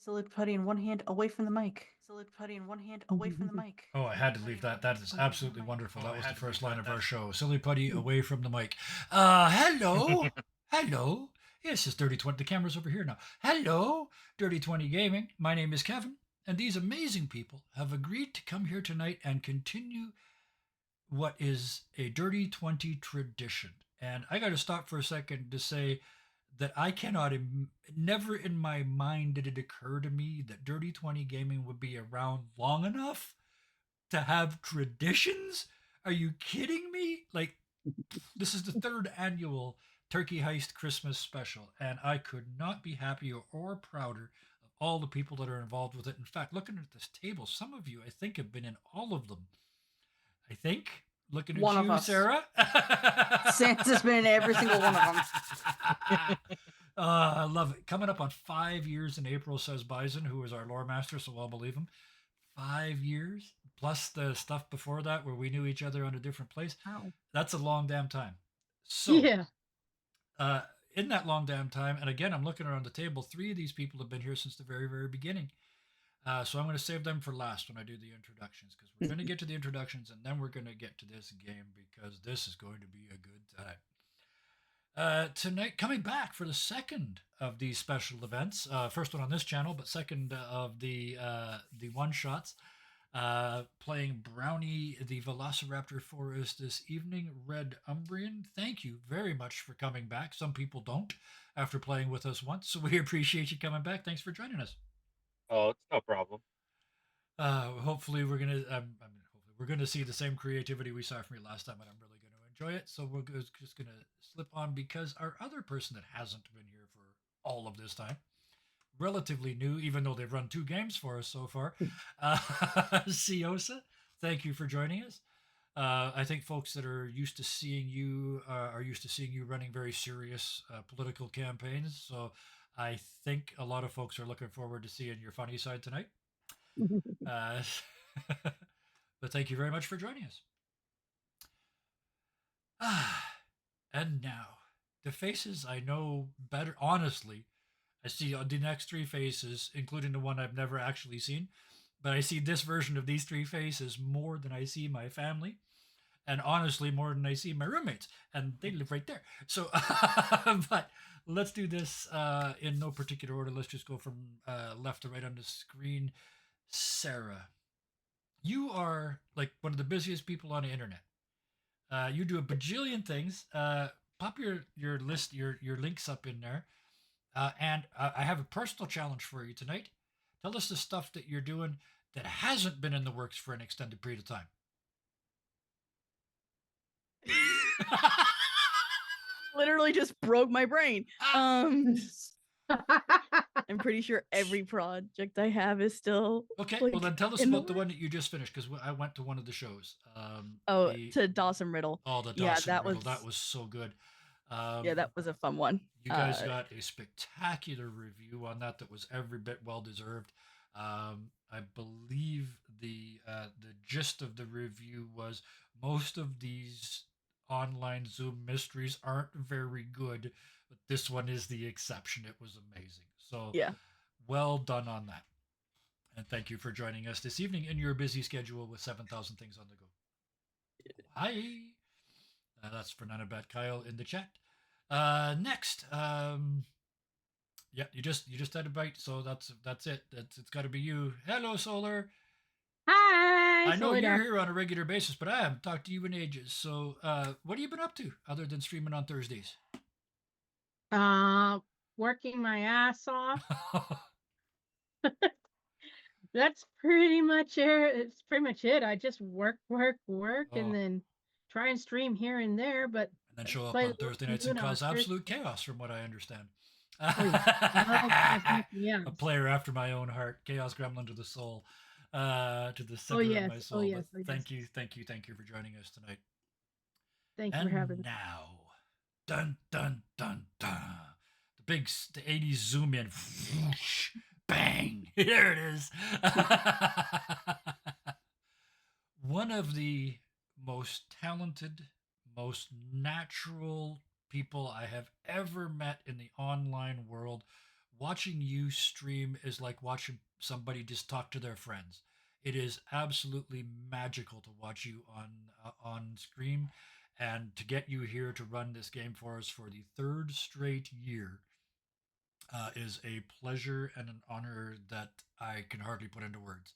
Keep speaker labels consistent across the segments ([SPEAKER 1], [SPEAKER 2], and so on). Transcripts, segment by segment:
[SPEAKER 1] Salute putty in one hand away from the mic. Salute putty in one hand away from the mic.
[SPEAKER 2] Oh, I had to leave that. That is absolutely wonderful. That was the first line of our show. Silly putty away from the mic. Hello. Hello. Yes, it's Dirty 20. The camera's over here now. Hello, Dirty 20 Gaming. My name is Kevin, and these amazing people have agreed to come here tonight and continue what is a Dirty 20 tradition. And I got to stop for a second to say that I cannot, never in my mind did it occur to me that Dirty 20 Gaming would be around long enough to have traditions. Are you kidding me? Like, this is the third annual Turkey Heist Christmas special, and I could not be happier or prouder of all the people that are involved with it. In fact, looking at this table, some of you I think have been in all of them. I think. Looking at
[SPEAKER 1] One of
[SPEAKER 2] you,
[SPEAKER 1] us.
[SPEAKER 2] Sarah.
[SPEAKER 1] Santa's been in every single one of them.
[SPEAKER 2] I love it. Coming up on 5 years in April, says Bison, who is our lore master, so I'll believe him. 5 years, plus the stuff before that where we knew each other on a different place.
[SPEAKER 1] Wow.
[SPEAKER 2] That's a long damn time. So,
[SPEAKER 3] Yeah.
[SPEAKER 2] In that long damn time, and again, I'm looking around the table, 3 of these people have been here since the very, very beginning. So I'm going to save them for last when I do the introductions, because we're going to get to the introductions and then we're going to get to this game, because this is going to be a good time. Tonight, coming back for the second of these special events, first one on this channel, but second of the one shots, playing Brownie the Velociraptor for us this evening, Red Umbrian. Thank you very much for coming back. Some people don't after playing with us once, so we appreciate you coming back. Thanks for joining us.
[SPEAKER 4] Oh, it's no problem.
[SPEAKER 2] Hopefully we're gonna hopefully we're gonna see the same creativity we saw from you last time, and I'm really gonna enjoy it. So we're just gonna slip on, because our other person that hasn't been here for all of this time, relatively new, even though they've run 2 games for us so far, Siosa, thank you for joining us. I think folks that are used to seeing you are used to seeing you running very serious political campaigns. So I think a lot of folks are looking forward to seeing your funny side tonight. But thank you very much for joining us. And now, the faces I know better. Honestly, I see the next 3 faces, including the one I've never actually seen. But I see this version of these 3 faces more than I see my family. And honestly, more than I see my roommates. And they live right there. So, but let's do this in no particular order. Let's just go from left to right on the screen. Sarah, you are like one of the busiest people on the internet. You do a bajillion things. Pop your list, your links up in there. And I have a personal challenge for you tonight. Tell us the stuff that you're doing that hasn't been in the works for an extended period of time.
[SPEAKER 1] Literally just broke my brain. I'm pretty sure every project I have is still
[SPEAKER 2] Okay,
[SPEAKER 1] like,
[SPEAKER 2] well then tell us
[SPEAKER 1] in the
[SPEAKER 2] about the one that you just finished, because I went to one of the shows.
[SPEAKER 1] to Dawson Riddle.
[SPEAKER 2] Oh, the
[SPEAKER 1] Yeah,
[SPEAKER 2] Dawson
[SPEAKER 1] that
[SPEAKER 2] Riddle.
[SPEAKER 1] was-
[SPEAKER 2] That was so good.
[SPEAKER 1] Yeah, that was a fun one.
[SPEAKER 2] You guys got a spectacular review on that was every bit well deserved. I believe the gist of the review was most of these online Zoom mysteries aren't very good, but this one is the exception. It was amazing. So
[SPEAKER 1] Yeah.
[SPEAKER 2] well done on that. And thank you for joining us this evening in your busy schedule with 7,000 things on the go. Hi. That's for Nanabat Kyle in the chat. Next, yeah, you just had a bite, so that's it. It's got to be you. Hello, Solar.
[SPEAKER 3] Hi.
[SPEAKER 2] I know
[SPEAKER 3] Solar
[SPEAKER 2] you're
[SPEAKER 3] Dog.
[SPEAKER 2] here on a regular basis, but I haven't talked to you in ages. So, what have you been up to other than streaming on Thursdays?
[SPEAKER 3] Working my ass off. That's pretty much it. It's pretty much it. I just work, and then try and stream here and there, but
[SPEAKER 2] and then show up
[SPEAKER 3] play
[SPEAKER 2] on Thursday nights and cause absolute chaos, from what I understand.
[SPEAKER 3] Yeah.
[SPEAKER 2] A player after my own heart, Chaos Gremlin to the soul, to the center of my soul.
[SPEAKER 3] yes.
[SPEAKER 2] Thank you for joining us tonight.
[SPEAKER 3] Thank you for having me.
[SPEAKER 2] Now, dun dun dun dun, the 80s zoom in, whoosh, bang, there it is. One of the most talented, most natural people I have ever met in the online world watching you stream is like watching somebody just talk to their friends. It is absolutely magical to watch you on screen, and to get you here to run this game for us for the third straight year is a pleasure and an honor that I can hardly put into words.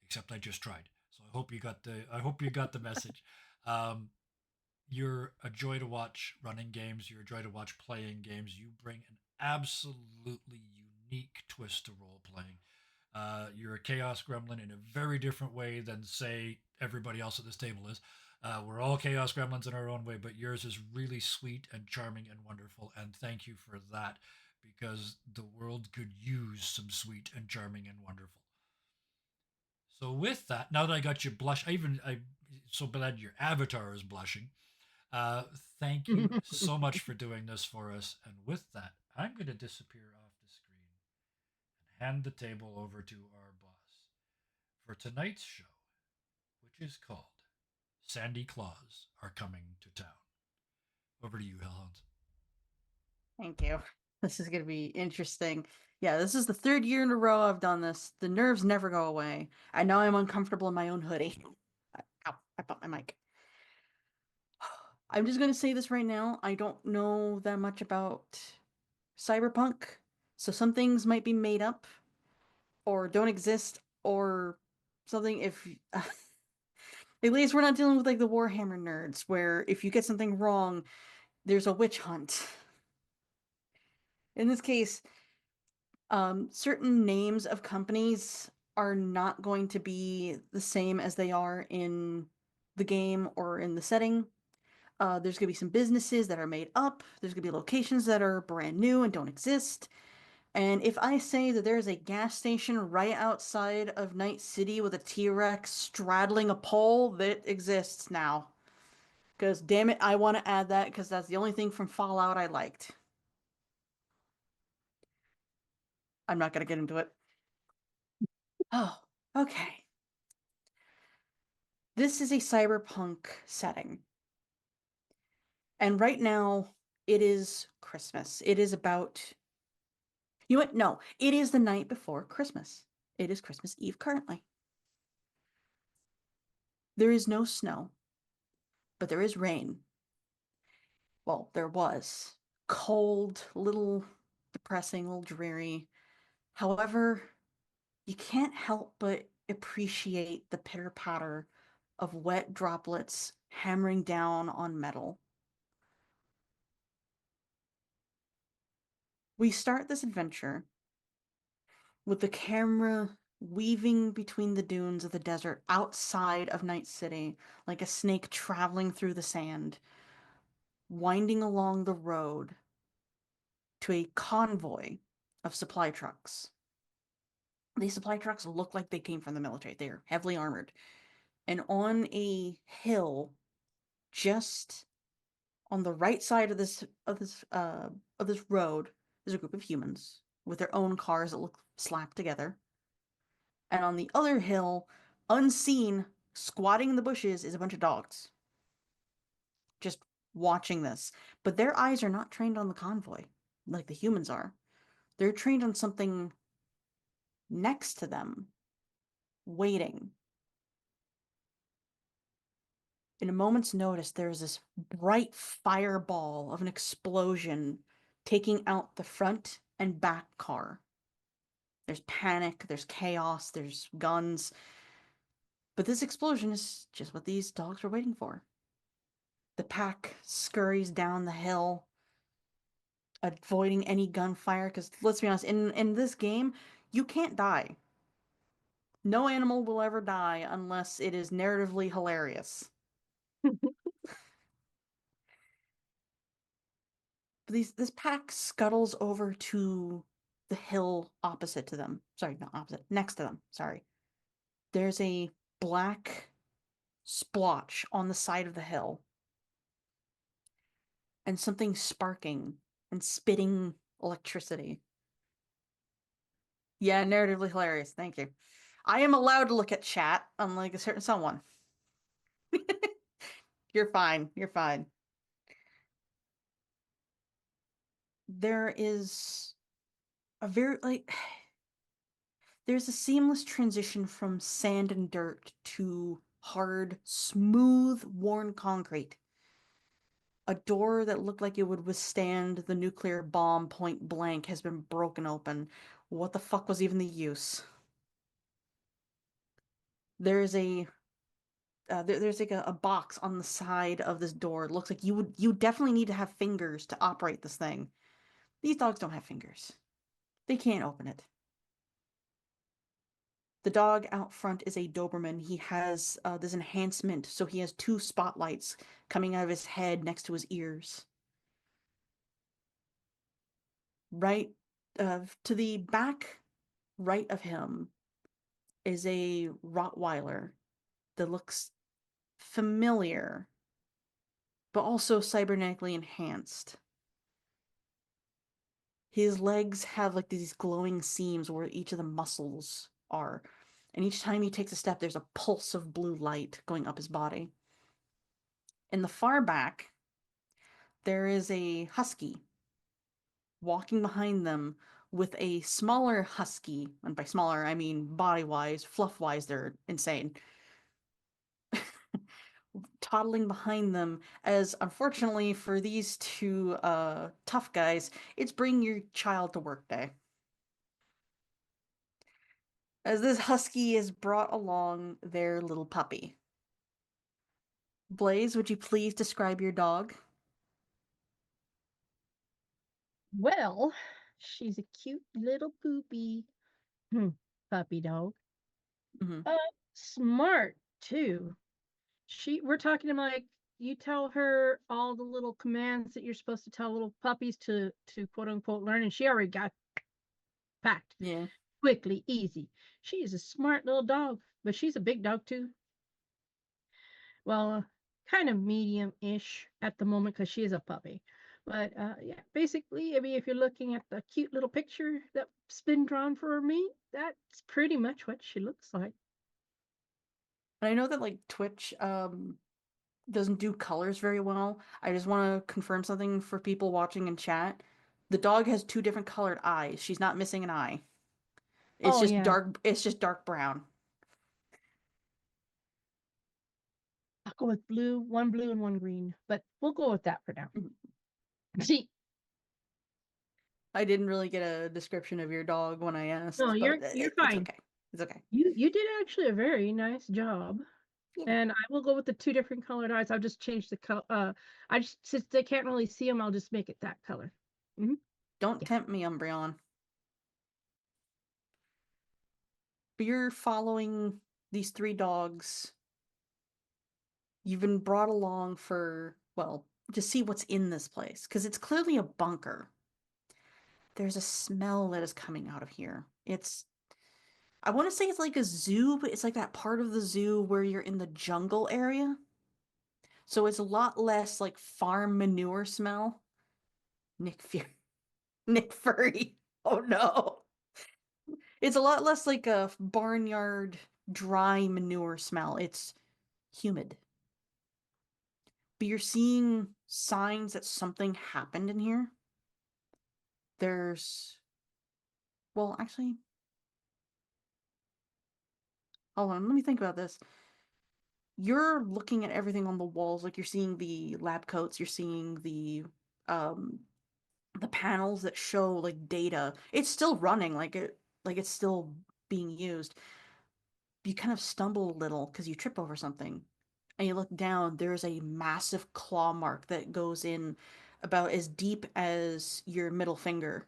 [SPEAKER 2] Except I just tried. So I hope you got the message. Um, you're a joy to watch running games. You're a joy to watch playing games. You bring an absolutely unique twist to role playing. You're a chaos gremlin in a very different way than, say, everybody else at this table is. We're all chaos gremlins in our own way, but yours is really sweet and charming and wonderful. And thank you for that, because the world could use some sweet and charming and wonderful. So with that, now that I got you blush, I'm so glad your avatar is blushing. Uh, Thank you so much for doing this for us. And with that, I'm going to disappear off the screen and hand the table over to our boss for tonight's show, which is called Sandy Claus Are Coming to Town. Over to you, Hellhounds.
[SPEAKER 5] Thank you. This is going to be interesting. Yeah, this is the third year in a row I've done this. The nerves never go away. I know I'm uncomfortable in my own hoodie. Ow, I bumped my mic. I'm just going to say this right now. I don't know that much about cyberpunk. So some things might be made up or don't exist or something. If at least we're not dealing with like the Warhammer nerds where if you get something wrong, there's a witch hunt. In this case, certain names of companies are not going to be the same as they are in the game or in the setting. There's going to be some businesses that are made up. There's going to be locations that are brand new and don't exist. And if I say that there's a gas station right outside of Night City with a T-Rex straddling a pole, that exists now. Because damn it, I want to add that because that's the only thing from Fallout I liked. I'm not going to get into it. Oh, okay. This is a cyberpunk setting. And right now, it is Christmas. It is about. You know what? No, it is the night before Christmas. It is Christmas Eve currently. There is no snow, but there is rain. Well, there was. Cold, a little depressing, a little dreary. However, you can't help but appreciate the pitter-patter of wet droplets hammering down on metal. We start this adventure with the camera weaving between the dunes of the desert outside of Night City, like a snake traveling through the sand, winding along the road to a convoy of supply trucks. These supply trucks look like they came from the military. They are heavily armored. And on a hill, just on the right side of this road, is a group of humans with their own cars that look slapped together. And on the other hill, unseen, squatting in the bushes, is a bunch of dogs. Just watching this. But their eyes are not trained on the convoy like the humans are. They're trained on something next to them, waiting. In a moment's notice, there's this bright fireball of an explosion taking out the front and back car. There's panic, there's chaos, there's guns. But this explosion is just what these dogs were waiting for. The pack scurries down the hill, avoiding any gunfire, because let's be honest, in this game, you can't die. No animal will ever die unless it is narratively hilarious. This pack scuttles over to the hill opposite to them. Sorry, not opposite, next to them. Sorry. There's a black splotch on the side of the hill. And something sparking and spitting electricity. Yeah, narratively hilarious. Thank you. I am allowed to look at chat, unlike a certain someone. You're fine. You're fine. There is a very like there's a seamless transition from sand and dirt to hard, smooth, worn concrete. A door that looked like it would withstand the nuclear bomb point blank has been broken open. What the fuck was even the use? There's a there's like a box on the side of this door. It looks like you definitely need to have fingers to operate this thing. These dogs don't have fingers. They can't open it. The dog out front is a Doberman. He has this enhancement, so he has two spotlights coming out of his head next to his ears. Right to the back right of him is a Rottweiler that looks familiar, but also cybernetically enhanced. His legs have like these glowing seams where each of the muscles are. And each time he takes a step, there's a pulse of blue light going up his body. In the far back, there is a husky walking behind them with a smaller husky. And by smaller, I mean body-wise, fluff-wise, they're insane. Toddling behind them, as unfortunately for these two tough guys, it's bring your child to work day. As this husky is brought along their little puppy. Blaze, would you please describe your dog?
[SPEAKER 3] Well, she's a cute little poopy puppy dog.
[SPEAKER 5] Mm-hmm.
[SPEAKER 3] Smart too. We're talking like you tell her all the little commands that you're supposed to tell little puppies to quote unquote learn, and she already got packed
[SPEAKER 5] Yeah.
[SPEAKER 3] quickly, easy. She is a smart little dog, but she's a big dog too. Well, kind of medium-ish at the moment because she is a puppy. But yeah, basically, I mean, if you're looking at the cute little picture that's been drawn for me, that's pretty much what she looks like.
[SPEAKER 5] And I know that like Twitch doesn't do colors very well. I just want to confirm something for people watching in chat. The dog has two different colored eyes. She's not missing an eye.
[SPEAKER 3] Oh yeah,
[SPEAKER 5] It's just dark brown.
[SPEAKER 3] I'll go with blue and one green, but we'll go with that for now.
[SPEAKER 5] Mhm.
[SPEAKER 3] See,
[SPEAKER 5] I didn't really get a description of your dog when I asked,
[SPEAKER 3] no,
[SPEAKER 5] but
[SPEAKER 3] you're
[SPEAKER 5] it's
[SPEAKER 3] fine.
[SPEAKER 5] okay. It's okay.
[SPEAKER 3] You did actually a very nice job.
[SPEAKER 5] Yeah.
[SPEAKER 3] And I will go with the two different colored eyes. I'll just change the color. I just since they can't really see them, I'll just make it that color. Mm-hmm.
[SPEAKER 5] Don't
[SPEAKER 3] Yeah.
[SPEAKER 5] tempt me, Umbreon. But you're following these three dogs. You've been brought along for, well, to see what's in this place, because it's clearly a bunker. There's a smell that is coming out of here. I want to say it's like a zoo, but it's like that part of the zoo where you're in the jungle area. So it's a lot less like farm manure smell. Nick Fury. Nick Furry. Oh no. It's a lot less like a barnyard dry manure smell. It's humid. But you're seeing signs that something happened in here. There's, well, actually, hold on, let me think about this. You're looking at everything on the walls, like you're seeing the lab coats, you're seeing um the panels that show like data. It's still running, like it's still being used. You kind of stumble a little because you trip over something. And you look down, there's a massive claw mark that goes in about as deep as your middle finger.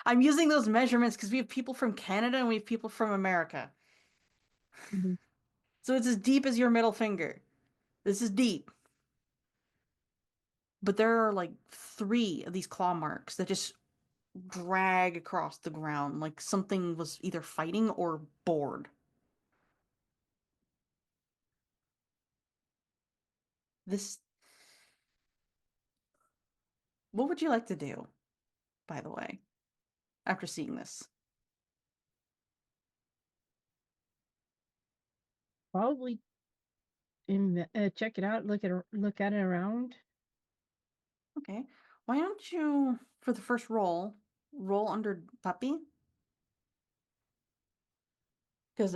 [SPEAKER 5] I'm using those measurements because we have people from Canada and we have people from America.
[SPEAKER 3] Mm-hmm.
[SPEAKER 5] So it's as deep as your middle finger. This is deep. But there are like three of these claw marks that just drag across the ground like something was either fighting or bored. This. What would you like to do, by the way, after seeing this?
[SPEAKER 3] Probably check it out. Look at it around.
[SPEAKER 5] Okay. Why don't you, for the first roll under puppy? Because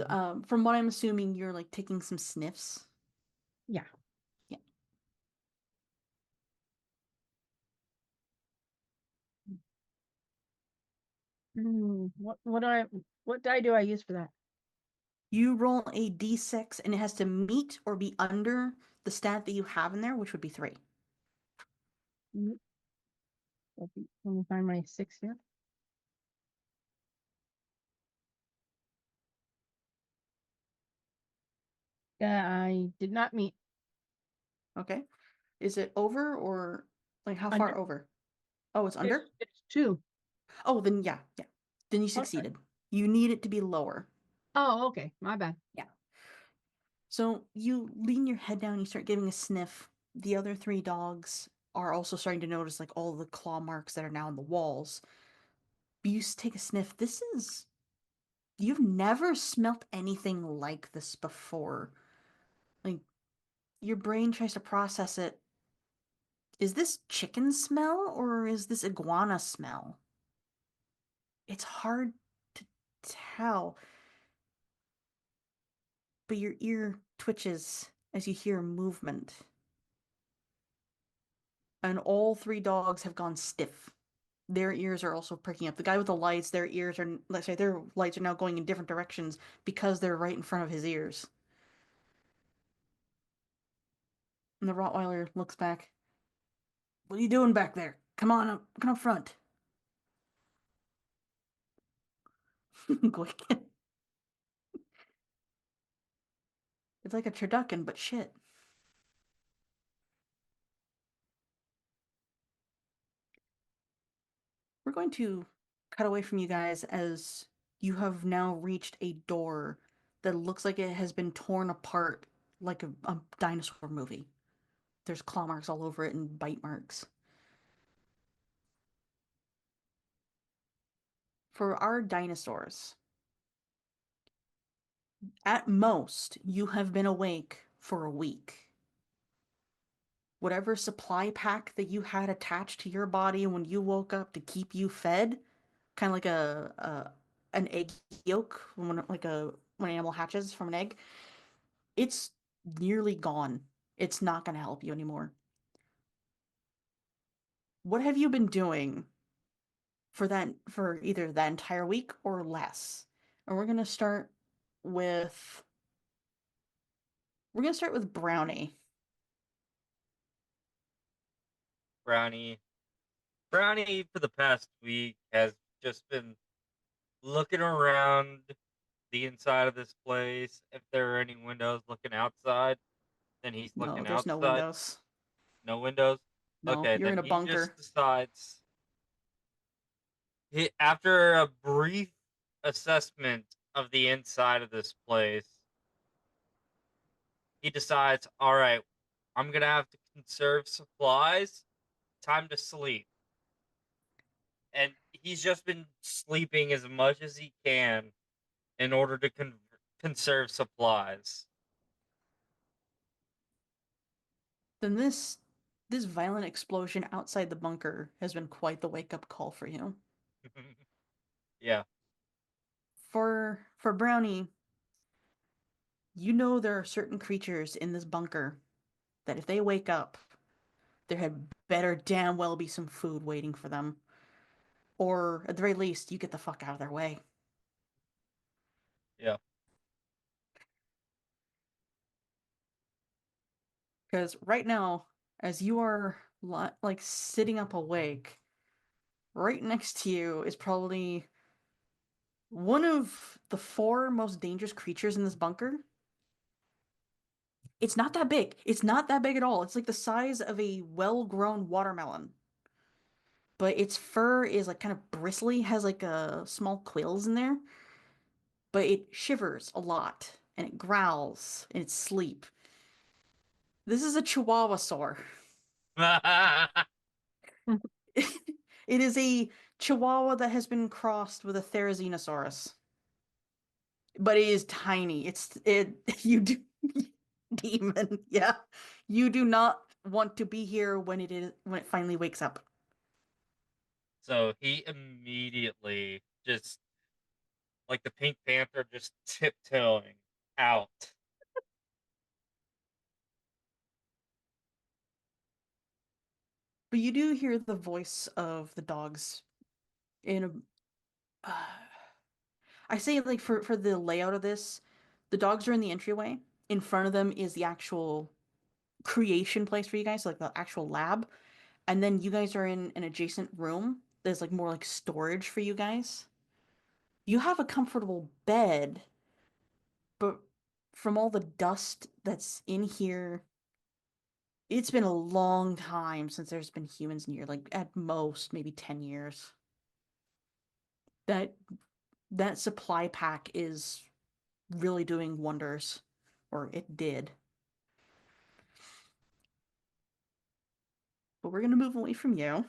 [SPEAKER 5] from what I'm assuming, you're like taking some sniffs.
[SPEAKER 3] Yeah.
[SPEAKER 5] Yeah.
[SPEAKER 3] What die do I use for that?
[SPEAKER 5] You roll a d6 and it has to meet or be under the stat that you have in there, which would be 3.
[SPEAKER 3] Let me find my 6 here. Yeah, I did not meet.
[SPEAKER 5] Okay. Is it over or like how far
[SPEAKER 3] Under.
[SPEAKER 5] over? Oh, it's under?
[SPEAKER 3] It's 2.
[SPEAKER 5] Oh, then yeah. Then you
[SPEAKER 3] Okay.
[SPEAKER 5] succeeded. You need it to be lower.
[SPEAKER 3] Oh, okay. My bad.
[SPEAKER 5] Yeah. So you lean your head down, you start giving a sniff. The other 3 dogs are also starting to notice like all the claw marks that are now on the walls. You take a sniff. You've never smelt anything like this before. Like, your brain tries to process it. Is this chicken smell or is this iguana smell? It's hard to tell. But your ear twitches as you hear movement. And all 3 dogs have gone stiff. Their ears are also pricking up. The guy with the lights, their lights are now going in different directions because they're right in front of his ears. And the Rottweiler looks back. What are you doing back there? Come up front. Quick. It's like a turducken, but shit. We're going to cut away from you guys as you have now reached a door that looks like it has been torn apart like a dinosaur movie. There's claw marks all over it and bite marks. For our dinosaurs, at most, you have been awake for a week. Whatever supply pack that you had attached to your body when you woke up to keep you fed, kind of like an egg yolk when an animal hatches from an egg, it's nearly gone. It's not going to help you anymore. What have you been doing for either that entire week or less? And we're going to start with Brownie.
[SPEAKER 4] Brownie. Brownie for the past week has just been looking around the inside of this place. If there are any windows looking outside, then he's
[SPEAKER 5] No,
[SPEAKER 4] looking
[SPEAKER 5] there's no
[SPEAKER 4] outside.
[SPEAKER 5] windows.
[SPEAKER 4] No windows?
[SPEAKER 5] No,
[SPEAKER 4] Okay,
[SPEAKER 5] you're
[SPEAKER 4] then
[SPEAKER 5] in a
[SPEAKER 4] he
[SPEAKER 5] bunker.
[SPEAKER 4] just decides. After a brief assessment of the inside of this place, he decides, all right, I'm going to have to conserve supplies. Time to sleep. And he's just been sleeping as much as he can in order to conserve supplies.
[SPEAKER 5] Then this violent explosion outside the bunker has been quite the wake-up call for you.
[SPEAKER 4] Yeah.
[SPEAKER 5] For Brownie, you know there are certain creatures in this bunker that if they wake up, there had better damn well be some food waiting for them. Or at the very least, you get the fuck out of their way.
[SPEAKER 4] Yeah.
[SPEAKER 5] Because right now, as you are like sitting up awake, right next to you is probably one of the 4 most dangerous creatures in this bunker. It's not that big. It's not that big at all. It's like the size of a well-grown watermelon. But its fur is like kind of bristly, has like small quills in there. But it shivers a lot and it growls in its sleep. This is a Chihuahua saur. It is a Chihuahua that has been crossed with a Therizinosaurus. But it is tiny. You do demon, yeah. You do not want to be here when it finally wakes up.
[SPEAKER 4] So he immediately just, like the Pink Panther, just tiptoeing out.
[SPEAKER 5] But you do hear the voice of the dogs in a. I say like for the layout of this, the dogs are in the entryway. In front of them is the actual creation place for you guys, like the actual lab, and then you guys are in an adjacent room. There's like more like storage for you guys. You have a comfortable bed, but from all the dust that's in here, it's been a long time since there's been humans in here, like at most maybe 10 years. That that supply pack is really doing wonders, or it did. But we're gonna move away from you.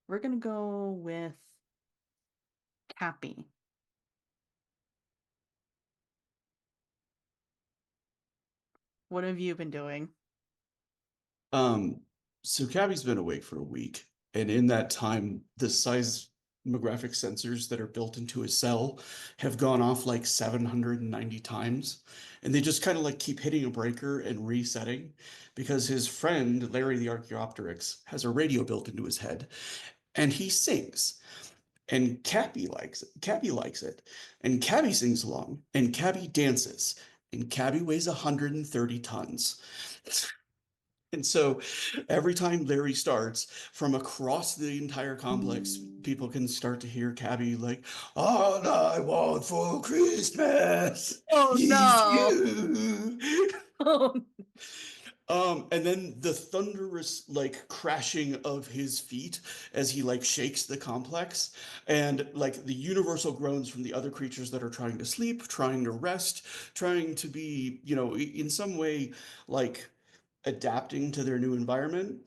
[SPEAKER 5] We're gonna go with Cappy. What have you been doing?
[SPEAKER 6] Um, so Cabby's been awake for a week, and in that time, the seismographic sensors that are built into his cell have gone off like 790 times, and they just kind of like keep hitting a breaker and resetting because his friend Larry the Archaeopteryx has a radio built into his head, and he sings. And Cappy likes it. Cappy likes it. And Cabby sings along, and Cabby dances. And Cabby weighs 130 tons. And so every time Larry starts from across the entire complex, people can start to hear Cabby like, "All I want for Christmas
[SPEAKER 5] Oh
[SPEAKER 6] is
[SPEAKER 5] no!
[SPEAKER 6] you."
[SPEAKER 5] Oh,
[SPEAKER 6] And then the thunderous like crashing of his feet as he like shakes the complex, and like the universal groans from the other creatures that are trying to sleep, trying to rest, trying to be, in some way like adapting to their new environment.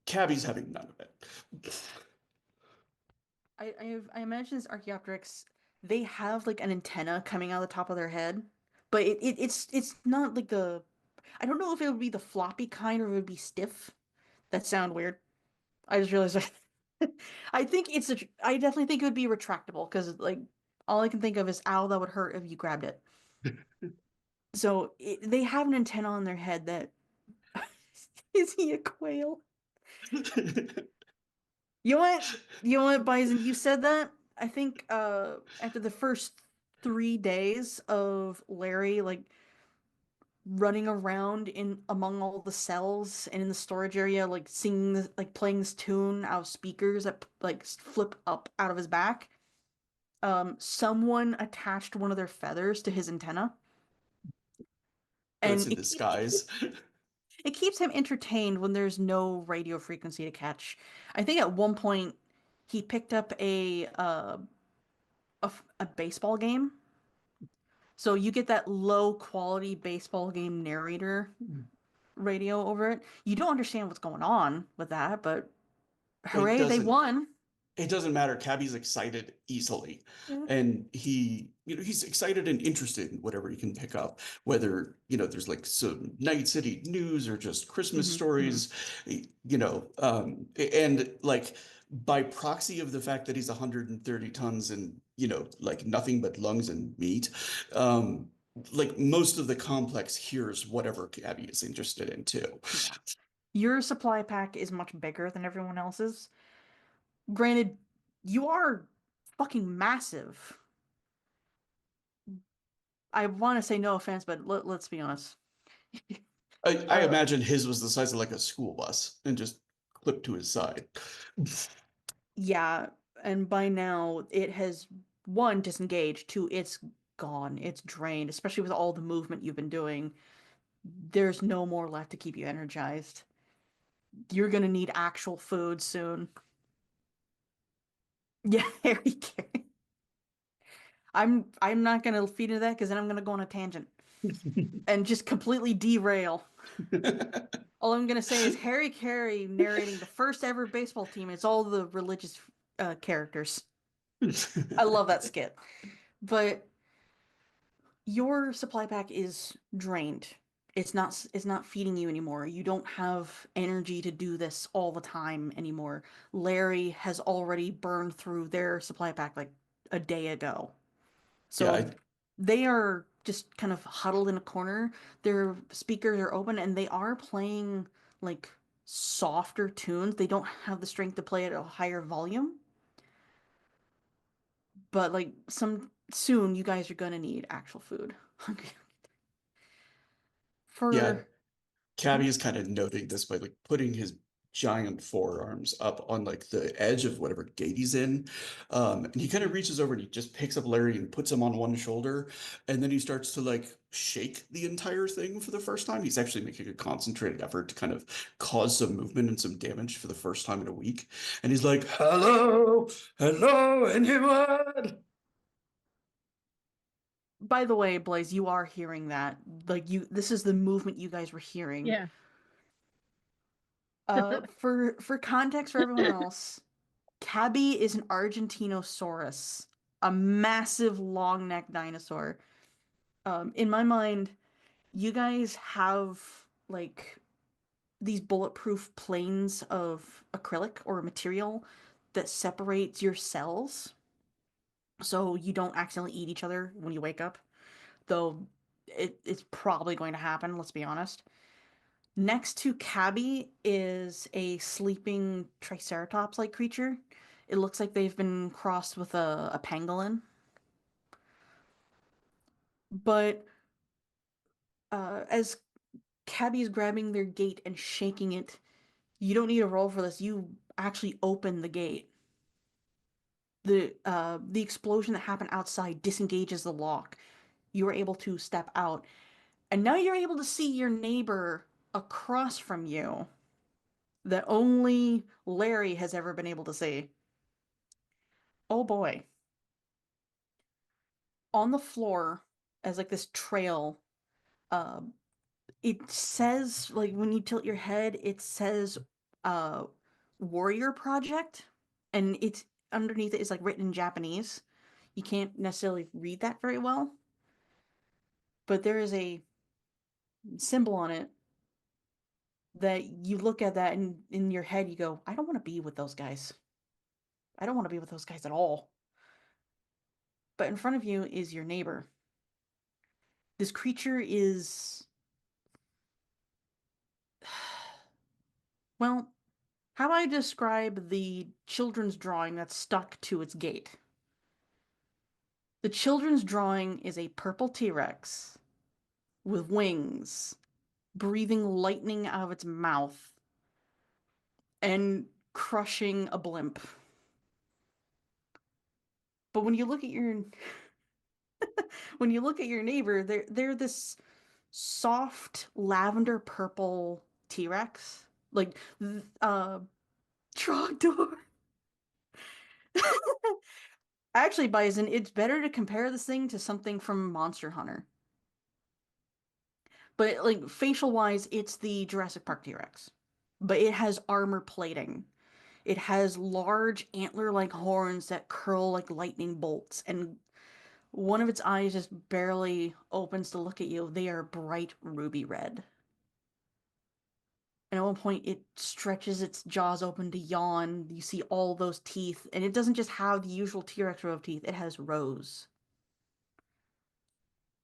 [SPEAKER 6] Cabby's having none of it.
[SPEAKER 5] I imagine this Archaeopteryx, they have like an antenna coming out of the top of their head, but it's not like the. I don't know if it would be the floppy kind or it would be stiff. That sound weird. I just realized. I think it's a. I definitely think it would be retractable because like all I can think of is ow, that would hurt if you grabbed it. So they have an antenna on their head that. Is he a quail? You know what? You know what, Bison? You said that. I think after the first 3 days of Larry like running around in among all the cells and in the storage area, like singing this, like playing this tune out of speakers that like flip up out of his back. Someone attached one of their feathers to his antenna,
[SPEAKER 6] So it's
[SPEAKER 5] and
[SPEAKER 6] in disguise.
[SPEAKER 5] it keeps him entertained when there's no radio frequency to catch. I think at one point he picked up a baseball game. So you get that low quality baseball game narrator radio over it. You don't understand what's going on with that, but
[SPEAKER 6] It
[SPEAKER 5] hooray, they
[SPEAKER 6] doesn't
[SPEAKER 5] won.
[SPEAKER 6] it doesn't matter. Cabby's excited easily.
[SPEAKER 5] Yeah.
[SPEAKER 6] And he's excited and interested in whatever he can pick up, whether, there's like some Night City news or just Christmas
[SPEAKER 5] Mhm,
[SPEAKER 6] stories, and like by proxy of the fact that he's 130 tons and, like nothing but lungs and meat, like most of the complex hears whatever Cabby is interested in too.
[SPEAKER 5] Yeah. Your supply pack is much bigger than everyone else's. Granted, you are fucking massive. I want to say no offense, but let's be honest.
[SPEAKER 6] I imagine his was the size of like a school bus and just clipped to his side.
[SPEAKER 5] Yeah, and by now it has one disengaged, two it's gone, it's drained, especially with all the movement you've been doing. There's no more left to keep you energized. You're gonna need actual food soon. Yeah, Harry Carey. I'm not gonna feed into that because then I'm gonna go on a tangent and just completely derail. All I'm gonna say is Harry Carey narrating the first ever baseball team. It's all the religious characters. I love that skit. But your supply pack is drained. It's not feeding you anymore. You don't have energy to do this all the time anymore. Larry has already burned through their supply pack like a day ago.
[SPEAKER 6] Yeah,
[SPEAKER 5] So they are just kind of huddled in a corner. Their speakers are open and they are playing like softer tunes. They don't have the strength to play at a higher volume. But like soon you guys are gonna need actual food.
[SPEAKER 6] yeah.
[SPEAKER 5] For
[SPEAKER 6] Cabby is kind of noting this by like putting his giant forearms up on like the edge of whatever gate he's in. And he kind of reaches over and he just picks up Larry and puts him on one shoulder. And then he starts to like shake the entire thing for the first time. He's actually making a concentrated effort to kind of cause some movement and some damage for the first time in a week. And he's like, hello, hello, anyone?
[SPEAKER 5] By the way, Blaze, you are hearing that. Like this is the movement you guys were hearing.
[SPEAKER 3] Yeah.
[SPEAKER 5] For context for everyone else, Cabby is an Argentinosaurus, a massive long-necked dinosaur. In my mind, you guys have like these bulletproof planes of acrylic or material that separates your cells so you don't accidentally eat each other when you wake up. Though it's probably going to happen, let's be honest. Next to Cabby is a sleeping Triceratops-like creature. It looks like they've been crossed with a pangolin. But as Cabby is grabbing their gate and shaking it, you don't need a roll for this. You actually open the gate. The explosion that happened outside disengages the lock. You are able to step out, and now you're able to see your neighbor across from you that only Larry has ever been able to see. Oh boy. On the floor, as like this trail, uh, it says, like when you tilt your head, it says uh Warrior Project, and it's underneath it is like written in Japanese. You can't necessarily read that very well, but there is a symbol on it that you look at that and in your head you go, I don't want to be with those guys. I don't want to be with those guys at all. But in front of you is your neighbor. This creature is, well, how do I describe the children's drawing that's stuck to its gate? The children's drawing is a purple T-Rex with wings, breathing lightning out of its mouth, and crushing a blimp. But when you look at your when you look at your neighbor, they're this soft lavender purple T-Rex. Like Trogdor. Actually, Bison, it's better to compare this thing to something from Monster Hunter. But like facial wise, it's the Jurassic Park T-Rex. But it has armor plating. It has large antler-like horns that curl like lightning bolts, and one of its eyes just barely opens to look at you. They are bright ruby red. And at one point, it stretches its jaws open to yawn. You see all those teeth, and it doesn't just have the usual T-Rex row of teeth, it has rows.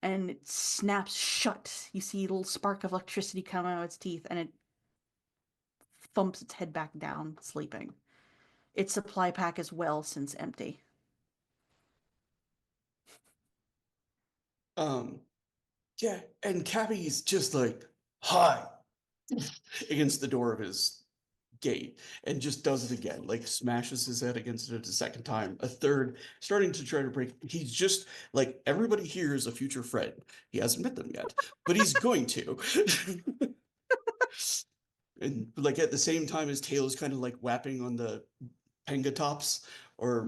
[SPEAKER 5] And it snaps shut. You see a little spark of electricity come out of its teeth, and it thumps its head back down, sleeping. Its supply pack as well, since empty.
[SPEAKER 6] Um, yeah, and Cabby's just like, hi, against the door of his gate and just does it again, like smashes his head against it a second time, a third, starting to try to break. He's just like, everybody here is a future friend. He hasn't met them yet, but he's going to. And like at the same time, his tail is kind of like whapping on the Pangatops, or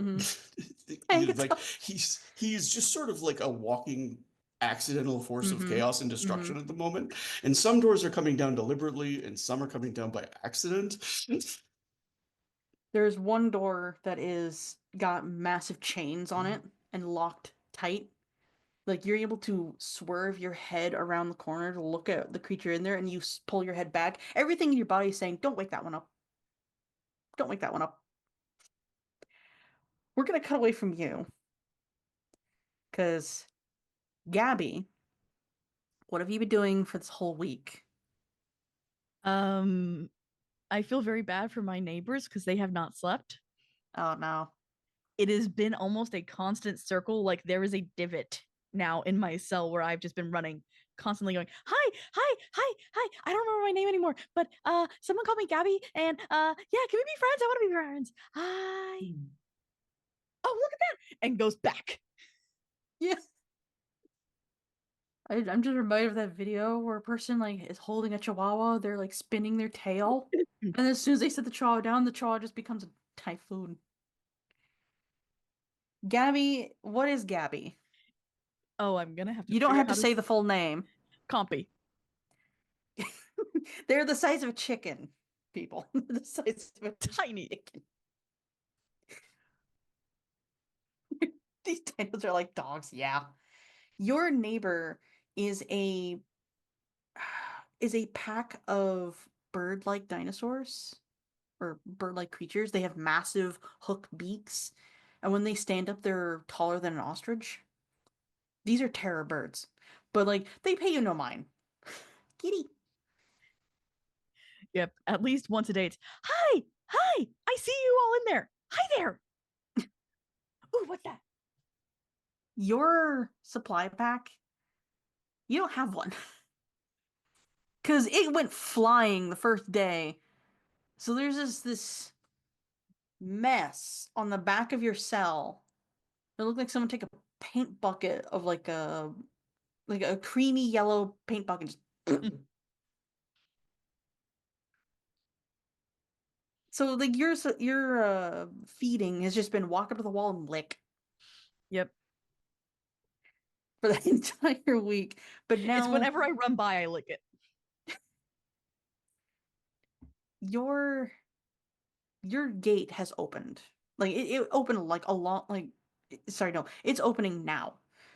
[SPEAKER 6] like he's just sort of like a walking accidental force of chaos and destruction at the moment. And some doors are coming down deliberately, and some are coming down by accident.
[SPEAKER 5] There's one door that is got massive chains on it and locked tight. Like you're able to swerve your head around the corner to look at the creature in there, and you pull your head back. Everything in your body is saying, "Don't wake that one up. Don't wake that one up." We're gonna cut away from you, because Gabby, what have you been doing for this whole week?
[SPEAKER 1] I feel very bad for my neighbors because they have not slept.
[SPEAKER 5] Oh no.
[SPEAKER 1] It has been almost a constant circle. Like there is a divot now in my cell where I've just been running, constantly going, hi, hi, hi, hi. I don't remember my name anymore, but someone called me Gabby, and yeah, can we be friends? I want to be friends. Hi. Oh, look at that. And goes back.
[SPEAKER 5] Yeah. I'm just reminded of that video where a person like is holding a chihuahua, they're like spinning their tail, and as soon as they set the chihuahua down, the chihuahua just becomes a typhoon. Gabby, what is Gabby?
[SPEAKER 1] Oh, I'm gonna have to.
[SPEAKER 5] You don't
[SPEAKER 1] figure
[SPEAKER 5] have
[SPEAKER 1] out
[SPEAKER 5] to
[SPEAKER 1] how
[SPEAKER 5] say the full name.
[SPEAKER 1] Compy.
[SPEAKER 5] They're the size of a chicken, people. The size of a
[SPEAKER 1] Tiny.
[SPEAKER 5] chicken. These dinos are like dogs, yeah. Your neighbor is a pack of bird-like dinosaurs or bird-like creatures. They have massive hook beaks, and when they stand up, they're taller than an ostrich. These are terror birds, but like they pay you no mind. Kitty.
[SPEAKER 1] Yep. At least once a day. It's hi, hi. I see you all in there. Hi there. Ooh, what's that?
[SPEAKER 5] Your supply pack, you don't have one. Because it went flying the first day. So there's this mess on the back of your cell. It looked like someone took a paint bucket of like a creamy yellow paint bucket. So like your feeding has just been walk up to the wall and lick.
[SPEAKER 1] Yep.
[SPEAKER 5] For the entire week. But now
[SPEAKER 1] it's whenever I run by, I lick it.
[SPEAKER 5] Your gate has opened. Like it opened like a lot. Like sorry, no, it's opening now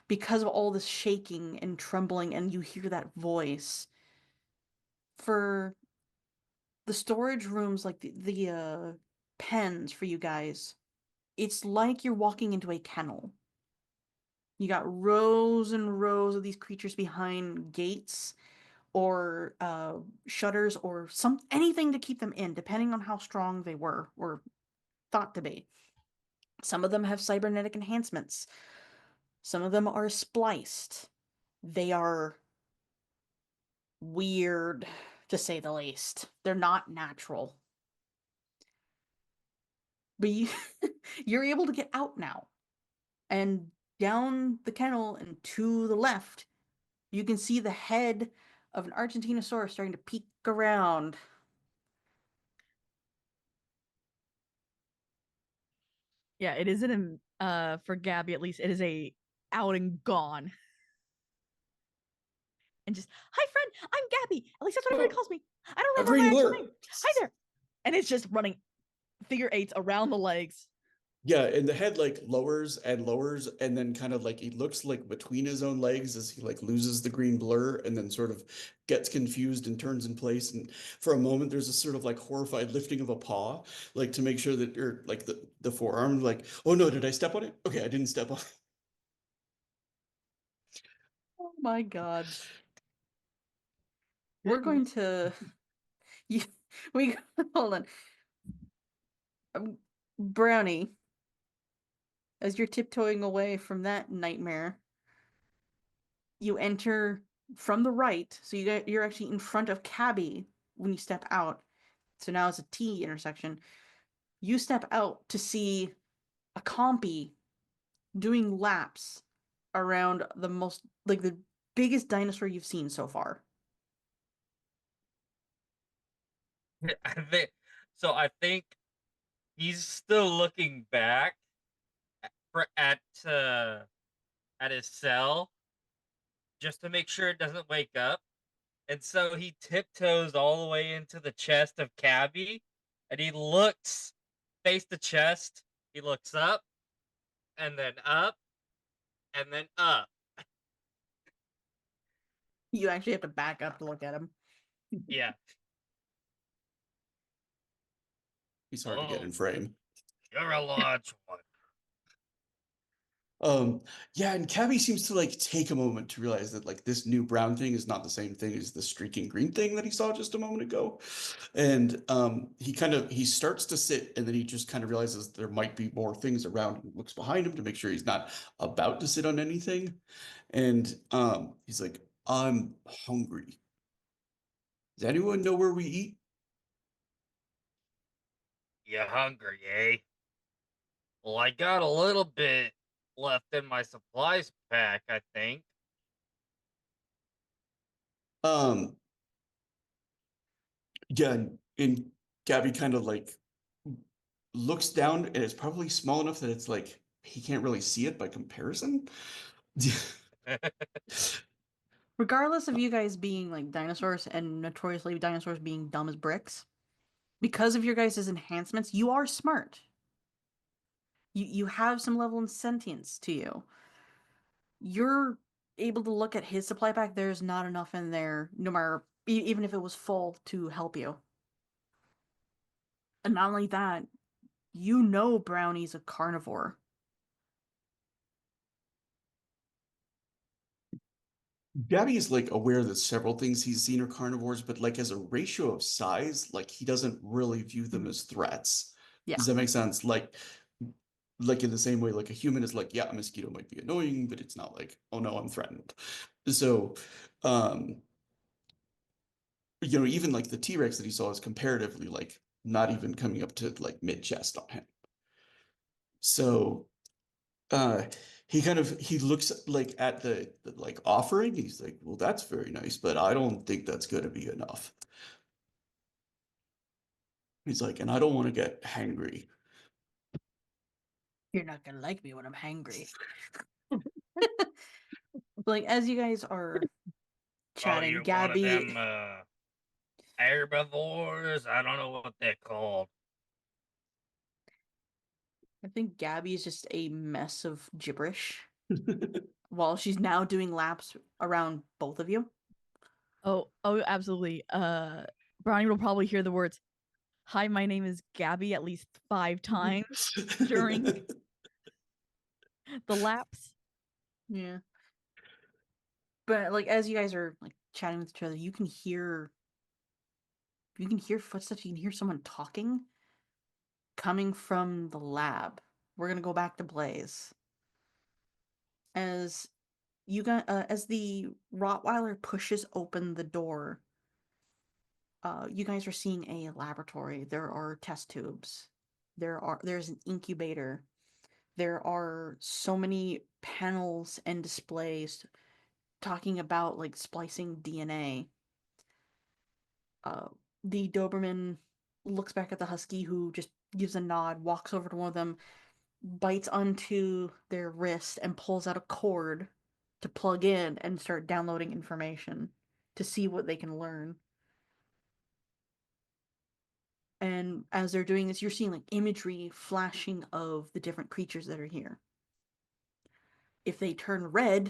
[SPEAKER 5] because of all this shaking and trembling, and you hear that voice. For the storage rooms, like the pens for you guys, it's like you're walking into a kennel. You got rows and rows of these creatures behind gates or shutters or anything to keep them in, depending on how strong they were or thought to be. Some of them have cybernetic enhancements. Some of them are spliced. They are weird, to say the least. They're not natural. But you're able to get out now. And down the kennel and to the left, you can see the head of an Argentinosaurus starting to peek around.
[SPEAKER 1] Yeah, it isn't for Gabby at least, it is a out and gone. And just, hi friend, I'm Gabby. At least that's what everybody calls me. I don't remember my actual name. Hi there. And it's just running figure eights around the legs.
[SPEAKER 6] Yeah, and the head like lowers and lowers, and then kind of like he looks like between his own legs as he like loses the green blur, and then sort of gets confused and turns in place. And for a moment, there's a sort of like horrified lifting of a paw, like to make sure that you're like the forearm, like, oh no, did I step on it? Okay, I didn't step on it.
[SPEAKER 5] Oh my god. We're going to we hold on. Brownie, as you're tiptoeing away from that nightmare, you enter from the right, so you're actually in front of Cabby when you step out. So now it's a T intersection. You step out to see a compy doing laps around the biggest dinosaur you've seen so far.
[SPEAKER 4] I think he's still looking back at his cell just to make sure it doesn't wake up. And so he tiptoes all the way into the chest of Cabby, and he looks face the chest. He looks up, and then up, and then up.
[SPEAKER 5] You actually have to back up to look at him.
[SPEAKER 4] Yeah.
[SPEAKER 6] He's hard to get
[SPEAKER 4] Oh,
[SPEAKER 6] in frame.
[SPEAKER 4] you're a large one.
[SPEAKER 6] Yeah, and Cabby seems to like take a moment to realize that like this new brown thing is not the same thing as the streaking green thing that he saw just a moment ago. And he starts to sit and then he just kind of realizes there might be more things around and looks behind him to make sure he's not about to sit on anything. And he's like, I'm hungry. Does anyone know where we eat?
[SPEAKER 4] You hungry, eh? Well, I got a little bit left in my supplies pack, I think.
[SPEAKER 6] Um, yeah, and Gabby kind of like looks down and it's probably small enough that it's like he can't really see it by comparison.
[SPEAKER 5] Regardless of you guys being like dinosaurs and notoriously dinosaurs being dumb as bricks, because of your guys' enhancements, you are smart. You have some level of sentience to you. You're able to look at his supply pack. There's not enough in there, no matter even if it was full, to help you. And not only that, you know Brownie's a carnivore.
[SPEAKER 6] Gabby is like aware that several things he's seen are carnivores, but like as a ratio of size, like he doesn't really view them as threats.
[SPEAKER 5] Yeah.
[SPEAKER 6] Does that make sense? Like in the same way, like a human is like, yeah, a mosquito might be annoying, but it's not like, oh no, I'm threatened. So, um, even like the T-Rex that he saw is comparatively like not even coming up to like mid chest on him. So, uh, he looks like at the like offering. He's like, well, that's very nice, but I don't think that's going to be enough. He's like, and I don't want to get hangry.
[SPEAKER 5] You're not gonna like me when I'm hangry. Like as you guys are
[SPEAKER 4] Oh,
[SPEAKER 5] chatting,
[SPEAKER 4] you're one of
[SPEAKER 5] Gabby.
[SPEAKER 4] them herbivores? I don't know what they're called.
[SPEAKER 5] I think Gabby is just a mess of gibberish while she's now doing laps around both of you.
[SPEAKER 1] Oh, absolutely. Brownie will probably hear the words, "Hi, my name is Gabby," at least 5 times during the laps.
[SPEAKER 5] Yeah. But like as you guys are like chatting with each other, you can hear footsteps, you can hear someone talking coming from the lab. We're gonna go back to Blaze. As as the Rottweiler pushes open the door, you guys are seeing a laboratory. There are test tubes. There's an incubator. There are so many panels and displays talking about like splicing DNA. Uh, the Doberman looks back at the Husky, who just gives a nod, walks over to one of them, bites onto their wrist, and pulls out a cord to plug in and start downloading information to see what they can learn. And as they're doing this, you're seeing like imagery flashing of the different creatures that are here. If they turn red,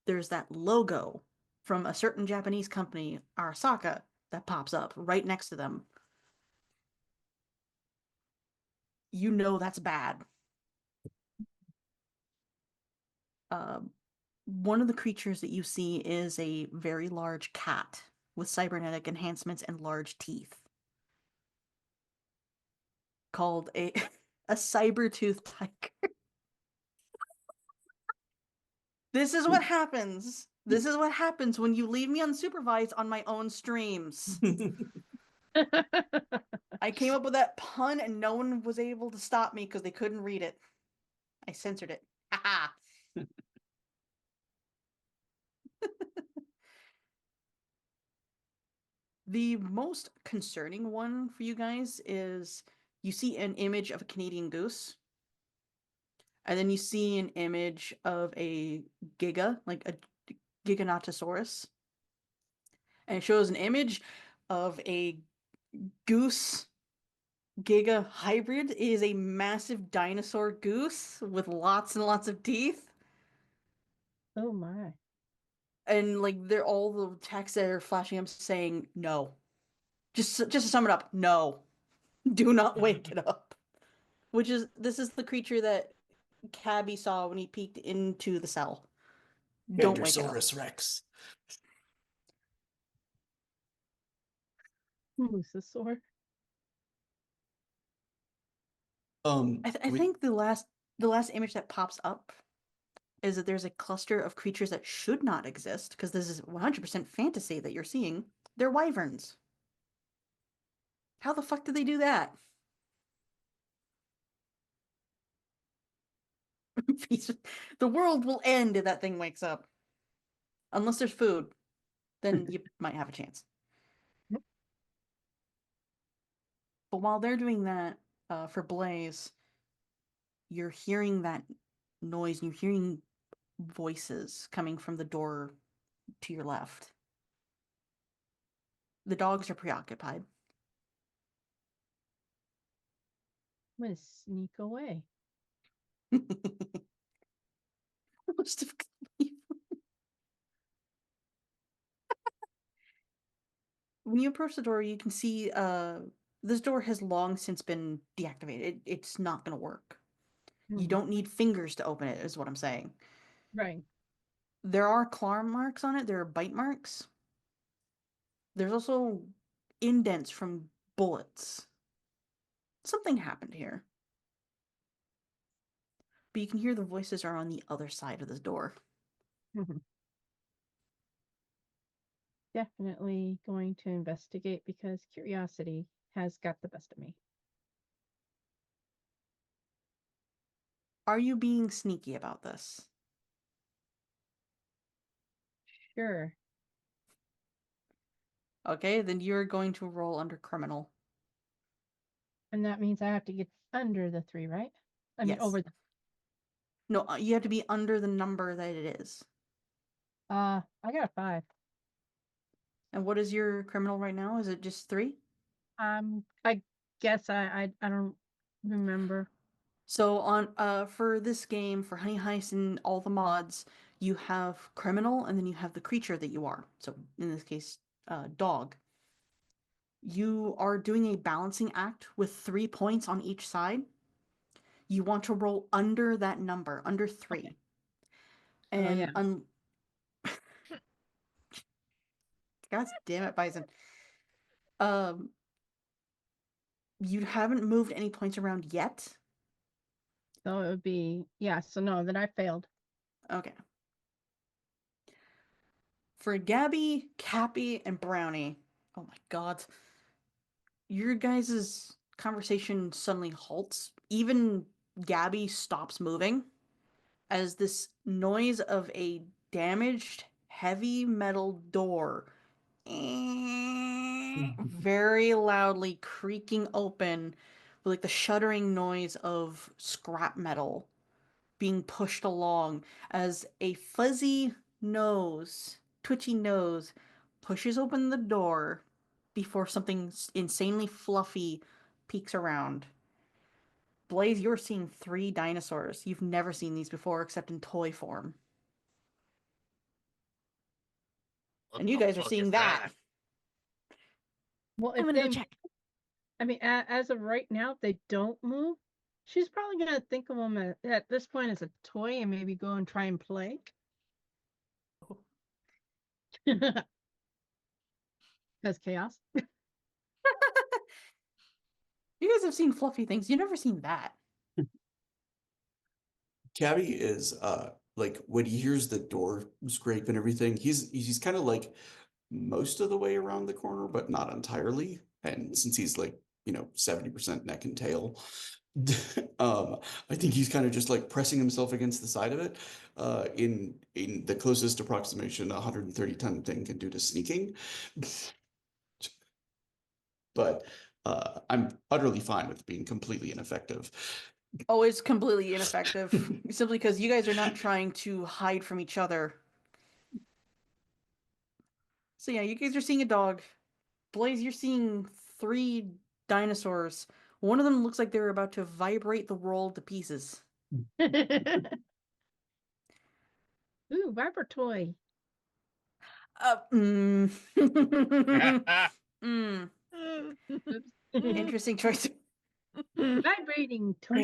[SPEAKER 5] there's that logo from a certain Japanese company, Arasaka, that pops up right next to them. You know that's bad. One of the creatures that you see is a very large cat with cybernetic enhancements and large teeth, called a a cyber-tooth tiger. This is what happens. This is what happens when you leave me unsupervised on my own streams. I came up with that pun and no one was able to stop me because they couldn't read it. I censored it. Haha. The most concerning one for you guys is you see an image of a Canadian goose, and then you see an image of a giga, like a Giganotosaurus. And it shows an image of a goose giga hybrid. It is a massive dinosaur goose with lots and lots of teeth.
[SPEAKER 3] Oh my.
[SPEAKER 5] and like they're all the texts that are flashing up saying no. Just to sum it up, no. Do not wake it up. This is the creature that Cabby saw when he peeked into the cell. Don't wake it up.
[SPEAKER 6] Androsaurus Rex.
[SPEAKER 3] Mosasaur.
[SPEAKER 5] I think the last image that pops up is that there's a cluster of creatures that should not exist because this is 100% fantasy that you're seeing. They're wyverns. How the fuck did they do that? The world will end if that thing wakes up. Unless there's food, then you might have a chance. But while they're doing that, for Blaze, you're hearing that noise and you're hearing voices coming from the door to your left. The dogs are preoccupied.
[SPEAKER 3] I'm gonna sneak away.
[SPEAKER 5] Most of when you approach the door, you can see this door has long since been deactivated. It's not going to work. You don't need fingers to open it, is what I'm saying.
[SPEAKER 3] Right.
[SPEAKER 5] There are claw marks on it. There are bite marks. There's also indents from bullets. Something happened here. But you can hear the voices are on the other side of the door.
[SPEAKER 3] Definitely going to investigate because curiosity has got the best of me.
[SPEAKER 5] Are you being sneaky about this?
[SPEAKER 3] Sure.
[SPEAKER 5] Okay, then you're going to roll under criminal.
[SPEAKER 3] And that means I have to get under the 3, right? I mean,
[SPEAKER 5] Yes.
[SPEAKER 3] over the.
[SPEAKER 5] No, you have to be under the number that it is.
[SPEAKER 3] I got a 5.
[SPEAKER 5] And what is your criminal right now? Is it just 3?
[SPEAKER 3] I guess I don't remember.
[SPEAKER 5] So on for this game, for Honey Heist and all the mods, you have criminal and then you have the creature that you are. So in this case, dog. You are doing a balancing act with 3 points on each side. You want to roll under that number, under 3.
[SPEAKER 3] Okay.
[SPEAKER 5] And
[SPEAKER 3] yeah.
[SPEAKER 5] God damn it, Bison. You haven't moved any points around yet.
[SPEAKER 3] So it would be, yeah, so no, then I failed.
[SPEAKER 5] Okay. For Gabby, Cappy, and Brownie, oh my god. Your guys' conversation suddenly halts. Even Gabby stops moving as this noise of a damaged heavy metal door very loudly creaking open with like the shuddering noise of scrap metal being pushed along as a fuzzy nose, twitchy nose, pushes open the door before something insanely fluffy peeks around. Blaze, you're seeing 3 dinosaurs. You've never seen these before except in toy form.
[SPEAKER 4] What
[SPEAKER 5] And you
[SPEAKER 4] the
[SPEAKER 5] guys are
[SPEAKER 4] fuck
[SPEAKER 5] seeing
[SPEAKER 4] is
[SPEAKER 5] that.
[SPEAKER 3] Well,
[SPEAKER 1] I'm
[SPEAKER 3] if
[SPEAKER 1] gonna
[SPEAKER 3] they,
[SPEAKER 1] go check.
[SPEAKER 3] I mean, as of right now, if they don't move, she's probably gonna think of them at this point as a toy and maybe go and try and play. Because chaos.
[SPEAKER 5] You guys have seen fluffy things. You've never seen that.
[SPEAKER 6] Cabby is like when he hears the door scrape and everything, he's kind of like most of the way around the corner, but not entirely. And since he's like, 70% neck and tail, I think he's kind of just like pressing himself against the side of it. In the closest approximation 130-ton thing can do to sneaking. But I'm utterly fine with being completely ineffective.
[SPEAKER 5] Oh, it's completely ineffective. Simply because you guys are not trying to hide from each other. So yeah, you guys are seeing a dog. Blaze, you're seeing 3 dinosaurs. One of them looks like they're about to vibrate the world to pieces.
[SPEAKER 3] Ooh, Viper toy.
[SPEAKER 5] Mm.
[SPEAKER 3] Oops.
[SPEAKER 5] Interesting choice.
[SPEAKER 3] Vibrating toy.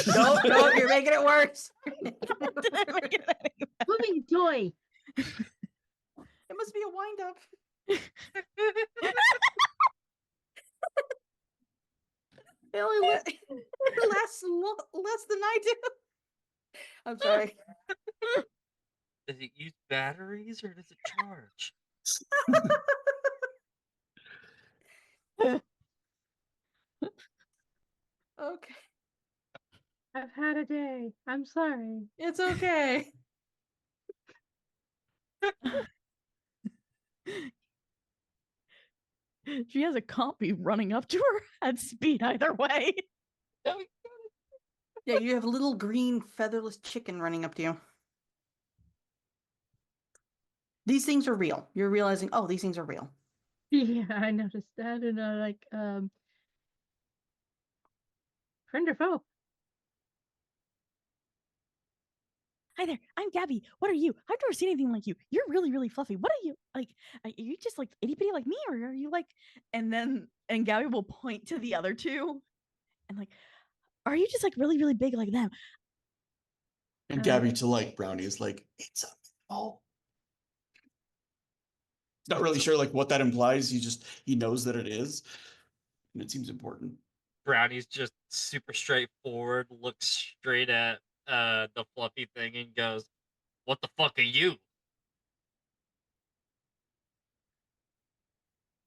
[SPEAKER 5] Nope, you're making it worse.
[SPEAKER 1] Didn't make it any better.
[SPEAKER 3] Moving toy.
[SPEAKER 5] It must be a wind up. It only it lasts less than I do. I'm sorry.
[SPEAKER 4] Does it use batteries or does it charge?
[SPEAKER 5] Okay.
[SPEAKER 3] I've had a day. I'm sorry.
[SPEAKER 5] It's okay.
[SPEAKER 1] She has a copy running up to her at speed either way.
[SPEAKER 5] Yeah, you have a little green featherless chicken running up to you. These things are real. You're realizing, oh, these things are real.
[SPEAKER 3] Yeah, I noticed that. And friend or foe?
[SPEAKER 1] Hi there, I'm Gabby. What are you? I've never seen anything like you. You're really, really fluffy. What are you like? Are you just like itty bitty like me, or are you like? And Gabby will point to the other two, and like, are you just like really, really big like them?
[SPEAKER 6] And Gabby to like Brownie is like, it's a oh. Not really sure like what that implies. He knows that it is, and it seems important.
[SPEAKER 4] Brownie's just super straightforward, looks straight at the fluffy thing and goes, "What the fuck are you?"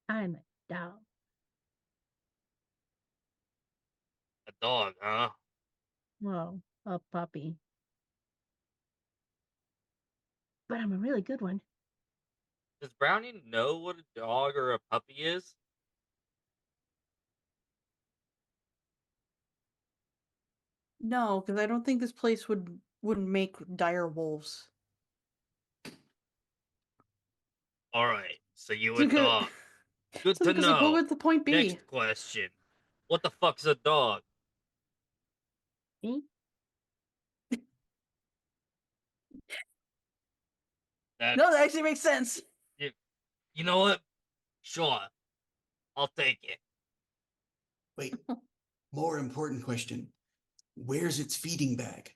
[SPEAKER 3] I'm a dog.
[SPEAKER 4] A dog, huh?
[SPEAKER 3] Well, a puppy. But I'm a really good one.
[SPEAKER 4] Does Brownie know what a dog or a puppy is?
[SPEAKER 5] No, because I don't think this place would make dire wolves.
[SPEAKER 4] All right, so you a
[SPEAKER 5] So good.
[SPEAKER 4] dog. Good
[SPEAKER 5] So
[SPEAKER 4] to
[SPEAKER 5] because like, what
[SPEAKER 4] know.
[SPEAKER 5] would the point be?
[SPEAKER 4] Next question. What the fuck's a dog?
[SPEAKER 3] Me?
[SPEAKER 4] That's,
[SPEAKER 5] No, that actually makes sense.
[SPEAKER 4] you know what? Sure. I'll take it.
[SPEAKER 6] Wait, more important question. Where's its feeding bag?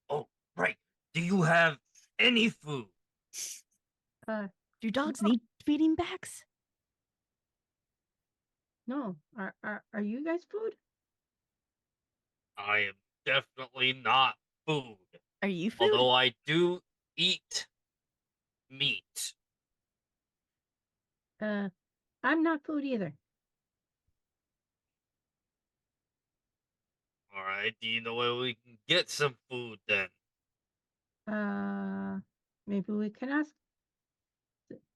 [SPEAKER 4] Oh, right. Do you have any food?
[SPEAKER 1] Do dogs need feeding bags?
[SPEAKER 3] No. Are you guys food?
[SPEAKER 4] I am definitely not food.
[SPEAKER 1] Are you food?
[SPEAKER 4] Although I do eat meat.
[SPEAKER 3] I'm not food either.
[SPEAKER 4] All right. Do you know where we can get some food then?
[SPEAKER 3] Maybe we can ask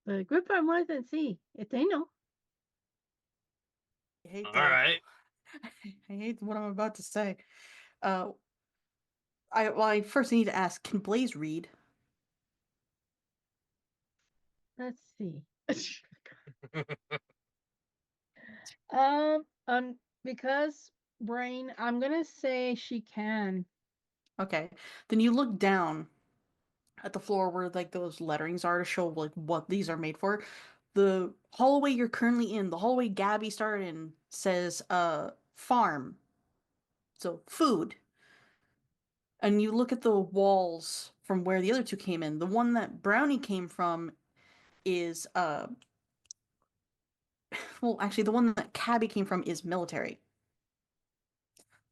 [SPEAKER 3] the group I'm with and see if they know.
[SPEAKER 5] I hate
[SPEAKER 4] All
[SPEAKER 5] to,
[SPEAKER 4] right.
[SPEAKER 5] I hate what I'm about to say. I first need to ask, can Blaze read?
[SPEAKER 3] Let's see. Um, because brain, I'm gonna say she can.
[SPEAKER 5] Okay. Then you look down at the floor where like those letterings are to show like what these are made for. The hallway you're currently in, the hallway Gabby started in, says farm. So food. And you look at the walls from where the other two came in. The one that Brownie came from is well, actually the one that Cabby came from is military.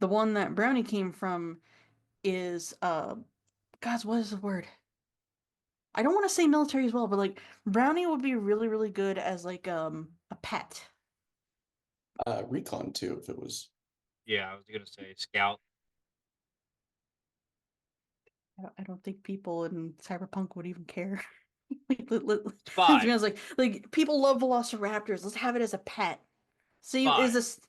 [SPEAKER 5] The one that Brownie came from is guys, what is the word? I don't want to say military as well, but like Brownie would be really, really good as like a pet.
[SPEAKER 6] Recon too, if it was.
[SPEAKER 4] Yeah, I was gonna say scout.
[SPEAKER 5] I don't think people in Cyberpunk would even care. Like,
[SPEAKER 4] Spy.
[SPEAKER 5] to be honest, like people love Velociraptors. Let's have it as a pet. See,
[SPEAKER 4] Spy.
[SPEAKER 5] is this?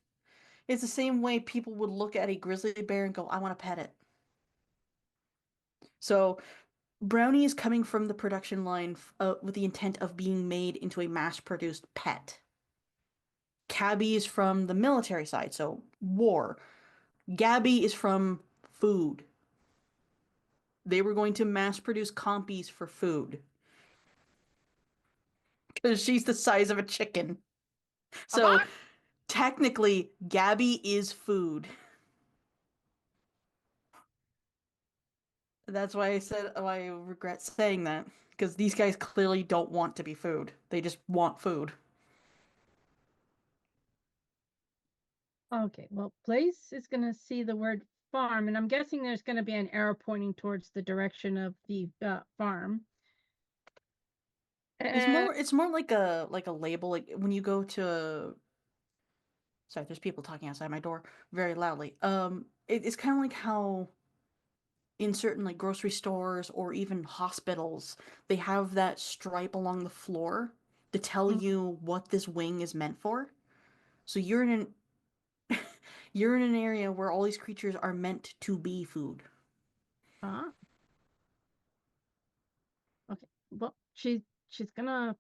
[SPEAKER 5] It's the same way people would look at a grizzly bear and go, "I want to pet it." So Brownie is coming from the production line with the intent of being made into a mass-produced pet. Cabby is from the military side, so war. Gabby is from food. They were going to mass produce compies for food. because she's the size of a chicken. So technically, Gabby is food. That's why I said I regret saying that, because these guys clearly don't want to be food. They just want food.
[SPEAKER 3] Okay, well, Blaze is going to see the word farm, and I'm guessing there's going to be an arrow pointing towards the direction of the farm.
[SPEAKER 5] It's more like a label. Like when you go to sorry, there's people talking outside my door very loudly. It's kind of like how in certain like grocery stores or even hospitals, they have that stripe along the floor to tell you what this wing is meant for. So you're in an you're in an area where all these creatures are meant to be food.
[SPEAKER 3] Okay, well, she's gonna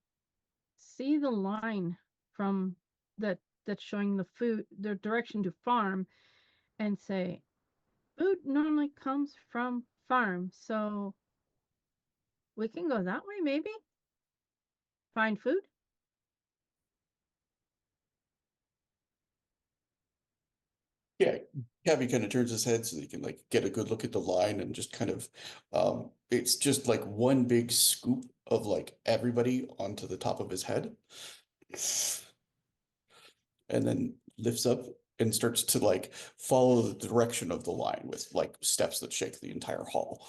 [SPEAKER 3] see the line from that's showing the direction to farm, and say, food normally comes from farm, so we can go that way, maybe find food.
[SPEAKER 6] Yeah, Cabby kind of turns his head so he can like get a good look at the line and just kind of it's just like one big scoop of like everybody onto the top of his head. And then lifts up and starts to like follow the direction of the line with like steps that shake the entire hall.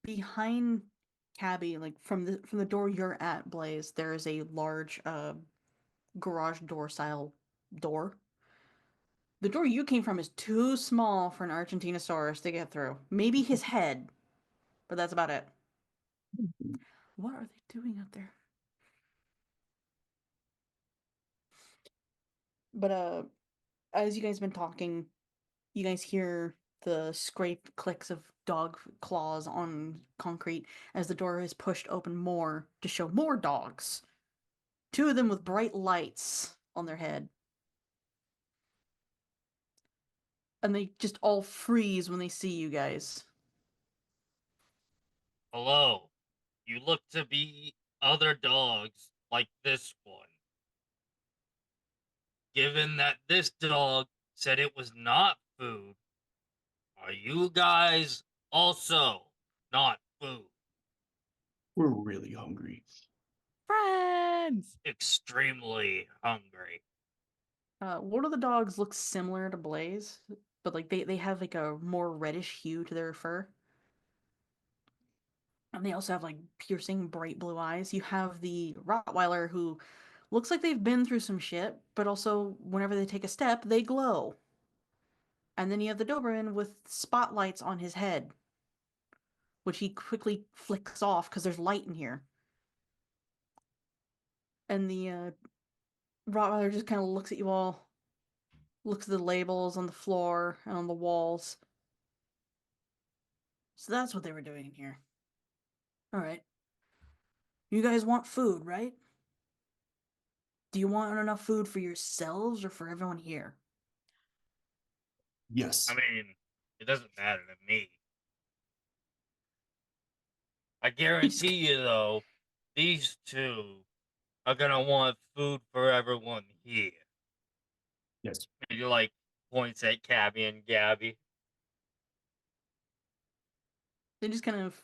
[SPEAKER 5] Behind Cabby, like from the door you're at, Blaze, there is a large garage door style door. The door you came from is too small for an Argentinosaurus to get through. Maybe his head, but that's about it. What are they doing out there? But as you guys been talking, you guys hear the scrape clicks of dog claws on concrete as the door is pushed open more to show more dogs. Two of them with bright lights on their head. And they just all freeze when they see you guys.
[SPEAKER 4] Hello. You look to be other dogs like this one. Given that this dog said it was not food, are you guys also not food?
[SPEAKER 6] We're really hungry.
[SPEAKER 1] Friends.
[SPEAKER 4] Extremely hungry.
[SPEAKER 5] One of the dogs looks similar to Blaze, but like they have like a more reddish hue to their fur. And they also have like piercing bright blue eyes. You have the Rottweiler who looks like they've been through some shit, but also whenever they take a step, they glow. And then you have the Doberman with spotlights on his head, which he quickly flicks off because there's light in here. And the Rottweiler just kind of looks at you all, looks at the labels on the floor and on the walls. So that's what they were doing in here. All right. You guys want food, right? Do you want enough food for yourselves or for everyone here?
[SPEAKER 6] Yes.
[SPEAKER 4] I mean, it doesn't matter to me. I guarantee you, though, these two are gonna want food for everyone here.
[SPEAKER 6] Yes.
[SPEAKER 4] Maybe like points at Cabby and Gabby.
[SPEAKER 5] They just kind of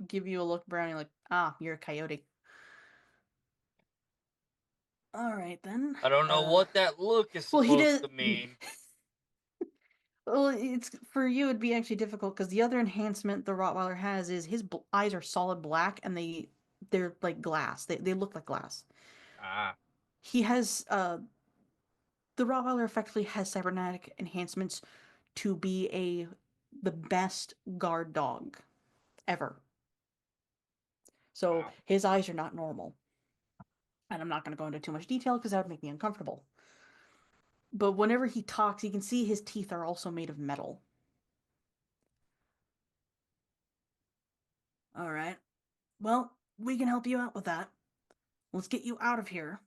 [SPEAKER 5] give you a look, Brownie, like, ah, you're a coyote. All right, then.
[SPEAKER 4] I don't know what that look is
[SPEAKER 5] Well, he
[SPEAKER 4] supposed
[SPEAKER 5] did.
[SPEAKER 4] to mean.
[SPEAKER 5] Well, it's for you. It'd be actually difficult because the other enhancement the Rottweiler has is his eyes are solid black and they're like glass. They look like glass.
[SPEAKER 4] Ah,
[SPEAKER 5] He has the Rottweiler effectively has cybernetic enhancements to be the best guard dog ever. So
[SPEAKER 4] wow.
[SPEAKER 5] his eyes are not normal. And I'm not going to go into too much detail because that would make me uncomfortable. But whenever he talks, you can see his teeth are also made of metal. All right. Well, we can help you out with that. Let's get you out of here.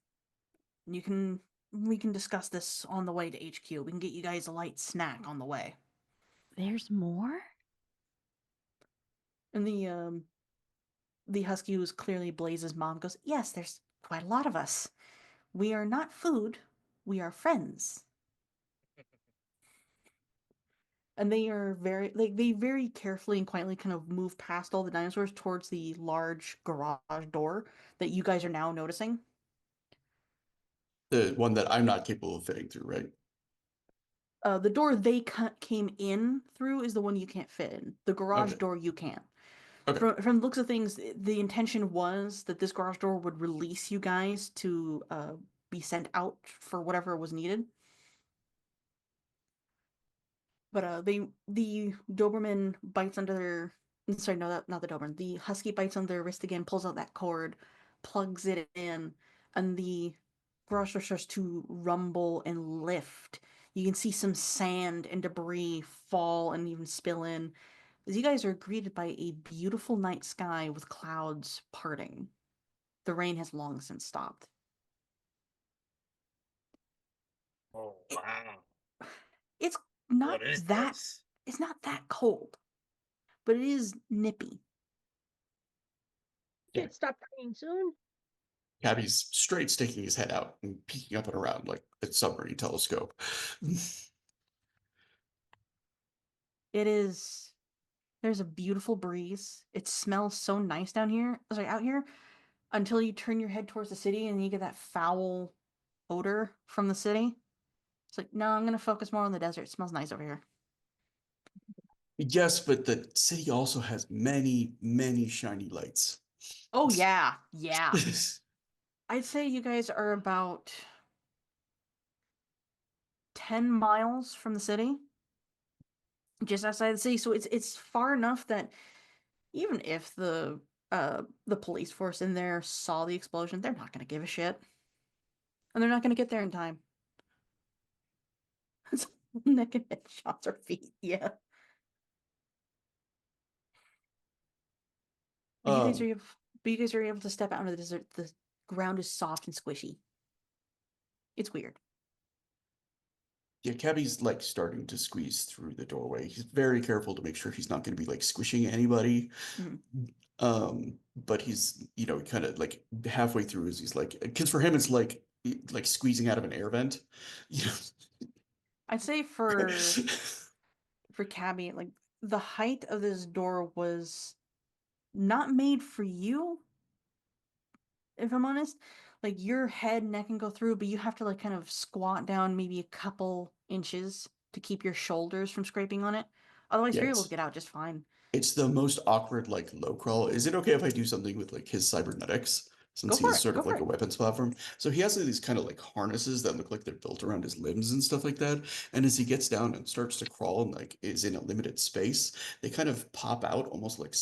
[SPEAKER 5] We can discuss this on the way to HQ. We can get you guys a light snack on the way.
[SPEAKER 1] There's more?
[SPEAKER 5] And the husky, who's clearly Blaze's mom, goes, "Yes, there's quite a lot of us. We are not food. We are friends." And they are they very carefully and quietly kind of move past all the dinosaurs towards the large garage door that you guys are now noticing.
[SPEAKER 6] The one that I'm not capable of fitting through, right?
[SPEAKER 5] The door they came in through is the one you can't fit in. The garage
[SPEAKER 6] Okay.
[SPEAKER 5] door you can.
[SPEAKER 6] Okay.
[SPEAKER 5] From the looks of things, the intention was that this garage door would release you guys to be sent out for whatever was needed. But the Doberman bites under their, sorry, no, not the Doberman. The husky bites on their wrist again, pulls out that cord, plugs it in, and the garage door starts to rumble and lift. You can see some sand and debris fall and even spill in as you guys are greeted by a beautiful night sky with clouds parting. The rain has long since stopped.
[SPEAKER 4] Oh wow!
[SPEAKER 5] It's not
[SPEAKER 4] What is
[SPEAKER 5] that
[SPEAKER 4] this?
[SPEAKER 5] it's not that cold, but it is nippy.
[SPEAKER 6] Yeah.
[SPEAKER 3] It stop raining soon.
[SPEAKER 6] Cabby's straight sticking his head out and peeking up and around like a submarine telescope.
[SPEAKER 5] It is There's a beautiful breeze. It smells so nice down here, sorry, out here, until you turn your head towards the city and you get that foul odor from the city. It's like, no, I'm gonna focus more on the desert. It smells nice over here.
[SPEAKER 6] Yes, but the city also has many, many shiny lights.
[SPEAKER 5] Oh yeah, yeah. I'd say you guys are about 10 miles from the city, just outside the city. So it's far enough that even if the police force in there saw the explosion, they're not gonna give a shit, and they're not gonna get there in time. Neck and head shots or feet, yeah. But you guys
[SPEAKER 6] Um,
[SPEAKER 5] are able, but you guys are able to step out into the desert. The ground is soft and squishy. It's weird.
[SPEAKER 6] yeah, Cabby's like starting to squeeze through the doorway. He's very careful to make sure he's not going to be like squishing anybody.
[SPEAKER 5] Mhm.
[SPEAKER 6] But he's, kind of like halfway through as he's like, because for him it's like squeezing out of an air vent. You
[SPEAKER 5] I'd say
[SPEAKER 6] know?
[SPEAKER 5] for Cabby, like the height of this door was not made for you, if I'm honest. Like your head, neck can go through, but you have to like kind of squat down maybe a couple inches to keep your shoulders from scraping on it. Otherwise,
[SPEAKER 6] Yeah,
[SPEAKER 5] you're able to get out just fine.
[SPEAKER 6] it's the most awkward like low crawl. Is it okay if I do something with like his cybernetics?
[SPEAKER 5] Go
[SPEAKER 6] Since he
[SPEAKER 5] for
[SPEAKER 6] is
[SPEAKER 5] it.
[SPEAKER 6] sort
[SPEAKER 5] Go
[SPEAKER 6] of
[SPEAKER 5] for
[SPEAKER 6] like a
[SPEAKER 5] it.
[SPEAKER 6] weapons platform. So he has these kind of like harnesses that look like they're built around his limbs and stuff like that. And as he gets down and starts to crawl and like is in a limited space, they kind of pop out almost like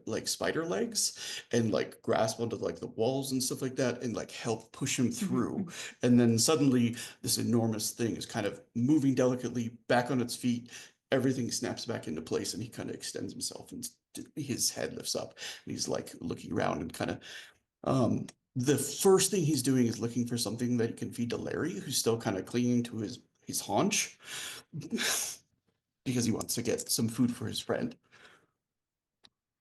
[SPEAKER 6] like spider legs and like grasp onto like the walls and stuff like that and like help push him through. And then suddenly this enormous thing is kind of moving delicately back on its feet. Everything snaps back into place and he kind of extends himself and his head lifts up and he's like looking around and kind of the first thing he's doing is looking for something that he can feed to Larry, who's still kind of clinging to his haunch because he wants to get some food for his friend.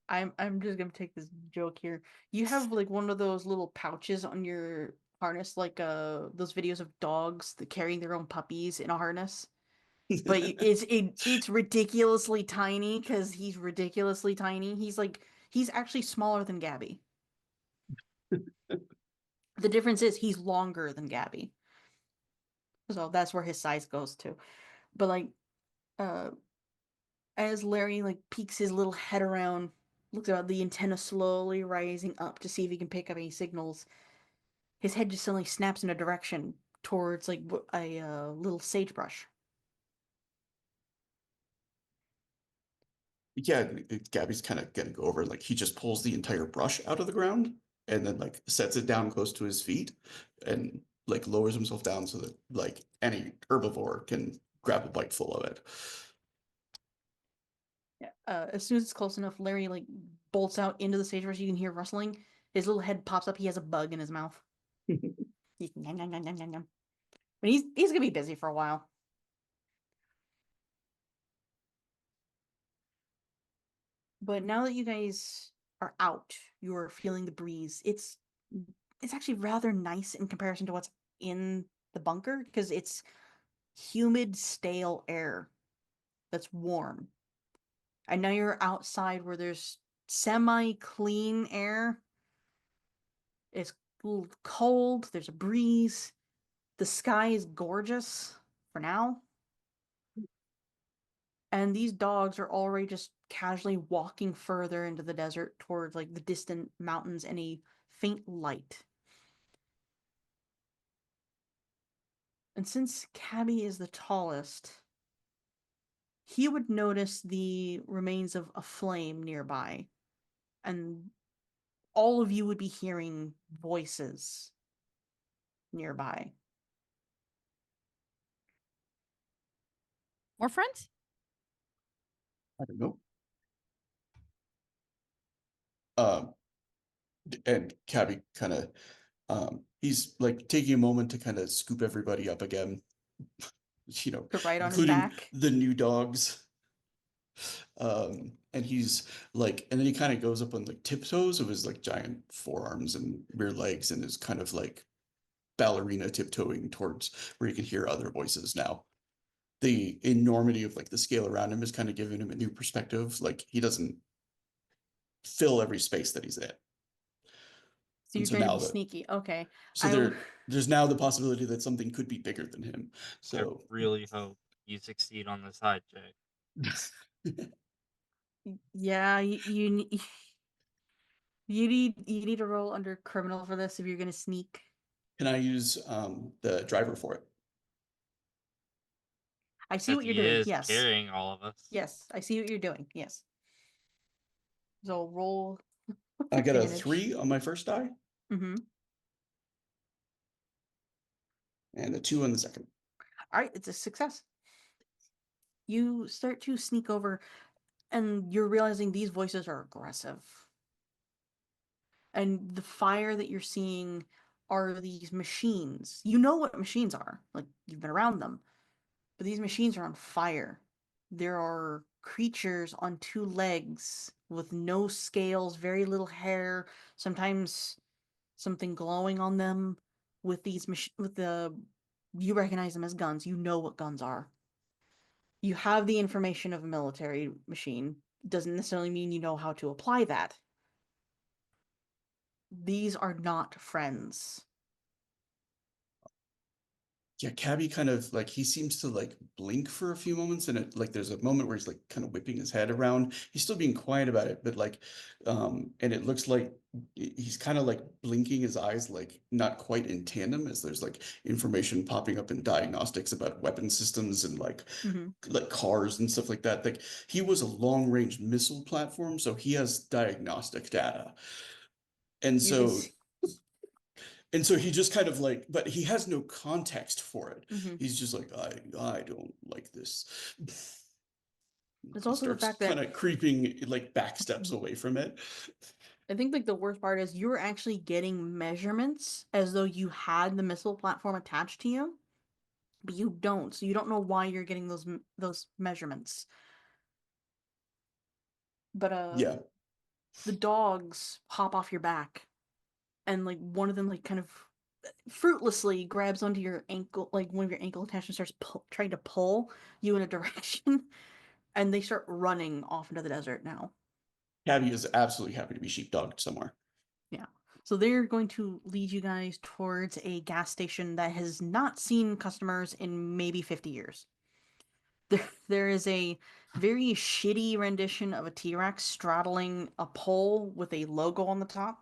[SPEAKER 5] I'm just gonna take this joke here. You have like one of those little pouches on your harness, like those videos of dogs that carrying their own puppies in a harness. But it's ridiculously tiny because he's ridiculously tiny. He's actually smaller than Gabby. The difference is he's longer than Gabby. So that's where his size goes to. But like uh as Larry like peeks his little head around, looks at the antenna slowly rising up to see if he can pick up any signals. His head just suddenly snaps in a direction towards like a little sagebrush.
[SPEAKER 6] Yeah, Gabby's kind of gonna go over like he just pulls the entire brush out of the ground and then like sets it down close to his feet and like lowers himself down so that like any herbivore can grab a bite full of it.
[SPEAKER 5] Yeah. As soon as it's close enough, Larry like bolts out into the sagebrush. You can hear rustling. His little head pops up. He has a bug in his mouth. He's yum, yum, yum, yum, yum, yum. But he's gonna be busy for a while. But now that you guys are out. You're feeling the breeze. It's actually rather nice in comparison to what's in the bunker because it's humid, stale air that's warm. And now you're outside where there's semi-clean air. It's cold, there's a breeze. The sky is gorgeous for now. And these dogs are already just casually walking further into the desert towards like the distant mountains and a faint light. And since Cabby is the tallest, he would notice the remains of a flame nearby. And all of you would be hearing voices nearby.
[SPEAKER 1] More friends?
[SPEAKER 6] I don't know. And Cabby kind of, he's like taking a moment to kind of scoop everybody up again,
[SPEAKER 5] Put right on his
[SPEAKER 6] including
[SPEAKER 5] back.
[SPEAKER 6] the new dogs. And he's like, and then he kind of goes up on like tiptoes of his like giant forearms and rear legs and is kind of like ballerina tiptoeing towards where he can hear other voices now. The enormity of like the scale around him is kind of giving him a new perspective. Like he doesn't fill every space that he's in.
[SPEAKER 5] So you're
[SPEAKER 6] And so
[SPEAKER 5] trying to
[SPEAKER 6] now
[SPEAKER 5] be
[SPEAKER 6] that
[SPEAKER 5] sneaky. Okay.
[SPEAKER 6] so there's now the possibility that something could be bigger than him. So
[SPEAKER 4] I really hope you succeed on this hijack.
[SPEAKER 5] Yeah, you you need to roll under criminal for this if you're gonna sneak.
[SPEAKER 6] can I use the driver for it?
[SPEAKER 5] I see
[SPEAKER 4] Because
[SPEAKER 5] what you're
[SPEAKER 4] he
[SPEAKER 5] doing.
[SPEAKER 4] is
[SPEAKER 5] Yes.
[SPEAKER 4] carrying all of us.
[SPEAKER 5] Yes, I see what you're doing. Yes. So roll
[SPEAKER 6] I got a
[SPEAKER 5] advantage.
[SPEAKER 6] 3 on my first die
[SPEAKER 5] Mm-hmm.
[SPEAKER 6] and a 2 on the second.
[SPEAKER 5] All right, it's a success. You start to sneak over, and you're realizing these voices are aggressive. And the fire that you're seeing are these machines. You know what machines are, like you've been around them. But these machines are on fire. There are creatures on 2 legs with no scales, very little hair, sometimes something glowing on them with these you recognize them as guns. You know what guns are. You have the information of a military machine. Doesn't necessarily mean you know how to apply that. These are not friends.
[SPEAKER 6] Yeah, Cabby kind of like he seems to like blink for a few moments, and it like there's a moment where he's like kind of whipping his head around. He's still being quiet about it, but like and it looks like he's kind of like blinking his eyes like not quite in tandem as there's like information popping up in diagnostics about weapon systems and like cars and stuff like that. Like he was a long range missile platform, so he has diagnostic data. And
[SPEAKER 5] You can
[SPEAKER 6] so
[SPEAKER 5] see.
[SPEAKER 6] and so he just kind of like, but he has no context for it.
[SPEAKER 5] Mhm.
[SPEAKER 6] He's just like, I don't like this.
[SPEAKER 5] There's
[SPEAKER 6] He
[SPEAKER 5] also the
[SPEAKER 6] starts
[SPEAKER 5] fact that
[SPEAKER 6] kind of creeping like back steps away from it.
[SPEAKER 5] I think like the worst part is you're actually getting measurements as though you had the missile platform attached to you, but you don't. So you don't know why you're getting those measurements. But
[SPEAKER 6] Yeah.
[SPEAKER 5] the dogs hop off your back, and like one of them like kind of fruitlessly grabs onto your ankle, like one of your ankle attachments starts trying to pull you in a direction, and they start running off into the desert now.
[SPEAKER 6] Cabby is absolutely happy to be sheepdogged somewhere.
[SPEAKER 5] Yeah. So they're going to lead you guys towards a gas station that has not seen customers in maybe 50 years. There is a very shitty rendition of a T-Rex straddling a pole with a logo on the top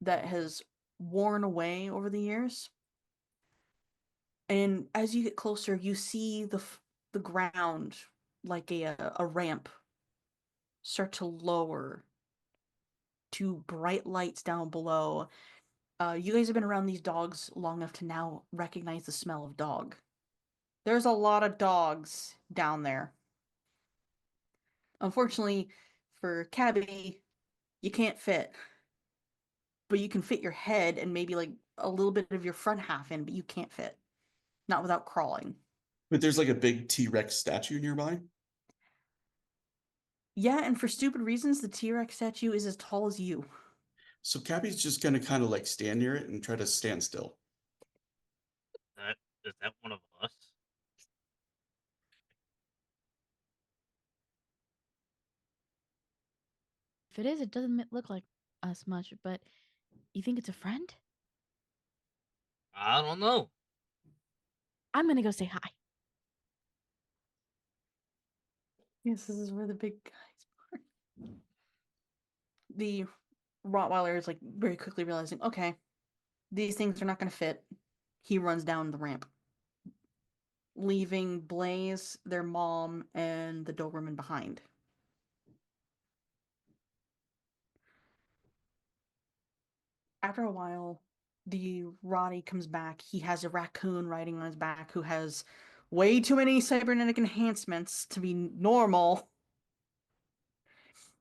[SPEAKER 5] that has worn away over the years. And as you get closer, you see the ground like a ramp start to lower to bright lights down below. You guys have been around these dogs long enough to now recognize the smell of dog. There's a lot of dogs down there. Unfortunately, for Cabby, you can't fit. But you can fit your head and maybe like a little bit of your front half in, but you can't fit. Not without crawling.
[SPEAKER 6] But there's like a big T-Rex statue nearby.
[SPEAKER 5] Yeah, and for stupid reasons, the T-Rex statue is as tall as you.
[SPEAKER 6] So Cabby's just gonna kind of like stand near it and try to stand still.
[SPEAKER 4] Is that one of us?
[SPEAKER 1] If it is, it doesn't look like us much, but you think it's a friend?
[SPEAKER 4] I don't know.
[SPEAKER 1] I'm gonna go say hi.
[SPEAKER 5] Yes, this is where the big guys are. The Rottweiler is like very quickly realizing, okay, these things are not going to fit. He runs down the ramp, leaving Blaze, their mom, and the Doberman behind. After a while, the Roddy comes back. He has a raccoon riding on his back who has way too many cybernetic enhancements to be normal,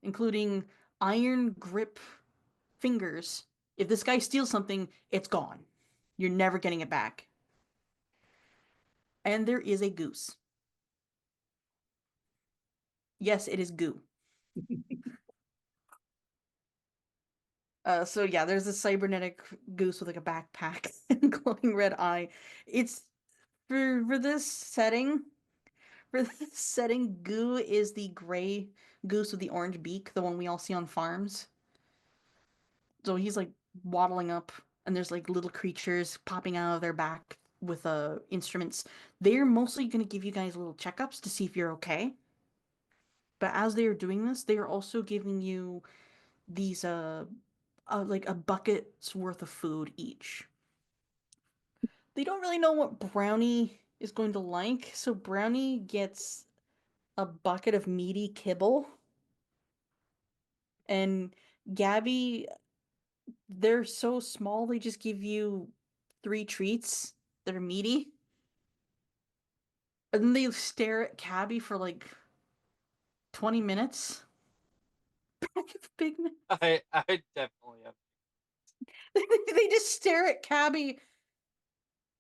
[SPEAKER 5] including iron grip fingers. If this guy steals something, it's gone. You're never getting it back. And there is a goose. Yes, it is goo. So yeah, there's a cybernetic goose with like a backpack and glowing red eye. It's for this setting. For this setting, goo is the gray goose with the orange beak, the one we all see on farms. So he's like waddling up, and there's like little creatures popping out of their back with instruments. They're mostly gonna give you guys little checkups to see if you're okay. But as they are doing this, they are also giving you these like a bucket's worth of food each. They don't really know what Brownie is going to like, so Brownie gets a bucket of meaty kibble. And Gabby, they're so small, they just give you 3 treats that are meaty. And then they stare at Cabby for like 20 minutes. Pack of Big Mac.
[SPEAKER 4] I definitely have.
[SPEAKER 5] They just stare at Cabby.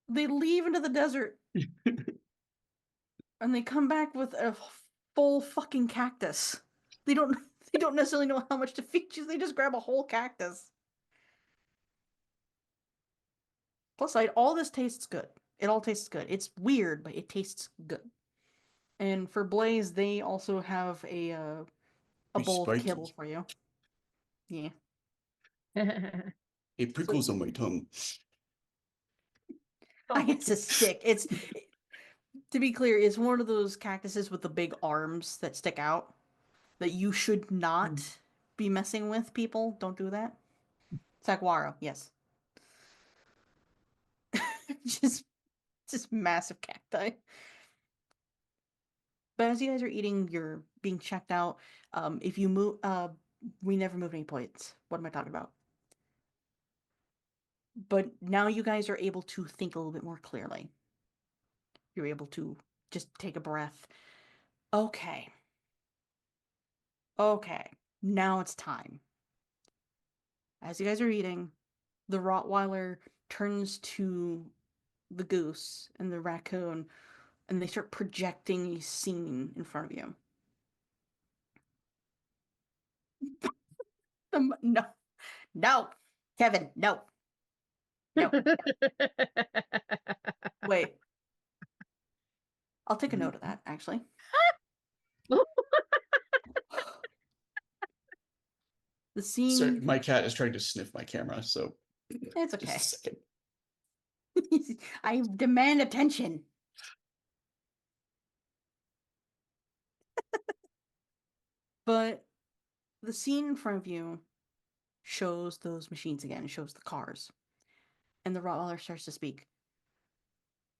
[SPEAKER 5] They leave into the desert. And they come back with a full fucking cactus. They don't they don't necessarily know how much to feed you. They just grab a whole cactus. Plus side, all this tastes good. It all tastes good. It's weird, but it tastes good. And for Blaze, they also have a
[SPEAKER 6] Be
[SPEAKER 5] bowl of
[SPEAKER 6] spiky.
[SPEAKER 5] kibble for you. Yeah.
[SPEAKER 6] It prickles on my tongue.
[SPEAKER 5] I guess a stick. It's to be clear, it's one of those cactuses with the big arms that stick out that you should not be messing with. People don't do that. Saguaro, yes. just just massive cacti. But as you guys are eating, you're being checked out. If you move, we never move any points. What am I talking about? But now you guys are able to think a little bit more clearly. You're able to just take a breath. Okay. Okay. Now it's time. As you guys are eating, the Rottweiler turns to the goose and the raccoon, and they start projecting a scene in front of you. No, no, Kevin, no, no. Wait, I'll take a note of that, actually. The
[SPEAKER 6] Sorry,
[SPEAKER 5] scene.
[SPEAKER 6] my cat is trying to sniff my camera, so
[SPEAKER 5] It's okay.
[SPEAKER 6] just a second.
[SPEAKER 5] I demand attention. But the scene in front of you shows those machines again. It shows the cars. And the Rottweiler starts to speak.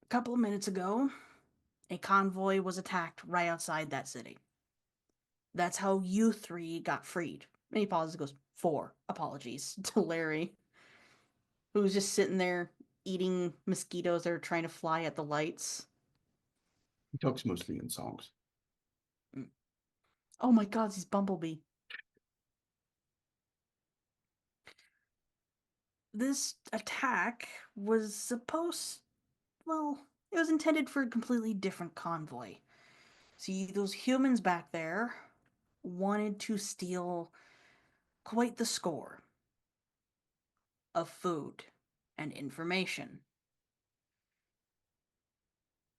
[SPEAKER 5] A couple of minutes ago, a convoy was attacked right outside that city. That's how you 3 got freed. And he pauses and goes, 4 apologies to Larry, who's just sitting there eating mosquitoes that are trying to fly at the lights.
[SPEAKER 6] He talks mostly in songs.
[SPEAKER 5] Oh my god, he's Bumblebee. This attack was it was intended for a completely different convoy. See, those humans back there wanted to steal quite the score of food and information.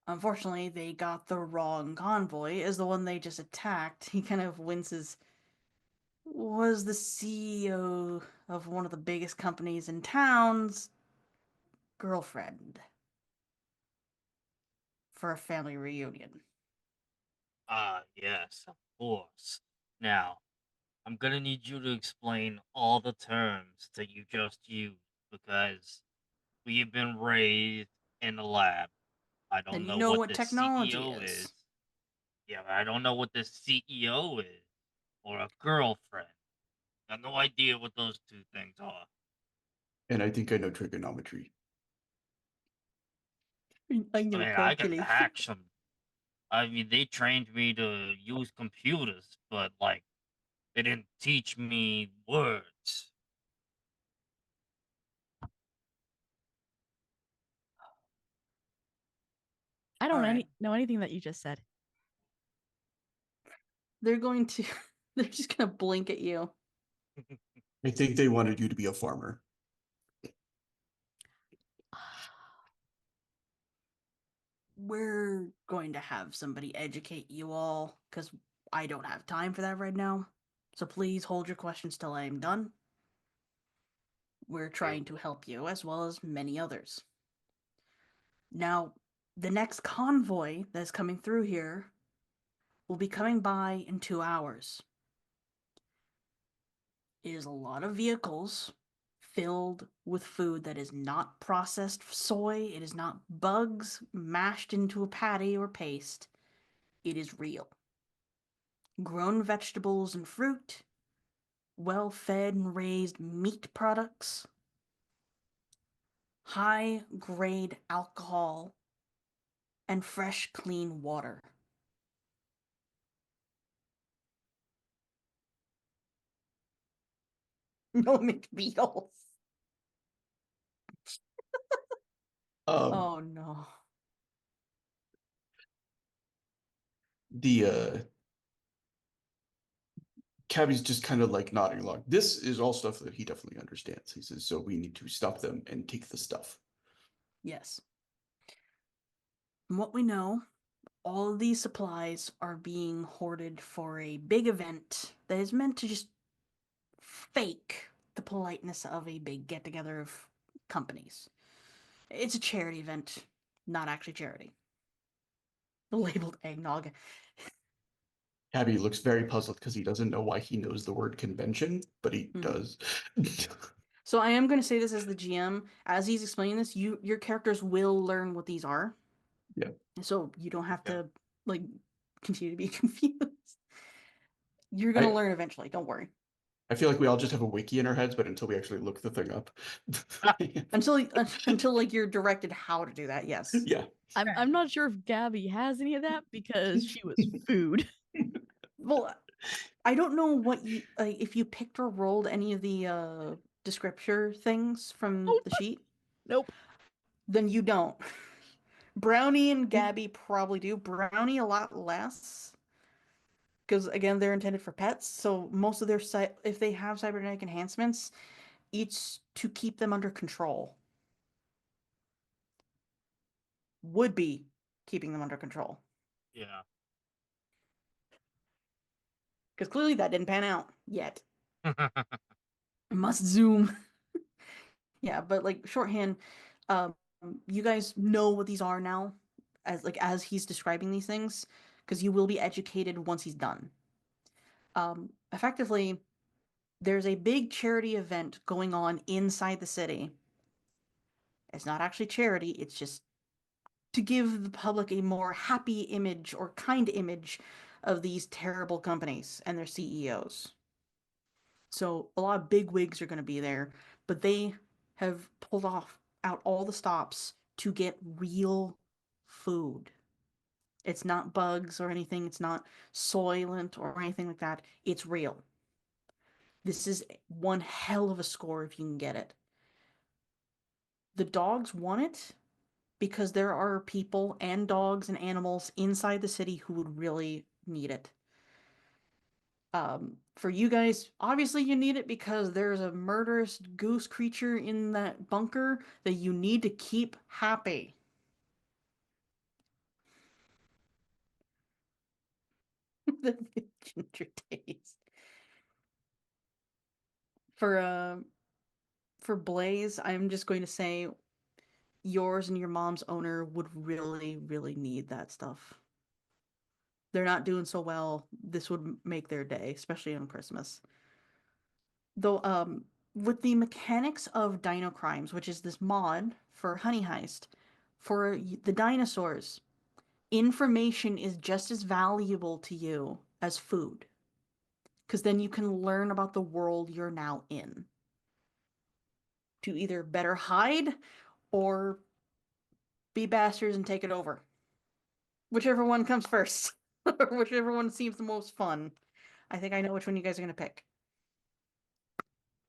[SPEAKER 5] Unfortunately, they got the wrong convoy, as the one they just attacked, he kind of winces, was the CEO of one of the biggest companies in town's girlfriend for a family reunion.
[SPEAKER 4] Yes, of course. Now, I'm gonna need you to explain all the terms that you just used because we've been raised in a lab. I
[SPEAKER 5] And
[SPEAKER 4] don't
[SPEAKER 5] you
[SPEAKER 4] know
[SPEAKER 5] know
[SPEAKER 4] what
[SPEAKER 5] what
[SPEAKER 4] the
[SPEAKER 5] technology
[SPEAKER 4] CEO
[SPEAKER 5] is.
[SPEAKER 4] is. Yeah, but I don't know what the CEO is or a girlfriend. I have no idea what those two things are.
[SPEAKER 6] And I think I know trigonometry.
[SPEAKER 5] I
[SPEAKER 4] I
[SPEAKER 5] know
[SPEAKER 4] mean, I can
[SPEAKER 5] calculation.
[SPEAKER 4] hack some. I mean, they trained me to use computers, but like, they didn't teach me words.
[SPEAKER 1] I don't
[SPEAKER 5] Alright.
[SPEAKER 1] know anything that you just said.
[SPEAKER 5] They're going to, they're just gonna blink at you.
[SPEAKER 6] I think they wanted you to be a farmer.
[SPEAKER 5] We're going to have somebody educate you all, because I don't have time for that right now. So please hold your questions till I am done. We're trying to help you, as well as many others. Now, the next convoy that's coming through here will be coming by in 2 hours. It is a lot of vehicles filled with food that is not processed soy, it is not bugs mashed into a patty or paste. It is real. Grown vegetables and fruit, well fed and raised meat products, high grade alcohol, and fresh, clean water. No McBeatles.
[SPEAKER 6] Um,
[SPEAKER 5] Oh no.
[SPEAKER 6] the Cabby's just kind of like nodding along. This is all stuff that he definitely understands. He says, so we need to stop them and take the stuff.
[SPEAKER 5] Yes. From what we know, all of these supplies are being hoarded for a big event that is meant to just fake the politeness of a big get together of companies. It's a charity event, not actually charity. Labeled eggnog.
[SPEAKER 6] Cabby looks very puzzled because he doesn't know why he knows the word convention, but he does.
[SPEAKER 5] So I am going to say this as the GM. As he's explaining this, your characters will learn what these are.
[SPEAKER 6] Yeah.
[SPEAKER 5] So you don't have
[SPEAKER 4] Okay.
[SPEAKER 5] to like continue to be confused. You're going to
[SPEAKER 6] I,
[SPEAKER 5] learn eventually. Don't worry.
[SPEAKER 6] I feel like we all just have a wiki in our heads, but until we actually look the thing up.
[SPEAKER 5] Until like you're directed how to do that. Yes.
[SPEAKER 6] Yeah.
[SPEAKER 1] I'm not sure if Gabby has any of that because she was food.
[SPEAKER 5] Well, I don't know what you if you picked or rolled any of the descriptor things from
[SPEAKER 1] Nope.
[SPEAKER 5] the sheet,
[SPEAKER 1] Nope.
[SPEAKER 5] then you don't. Brownie and Gabby probably do. Brownie a lot less. Because again, they're intended for pets, so most of their if they have cybernetic enhancements, it's to keep them under control. Would be keeping them under control.
[SPEAKER 4] Yeah.
[SPEAKER 5] Because clearly that didn't pan out yet. Must zoom. Yeah, but like shorthand, um, you guys know what these are now, as he's describing these things, because you will be educated once he's done. Effectively, there's a big charity event going on inside the city. It's not actually charity, it's just to give the public a more happy image or kind image of these terrible companies and their CEOs. So a lot of big wigs are going to be there, but they have pulled off out all the stops to get real food. It's not bugs or anything, it's not soylent or anything like that. It's real. This is one hell of a score if you can get it. The dogs want it because there are people and dogs and animals inside the city who would really need it. For you guys, obviously you need it because there's a murderous goose creature in that bunker that you need to keep happy. The ginger taste. For Blaze, I'm just going to say yours and your mom's owner would really, really need that stuff. They're not doing so well. This would make their day, especially on Christmas. Though, with the mechanics of Dino Crimes, which is this mod for Honey Heist, for the dinosaurs, information is just as valuable to you as food. Because then you can learn about the world you're now in. To either better hide or be bastards and take it over. Whichever one comes first. Or whichever one seems the most fun. I think I know which one you guys are going to pick.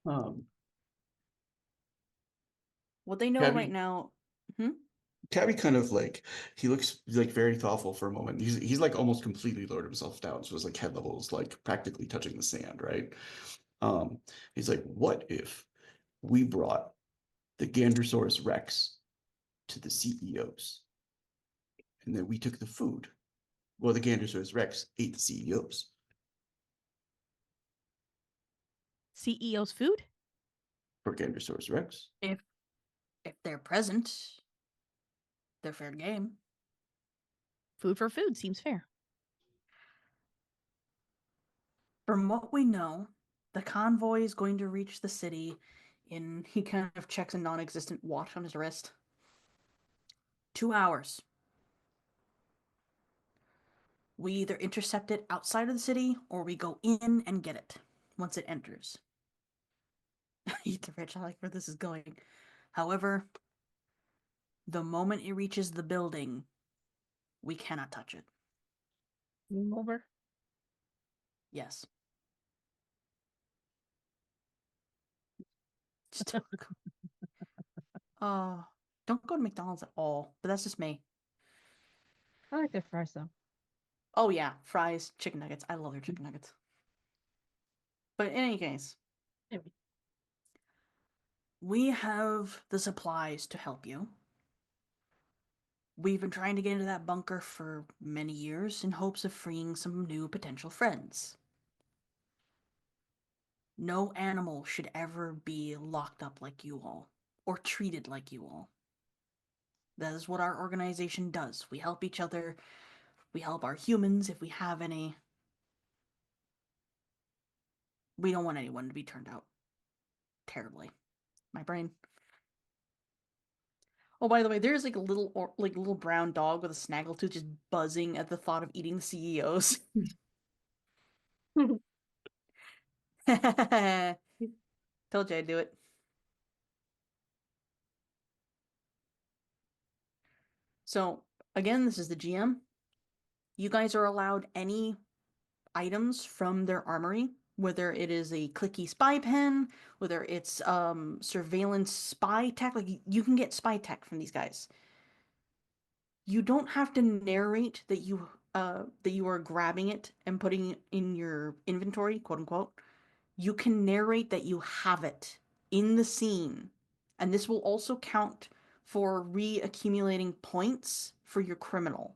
[SPEAKER 6] Um,
[SPEAKER 5] What they know
[SPEAKER 6] Cabby,
[SPEAKER 5] right now. Hmm?
[SPEAKER 6] Cabby kind of like he looks like very thoughtful for a moment. He's like almost completely lowered himself down, so his like head level is like practically touching the sand, right? He's like, what if we brought the Gandersaurus Rex to the CEOs, and then we took the food? Well, the Gandersaurus Rex ate the CEOs.
[SPEAKER 1] CEO's food?
[SPEAKER 6] For Gandersaurus Rex.
[SPEAKER 5] If they're present, they're fair game.
[SPEAKER 1] Food for food seems fair.
[SPEAKER 5] From what we know, the convoy is going to reach the city in, he kind of checks a non-existent watch on his wrist. 2 hours. We either intercept it outside of the city or we go in and get it once it enters. Eat the rich, I like where this is going. However, the moment it reaches the building, we cannot touch it.
[SPEAKER 3] Game over.
[SPEAKER 5] Yes. Just don't go to McDonald's at all, but that's just me.
[SPEAKER 3] I like their fries though.
[SPEAKER 5] Oh yeah, fries, chicken nuggets. I love their chicken nuggets. But in any case,
[SPEAKER 3] Anyway.
[SPEAKER 5] we have the supplies to help you. We've been trying to get into that bunker for many years in hopes of freeing some new potential friends. No animal should ever be locked up like you all, or treated like you all. That is what our organization does. We help each other. We help our humans if we have any. We don't want anyone to be turned out terribly. My brain. Oh, by the way, there's like a little brown dog with a snaggletooth just buzzing at the thought of eating the CEOs. Told you I'd do it. So, again, this is the GM. You guys are allowed any items from their armory, whether it is a clicky spy pen, whether it's surveillance spy tech. Like you can get spy tech from these guys. You don't have to narrate that you are grabbing it and putting it in your inventory, quote unquote. You can narrate that you have it in the scene, and this will also count for reaccumulating points for your criminal,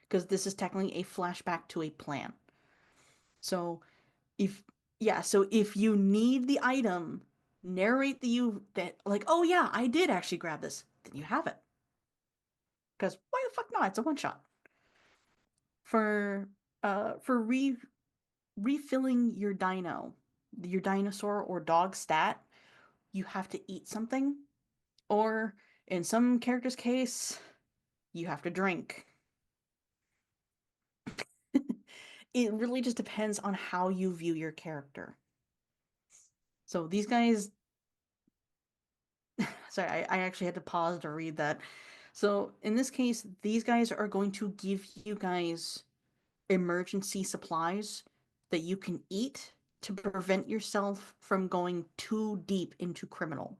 [SPEAKER 5] because this is technically a flashback to a plan. So if so if you need the item, narrate that like, oh yeah, I did actually grab this, then you have it. Because why the fuck not? It's a one shot. For refilling your dinosaur or dog stat, you have to eat something, or in some characters' case, you have to drink. It really just depends on how you view your character. So these guys, sorry, I actually had to pause to read that. So in this case, these guys are going to give you guys emergency supplies that you can eat to prevent yourself from going too deep into criminal.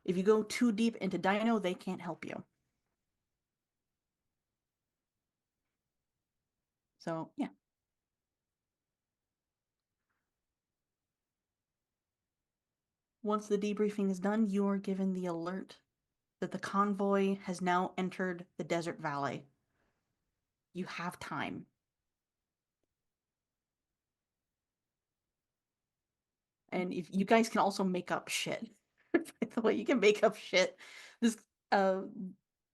[SPEAKER 5] If you go too deep into dino, they can't help you. So, yeah. Once the debriefing is done, you are given the alert that the convoy has now entered the desert valley. You have time. And if you guys can also make up shit. By the way, you can make up shit. This uh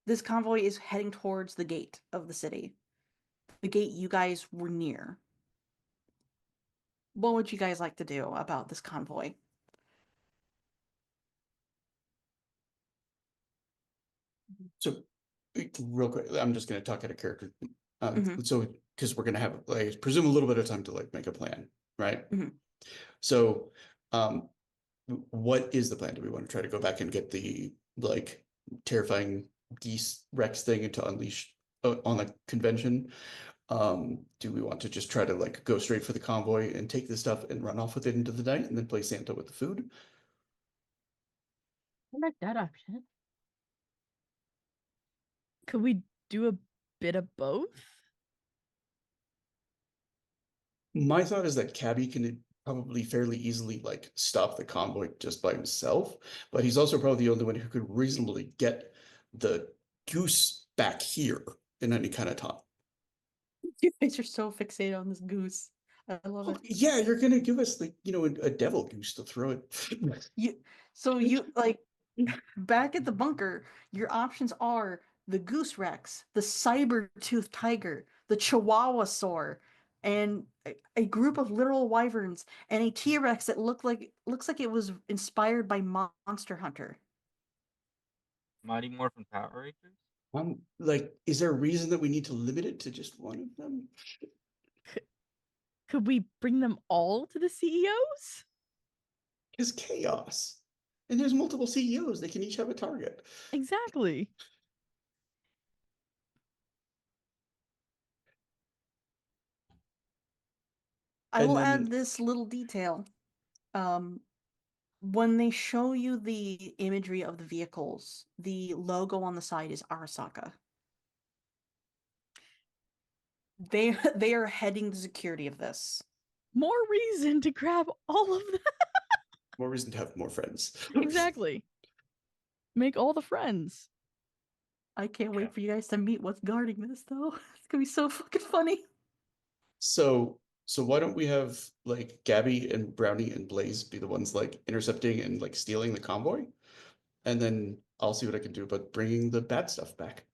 [SPEAKER 5] this convoy is heading towards the gate of the city. The gate you guys were near. What would you guys like to do about this convoy?
[SPEAKER 6] So, real quick, I'm just going to talk out of character.
[SPEAKER 5] Mhm.
[SPEAKER 6] So, because we're going to have, like, presume a little bit of time to like make a plan, right?
[SPEAKER 5] Mhm.
[SPEAKER 6] So, what is the plan? Do we want to try to go back and get the like terrifying geese Rex thing to unleash on the convention? Do we want to just try to like go straight for the convoy and take the stuff and run off with it into the night and then play Santa with the food?
[SPEAKER 3] I like that option.
[SPEAKER 1] Could we do a bit of both?
[SPEAKER 6] My thought is that Cabby can probably fairly easily like stop the convoy just by himself, but he's also probably the only one who could reasonably get the goose back here in any kind of time.
[SPEAKER 5] You guys are so fixated on this goose. I love it.
[SPEAKER 6] Yeah, you're gonna give us like, a devil goose to throw it.
[SPEAKER 5] You like back at the bunker, your options are the goose rex, the saber-toothed tiger, the chihuahua soar, and a group of literal wyverns, and a T-Rex that looks like it was inspired by Monster Hunter.
[SPEAKER 4] Mighty Morphin Power Rangers?
[SPEAKER 6] Like, is there a reason that we need to limit it to just one of them?
[SPEAKER 1] Could we bring them all to the CEOs?
[SPEAKER 6] It's chaos. And there's multiple CEOs. They can each have a target.
[SPEAKER 1] Exactly.
[SPEAKER 5] I
[SPEAKER 6] And
[SPEAKER 5] will
[SPEAKER 6] then
[SPEAKER 5] add this little detail. When they show you the imagery of the vehicles, the logo on the side is Arasaka. They are heading the security of this.
[SPEAKER 1] More reason to grab all of them.
[SPEAKER 6] more reason to have more friends.
[SPEAKER 1] Exactly. Make all the friends.
[SPEAKER 5] I can't
[SPEAKER 4] Yeah.
[SPEAKER 5] wait for you guys to meet what's guarding this, though. It's gonna be so fucking funny.
[SPEAKER 6] So why don't we have like Gabby and Brownie and Blaze be the ones like intercepting and like stealing the convoy? And then I'll see what I can do about bringing the bad stuff back.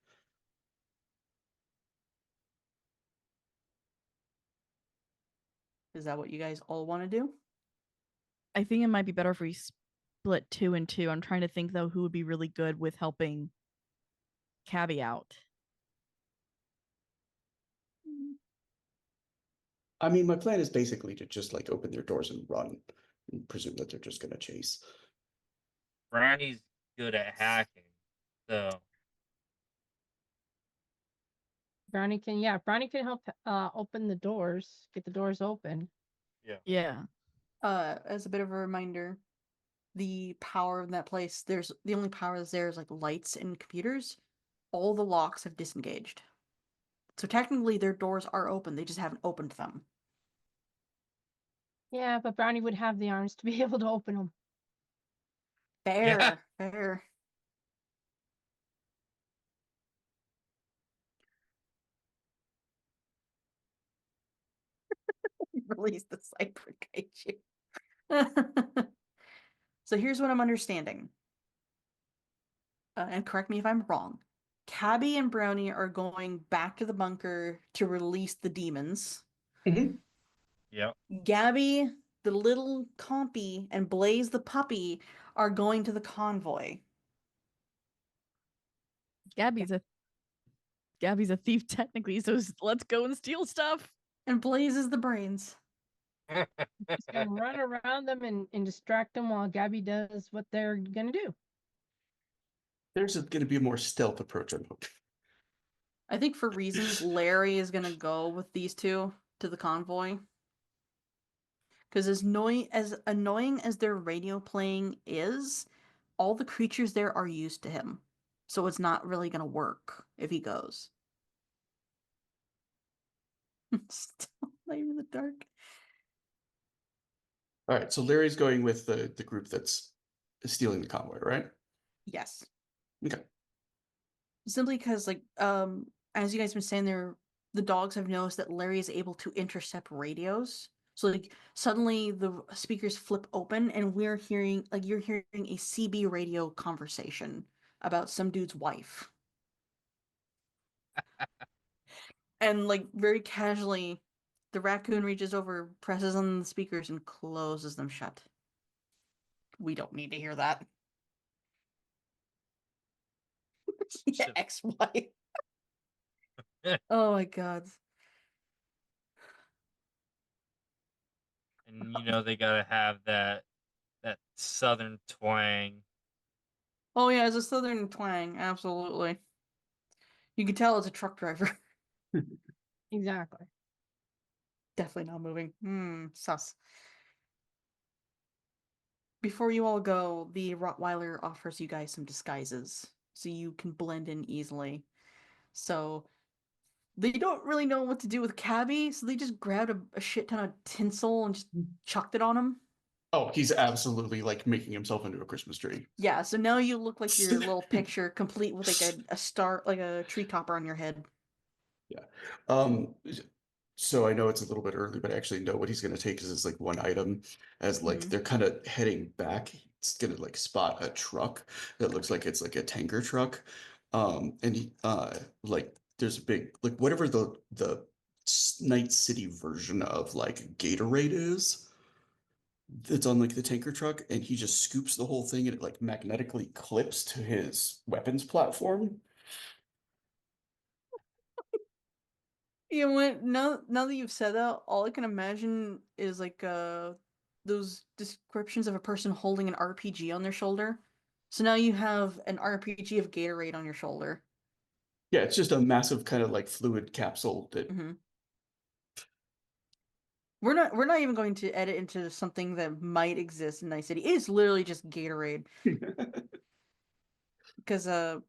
[SPEAKER 5] Is that what you guys all want to do?
[SPEAKER 1] I think it might be better if we split 2 and 2. I'm trying to think though who would be really good with helping Cabby out.
[SPEAKER 6] I mean, my plan is basically to just like open their doors and run and presume that they're just gonna chase.
[SPEAKER 4] Brownie's good at hacking, so
[SPEAKER 3] Brownie can help open the doors, get the doors open.
[SPEAKER 1] Yeah.
[SPEAKER 5] As a bit of a reminder, the power in that place, there's the only power that's there is like lights and computers. All the locks have disengaged. So technically their doors are open, they just haven't opened them.
[SPEAKER 3] Yeah, but Brownie would have the arms to be able to open them.
[SPEAKER 5] Fair, fair. Release the cyber kaiju. So here's what I'm understanding. And correct me if I'm wrong. Cabby and Brownie are going back to the bunker to release the demons.
[SPEAKER 4] Yep.
[SPEAKER 5] Gabby, the little compy, and Blaze the puppy are going to the convoy.
[SPEAKER 1] Gabby's a thief technically, so let's go and steal stuff.
[SPEAKER 5] And Blaze is the brains.
[SPEAKER 3] Just gonna run around them and distract them while Gabby does what they're gonna do.
[SPEAKER 6] There's going to be a more stealth approach, I'm hoping.
[SPEAKER 5] I think for reasons, Larry is gonna go with these two to the convoy. Because as annoying as their radio playing is, all the creatures there are used to him. So it's not really gonna work if he goes. Still light in the dark.
[SPEAKER 6] All right, so Larry's going with the group that's stealing the convoy, right?
[SPEAKER 5] Yes.
[SPEAKER 6] Okay.
[SPEAKER 5] Simply because, like, as you guys have been saying there, the dogs have noticed that Larry is able to intercept radios. So, like, suddenly the speakers flip open and we're hearing, like, you're hearing a CB radio conversation about some dude's wife. And, like, very casually, the raccoon reaches over, presses on the speakers, and closes them shut. We don't need to hear that. Yeah,
[SPEAKER 4] Shit.
[SPEAKER 5] ex-wife. Oh my god.
[SPEAKER 4] And they gotta have that southern twang.
[SPEAKER 5] Oh yeah, it's a southern twang, absolutely. You can tell it's a truck driver.
[SPEAKER 3] Exactly.
[SPEAKER 5] Definitely not moving. Sus. Before you all go, the Rottweiler offers you guys some disguises, so you can blend in easily. So they don't really know what to do with Cabby, so they just grabbed a shit ton of tinsel and just chucked it on him.
[SPEAKER 6] Oh, he's absolutely like making himself into a Christmas tree.
[SPEAKER 5] Yeah, so now you look like your little picture, complete with like a star, like a tree topper on your head.
[SPEAKER 6] Yeah. Um, so I know it's a little bit early, but I actually know what he's going to take is like one item as like
[SPEAKER 5] Mhm.
[SPEAKER 6] they're kind of heading back. It's going to like spot a truck that looks like it's like a tanker truck. And he like there's a big like whatever the Night City version of like Gatorade is. It's on like the tanker truck, and he just scoops the whole thing and it like magnetically clips to his weapons platform.
[SPEAKER 5] You know what? Now that you've said that, all I can imagine is like those descriptions of a person holding an RPG on their shoulder. So now you have an RPG of Gatorade on your shoulder.
[SPEAKER 6] Yeah, it's just a massive kind of like fluid capsule that
[SPEAKER 5] Hmm. We're not even going to edit into something that might exist in Night City. It is literally just Gatorade. Because God,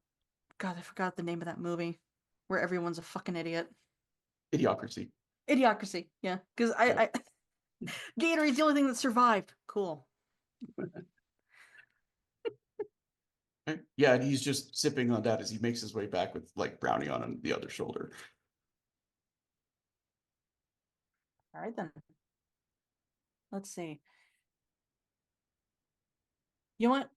[SPEAKER 5] I forgot the name of that movie where everyone's a fucking idiot.
[SPEAKER 6] idiocracy.
[SPEAKER 5] Idiocracy, yeah. Because
[SPEAKER 6] Yeah.
[SPEAKER 5] Gatorade's the only thing that survived. Cool.
[SPEAKER 6] Right? Yeah, and he's just sipping on that as he makes his way back with like brownie on the other shoulder.
[SPEAKER 5] All right then. Let's see. You know what?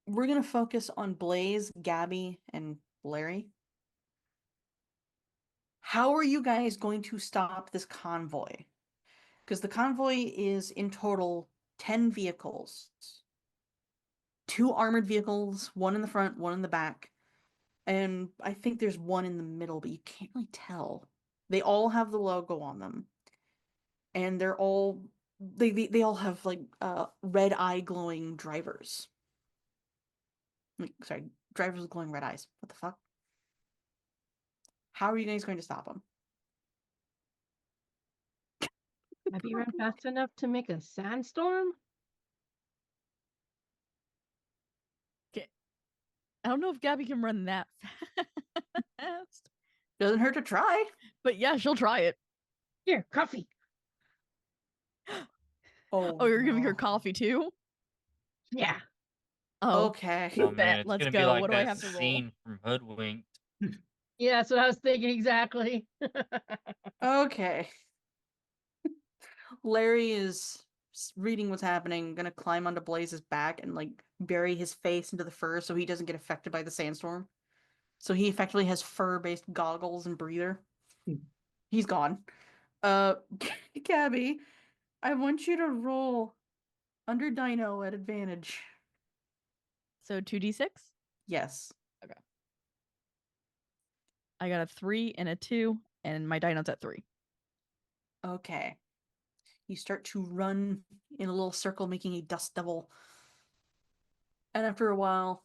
[SPEAKER 5] We're gonna focus on Blaze, Gabby, and Larry. How are you guys going to stop this convoy? Because the convoy is in total 10 vehicles. 2 armored vehicles, one in the front, one in the back. And I think there's one in the middle, but you can't really tell. They all have the logo on them. And they all have like red eye glowing drivers. Sorry, drivers with glowing red eyes. What the fuck? How are you guys going to stop them?
[SPEAKER 3] Have you run fast enough to make a sandstorm?
[SPEAKER 1] I don't know if Gabby can run that fast.
[SPEAKER 5] Doesn't hurt to try.
[SPEAKER 1] But yeah, she'll try it.
[SPEAKER 3] Here, coffee.
[SPEAKER 1] Oh, you're giving her
[SPEAKER 5] no.
[SPEAKER 1] coffee too?
[SPEAKER 3] Yeah.
[SPEAKER 1] Oh,
[SPEAKER 5] Okay.
[SPEAKER 4] Oh
[SPEAKER 1] bet.
[SPEAKER 4] man, it's
[SPEAKER 1] Let's
[SPEAKER 4] gonna
[SPEAKER 1] go.
[SPEAKER 4] be like
[SPEAKER 1] What do I
[SPEAKER 4] that
[SPEAKER 1] have to roll?
[SPEAKER 4] scene from Hoodwinked.
[SPEAKER 3] Yeah, that's what I was thinking exactly.
[SPEAKER 5] Okay. Larry is reading what's happening, gonna climb onto Blaze's back and like bury his face into the fur so he doesn't get affected by the sandstorm. So he effectively has fur-based goggles and breather. He's gone. Uh, Gabby, I want you to roll under Dino at advantage.
[SPEAKER 1] So 2d6?
[SPEAKER 5] Yes.
[SPEAKER 1] I got a 3 and a 2, and my dino's at 3.
[SPEAKER 5] Okay. You start to run in a little circle, making a dust devil. And after a while,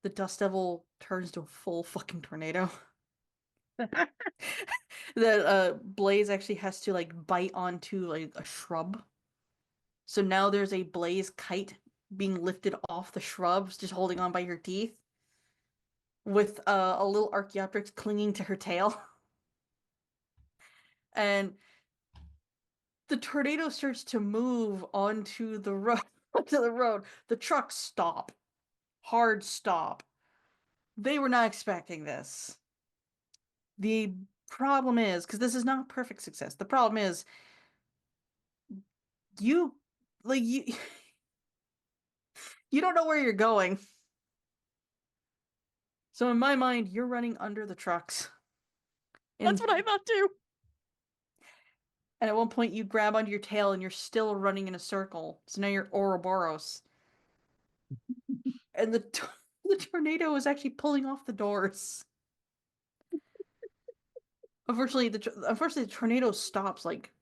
[SPEAKER 5] the dust devil turns to a full fucking tornado. That Blaze actually has to like bite onto like a shrub. So now there's a Blaze kite being lifted off the shrubs, just holding on by her teeth, with a little Archaeopteryx clinging to her tail. And the tornado starts to move onto the road. Onto the road. The trucks stop. Hard stop. They were not expecting this. The problem is, because this is not perfect success, the problem is you like you you don't know where you're going. So in my mind, you're running under the trucks.
[SPEAKER 1] That's what I thought too.
[SPEAKER 5] And at one point you grab onto your tail and you're still running in a circle. So now you're Ouroboros. And the tornado is actually pulling off the doors. Unfortunately, the tornado stops like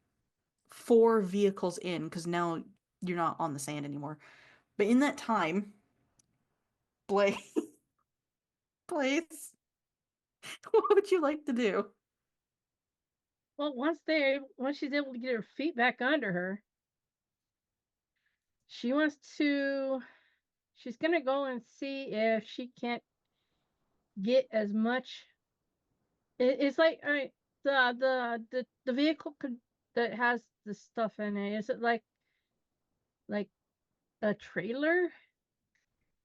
[SPEAKER 5] 4 vehicles in because now you're not on the sand anymore. But in that time, Blaze, Blaze, what would you like to do?
[SPEAKER 3] Well, once she's able to get her feet back under her, she's gonna go and see if she can't get as much. It's like, all right, the vehicle that has the stuff in it. Is it like a trailer?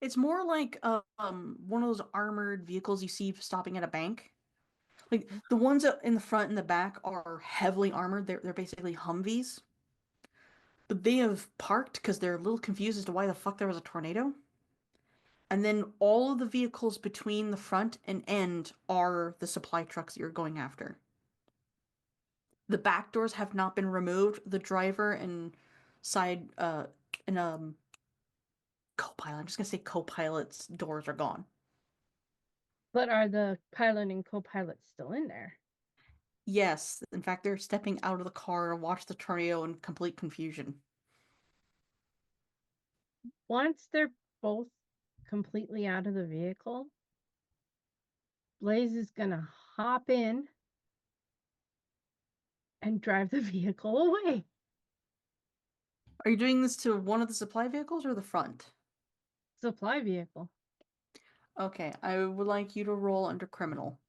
[SPEAKER 5] It's more like one of those armored vehicles you see stopping at a bank. Like the ones in the front and the back are heavily armored. They're basically Humvees. But they have parked because they're a little confused as to why the fuck there was a tornado. And then all of the vehicles between the front and end are the supply trucks that you're going after. The back doors have not been removed. The driver and side and co-pilot. I'm just gonna say co-pilot's doors are gone.
[SPEAKER 3] But are the pilot and co-pilot still in there?
[SPEAKER 5] Yes, in fact, they're stepping out of the car to watch the tornado in complete confusion.
[SPEAKER 3] Once they're both completely out of the vehicle, Blaze is gonna hop in and drive the vehicle away.
[SPEAKER 5] Are you doing this to one of the supply vehicles or the front?
[SPEAKER 3] Supply vehicle.
[SPEAKER 5] Okay, I would like you to roll under criminal.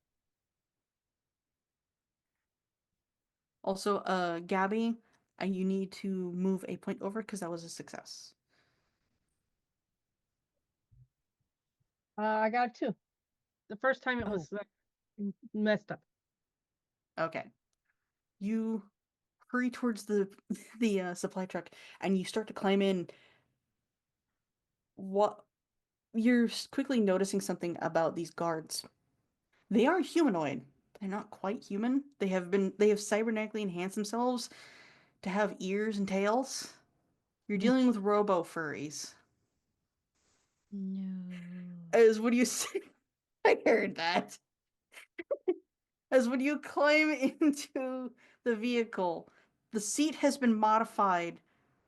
[SPEAKER 5] Also, Gabby, you need to move a point over because that was a success.
[SPEAKER 3] I got 2. The first time it was messed up.
[SPEAKER 5] Okay. You hurry towards the supply truck and you start to climb in. What you're quickly noticing something about these guards. They are humanoid. They're not quite human. They have cybernetically enhanced themselves to have ears and tails. You're dealing with robo furries.
[SPEAKER 1] No.
[SPEAKER 5] As when you say, I heard that. As when you climb into the vehicle, the seat has been modified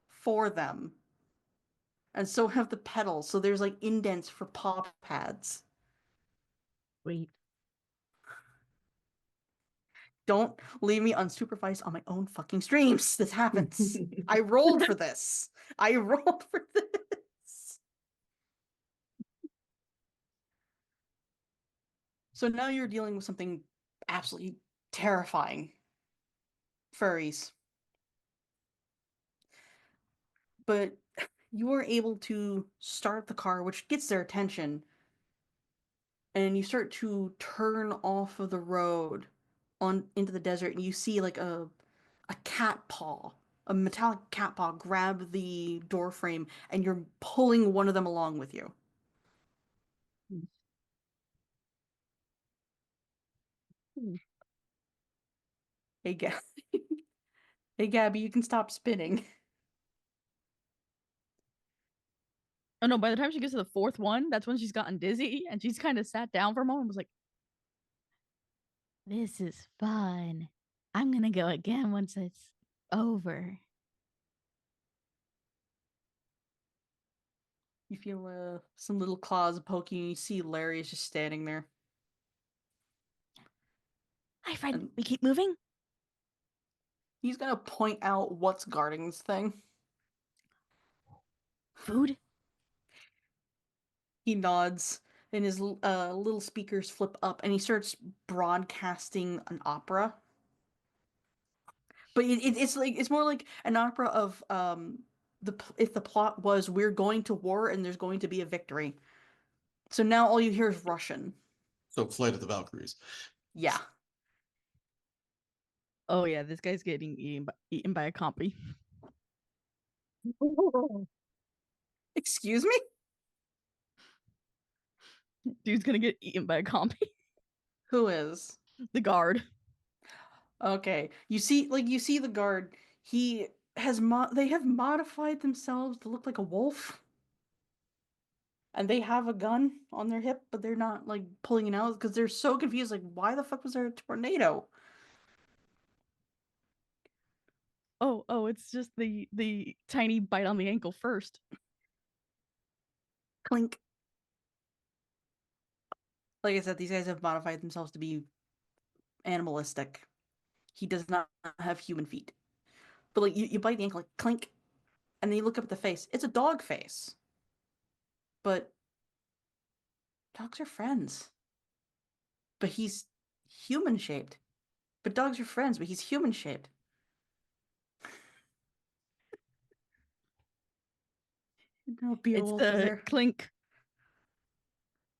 [SPEAKER 5] for them. And so have the pedals. So there's like indents for paw pads.
[SPEAKER 3] Wait.
[SPEAKER 5] Don't leave me unsupervised on my own fucking streams. This happens. I rolled for this. I rolled for this. So now you're dealing with something absolutely terrifying. Furries. But you are able to start the car, which gets their attention, and you start to turn off of the road on into the desert, and you see like a cat paw, a metallic cat paw grab the door frame, and you're pulling one of them along with you. Hey, hey, Gabby, you can stop spinning.
[SPEAKER 1] Oh no, by the time she gets to the 4th one, that's when she's gotten dizzy and she's kind of sat down for a moment and was like, this is fun. I'm gonna go again once it's over.
[SPEAKER 5] You feel some little claws poking you. You see Larry is just standing there.
[SPEAKER 1] Hi, friend.
[SPEAKER 5] And
[SPEAKER 1] We keep moving?
[SPEAKER 5] he's gonna point out what's guarding this thing.
[SPEAKER 1] Food?
[SPEAKER 5] He nods, and his little speakers flip up, and he starts broadcasting an opera. But it's like it's more like an opera of if the plot was we're going to war and there's going to be a victory. So now all you hear is Russian.
[SPEAKER 6] So Flight of the Valkyries.
[SPEAKER 5] Yeah.
[SPEAKER 1] Oh yeah, this guy's getting eaten by a compy.
[SPEAKER 5] Excuse me?
[SPEAKER 1] Dude's gonna get eaten by a compy.
[SPEAKER 5] Who is?
[SPEAKER 1] The guard.
[SPEAKER 5] Okay. You see the guard, he has they have modified themselves to look like a wolf. And they have a gun on their hip, but they're not like pulling it out because they're so confused. Like, why the fuck was there a tornado?
[SPEAKER 1] Oh, it's just the tiny bite on the ankle first.
[SPEAKER 5] Clink. Like I said, these guys have modified themselves to be animalistic. He does not have human feet. But like you bite the ankle, like clink, and then you look up at the face. It's a dog face. But dogs are friends. But he's human shaped. But dogs are friends, but he's human shaped. No,
[SPEAKER 1] It's
[SPEAKER 5] Beowulf is
[SPEAKER 1] the
[SPEAKER 5] there.
[SPEAKER 1] clink.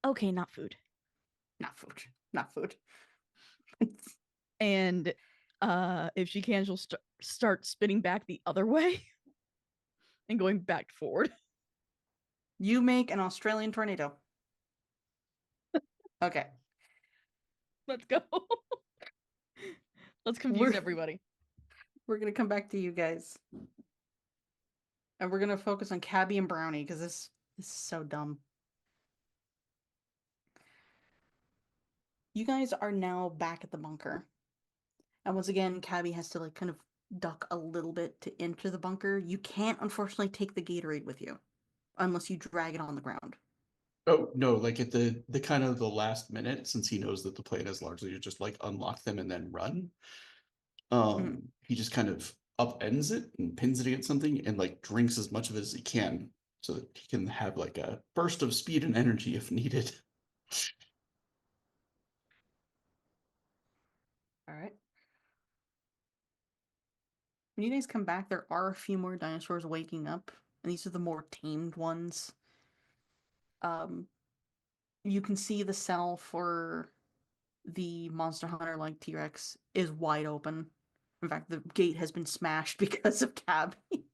[SPEAKER 1] Okay, not food.
[SPEAKER 5] Not food. Not food.
[SPEAKER 1] And if she can, she'll start spinning back the other way and going back forward.
[SPEAKER 5] You make an Australian tornado. Okay.
[SPEAKER 1] Let's go. Let's confuse everybody.
[SPEAKER 5] We're gonna come back to you guys. And we're gonna focus on Cabby and Brownie because this is so dumb. You guys are now back at the bunker. And once again, Cabby has to like kind of duck a little bit to enter the bunker. You can't unfortunately take the Gatorade with you unless you drag it on the ground.
[SPEAKER 6] Oh no, like at the kind of the last minute, since he knows that the plan is largely to just like unlock them and then run. He just kind of upends it and pins it against something and like drinks as much of it as he can so that he can have like a burst of speed and energy if needed.
[SPEAKER 5] All right. When you guys come back, there are a few more dinosaurs waking up, and these are the more tamed ones. You can see the cell for the Monster Hunter like T-Rex is wide open. In fact, the gate has been smashed because of Cabby.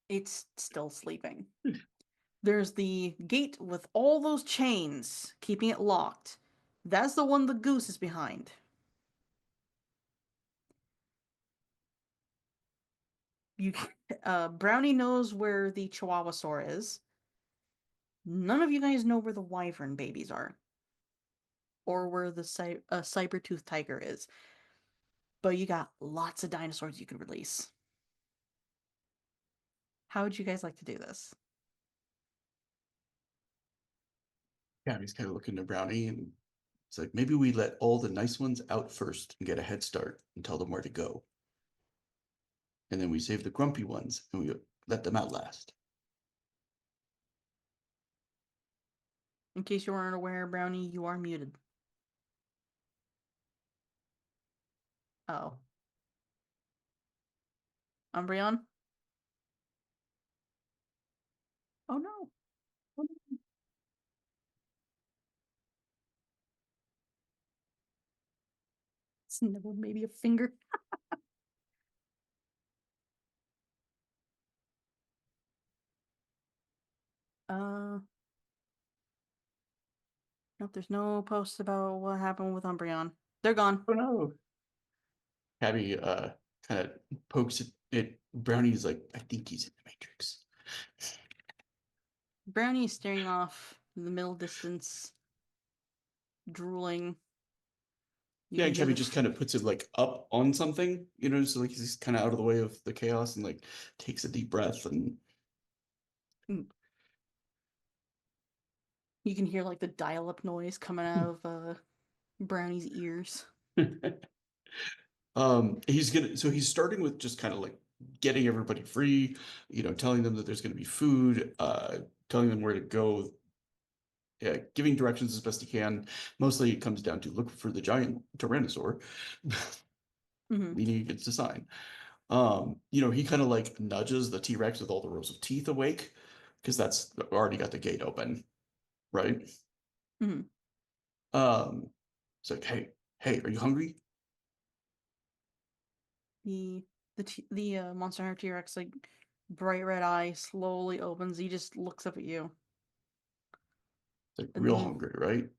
[SPEAKER 5] It's still sleeping. There's the gate with all those chains keeping it locked. That's the one the goose is behind. You, Brownie knows where the Chihuahua store is. None of you guys know where the wyvern babies are, or where the saber-tooth tiger is. But you got lots of dinosaurs you can release. How would you guys like to do this?
[SPEAKER 6] Yeah, he's kind of looking to Brownie and it's like maybe we let all the nice ones out first and get a head start and tell them where to go. And then we save the grumpy ones and we let them out last.
[SPEAKER 5] In case you weren't aware, Brownie, you are muted. Oh. Umbreon? Oh no. Oh, no. Snibble maybe a finger. Nope, there's no posts about what happened with Umbreon. They're gone.
[SPEAKER 6] Oh no. Cabby kind of pokes it. Brownie's like, I think he's in the Matrix.
[SPEAKER 5] Brownie is staring off in the middle distance, drooling.
[SPEAKER 6] Yeah, and Cabby just kind of puts it like up on something, so like he's kind of out of the way of the chaos and like takes a deep breath and
[SPEAKER 5] you can hear like the dial-up noise coming out of Brownie's ears.
[SPEAKER 6] He's starting with just kind of like getting everybody free, telling them that there's going to be food, telling them where to go, giving directions as best he can. Mostly it comes down to look for the giant tyrannosaur,
[SPEAKER 5] Mhm.
[SPEAKER 6] meaning he gets to sign. He kind of like nudges the T-Rex with all the rows of teeth awake because that's already got the gate open, right?
[SPEAKER 5] Mhm.
[SPEAKER 6] It's like, hey, are you hungry?
[SPEAKER 5] The Monster Hunter T-Rex, like, bright red eye slowly opens. He just looks up at you.
[SPEAKER 6] It's like
[SPEAKER 5] And
[SPEAKER 6] real
[SPEAKER 5] then
[SPEAKER 6] hungry, right?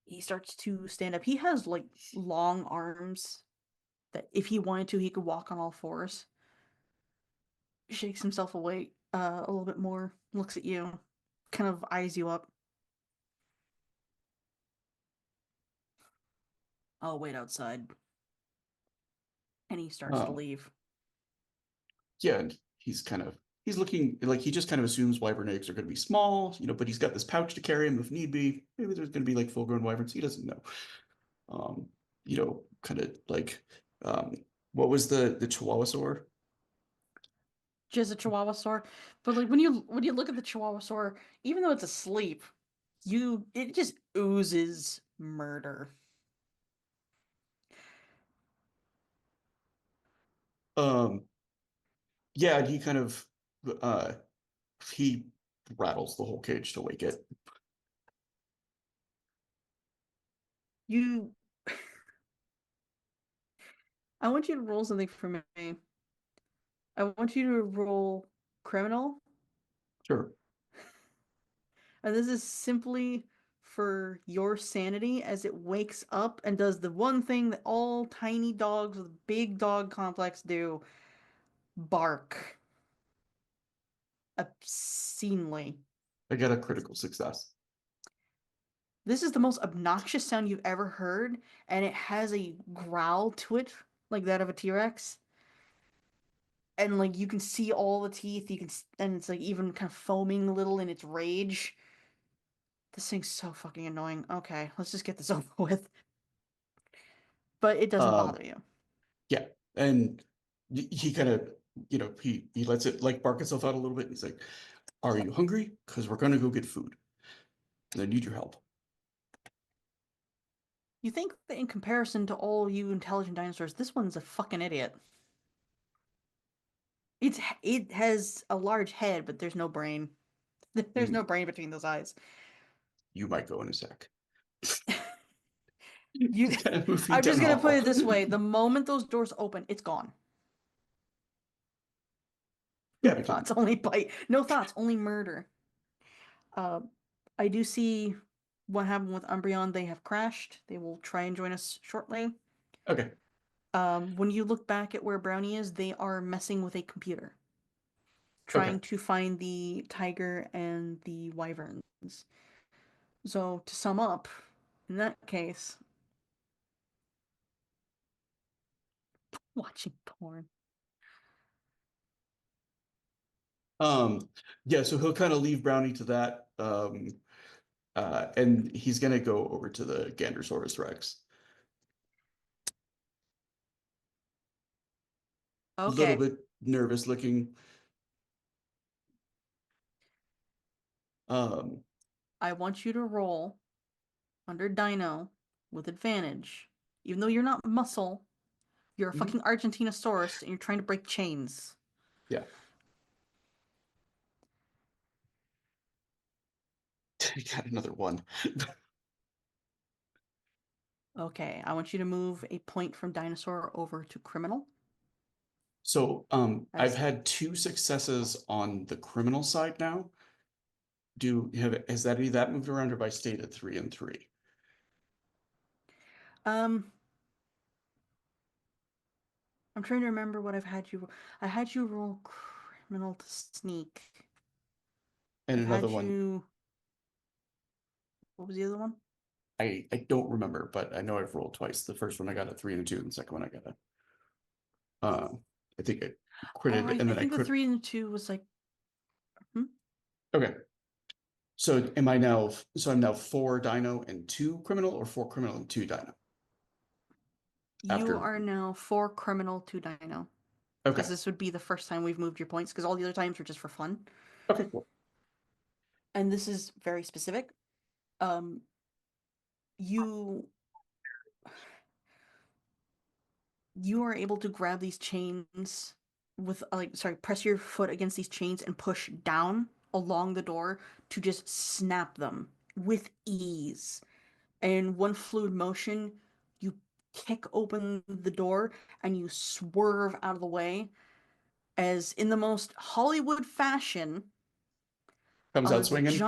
[SPEAKER 5] he starts to stand up. He has like long arms that if he wanted to, he could walk on all fours. Shakes himself awake a little bit more, looks at you, kind of eyes you up. I'll wait outside. And he starts to
[SPEAKER 6] Um,
[SPEAKER 5] leave.
[SPEAKER 6] yeah, and he's looking like he just kind of assumes wyvern eggs are going to be small, but he's got this pouch to carry him if need be. Maybe there's going to be like full-grown wyverns. He doesn't know. Kind of like, um, what was the Chihuahuasaur?
[SPEAKER 5] Just a Chihuahua saur. But like when you look at the Chihuahua saur, even though it's asleep, it just oozes murder.
[SPEAKER 6] Um, yeah, and he kind of uh he rattles the whole cage to wake it.
[SPEAKER 5] You I want you to roll something for me. I want you to roll criminal.
[SPEAKER 6] Sure.
[SPEAKER 5] And this is simply for your sanity as it wakes up and does the one thing that all tiny dogs with big dog complex do: bark obscenely.
[SPEAKER 6] I got a critical success.
[SPEAKER 5] This is the most obnoxious sound you've ever heard, and it has a growl to it, like that of a T-Rex. And like you can see all the teeth, and it's like even kind of foaming a little in its rage. This thing's so fucking annoying. Okay, let's just get this over with. But it doesn't
[SPEAKER 6] Um,
[SPEAKER 5] bother you.
[SPEAKER 6] yeah, and he kind of, he lets it like bark itself out a little bit. And he's like, "Are you hungry? Because we're gonna go get food. And I need your help."
[SPEAKER 5] You think that in comparison to all you intelligent dinosaurs, this one's a fucking idiot. It has a large head, but there's no brain. There's no brain between those eyes.
[SPEAKER 6] You might go in a sec.
[SPEAKER 5] You,
[SPEAKER 6] Kind of moving
[SPEAKER 5] I'm
[SPEAKER 6] down
[SPEAKER 5] just
[SPEAKER 6] the
[SPEAKER 5] gonna put it
[SPEAKER 6] hall.
[SPEAKER 5] this way: the moment those doors open, it's gone.
[SPEAKER 6] Yeah,
[SPEAKER 5] No
[SPEAKER 6] we can.
[SPEAKER 5] thoughts, only bite. No thoughts, only murder. Uh, I do see what happened with Umbreon. They have crashed. They will try and join us shortly.
[SPEAKER 6] Okay.
[SPEAKER 5] When you look back at where Brownie is, they are messing with a computer,
[SPEAKER 6] Okay.
[SPEAKER 5] trying to find the tiger and the wyverns. So to sum up, in that case, watching porn.
[SPEAKER 6] Yeah, so he'll kind of leave Brownie to that. And he's gonna go over to the Gandersaurus Rex. A little
[SPEAKER 5] Okay,
[SPEAKER 6] bit nervous looking. Um,
[SPEAKER 5] I want you to roll under Dino with advantage. Even though you're not muscle, you're a
[SPEAKER 6] mhm,
[SPEAKER 5] fucking Argentinosaurus and you're trying to break chains.
[SPEAKER 6] yeah. He got another one.
[SPEAKER 5] Okay, I want you to move a point from dinosaur over to criminal.
[SPEAKER 6] So I've
[SPEAKER 5] As
[SPEAKER 6] had two successes on the criminal side now. Has that any of that moved around, or have I stayed at 3 and 3?
[SPEAKER 5] um, I'm trying to remember what I've had you. I had you roll criminal to sneak.
[SPEAKER 6] And
[SPEAKER 5] I've
[SPEAKER 6] another
[SPEAKER 5] had
[SPEAKER 6] one,
[SPEAKER 5] you. What was the other one?
[SPEAKER 6] I don't remember, but I know I've rolled twice. The first one I got a 3 and 2, and the second one I got I think I
[SPEAKER 5] Oh,
[SPEAKER 6] critted, and
[SPEAKER 5] I
[SPEAKER 6] then I
[SPEAKER 5] think the
[SPEAKER 6] crit.
[SPEAKER 5] 3 and 2 was like. Hmm?
[SPEAKER 6] Okay, so I'm now 4 dino and 2 criminal, or 4 criminal and 2 dino
[SPEAKER 5] You
[SPEAKER 6] after.
[SPEAKER 5] are now 4 criminal, 2 dino.
[SPEAKER 6] Okay.
[SPEAKER 5] Because this would be the first time we've moved your points, because all the other times were just for fun.
[SPEAKER 6] Okay, cool.
[SPEAKER 5] and this is very specific. You are able to grab these chains with press your foot against these chains and push down along the door to just snap them with ease. And in one fluid motion, you kick open the door and you swerve out of the way as in the most Hollywood fashion,
[SPEAKER 6] Comes out
[SPEAKER 5] the
[SPEAKER 6] swinging.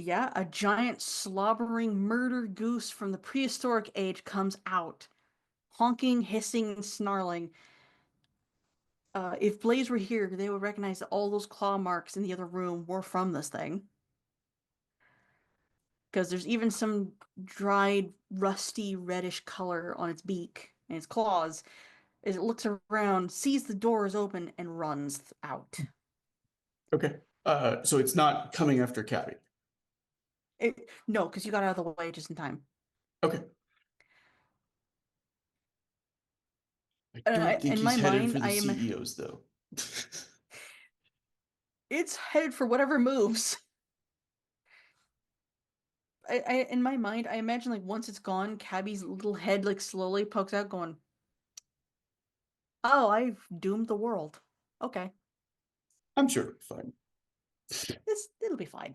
[SPEAKER 5] a giant slobbering murder goose from the prehistoric age comes out, honking, hissing, and snarling. If Blaze were here, they would recognize that all those claw marks in the other room were from this thing. Because there's even some dried, rusty, reddish color on its beak and its claws. As it looks around, sees the door is open, and runs out.
[SPEAKER 6] Okay. So it's not coming after Cabby.
[SPEAKER 5] No, because you got out of the way just in time.
[SPEAKER 6] Okay. I don't think
[SPEAKER 5] in
[SPEAKER 6] he's
[SPEAKER 5] my
[SPEAKER 6] headed
[SPEAKER 5] mind,
[SPEAKER 6] for the
[SPEAKER 5] I am.
[SPEAKER 6] CEOs, though.
[SPEAKER 5] It's headed for whatever moves. In my mind, I imagine like once it's gone, Cabby's little head like slowly pokes out, going, "Oh, I've doomed the world. Okay,
[SPEAKER 6] I'm sure it'll be fine.
[SPEAKER 5] it'll be fine."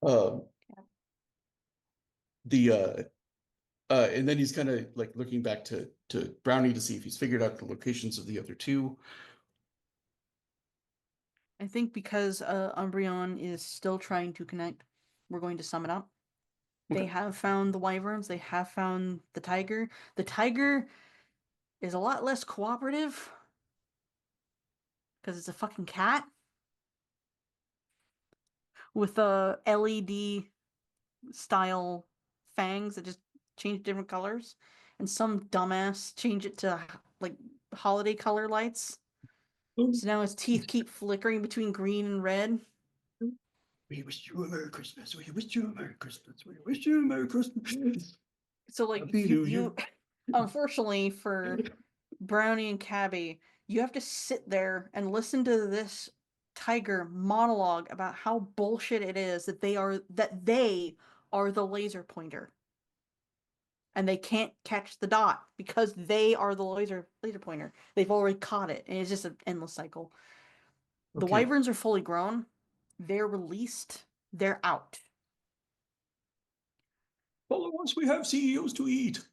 [SPEAKER 6] Um, and then he's kind of like looking back to Brownie to see if he's figured out the locations of the other two.
[SPEAKER 5] I think because Umbreon is still trying to connect, we're going to sum it up. They
[SPEAKER 6] Okay.
[SPEAKER 5] have found the wyverns. They have found the tiger. The tiger is a lot less cooperative because it's a fucking cat with LED style fangs that just change different colors, and some dumbass change it to like holiday color lights. So now his teeth keep flickering between green and red.
[SPEAKER 6] We wish you a Merry Christmas. We wish you a Merry Christmas. We wish you a Merry Christmas.
[SPEAKER 5] So like
[SPEAKER 6] Happy New Year.
[SPEAKER 5] you unfortunately for Brownie and Cabby, you have to sit there and listen to this tiger monologue about how bullshit it is that they are the laser pointer. And they can't catch the dot because they are the laser pointer. They've already caught it, and it's just an endless cycle. The
[SPEAKER 6] Okay.
[SPEAKER 5] wyverns are fully grown. They're released. They're out.
[SPEAKER 6] Follow us. We have CEOs to eat.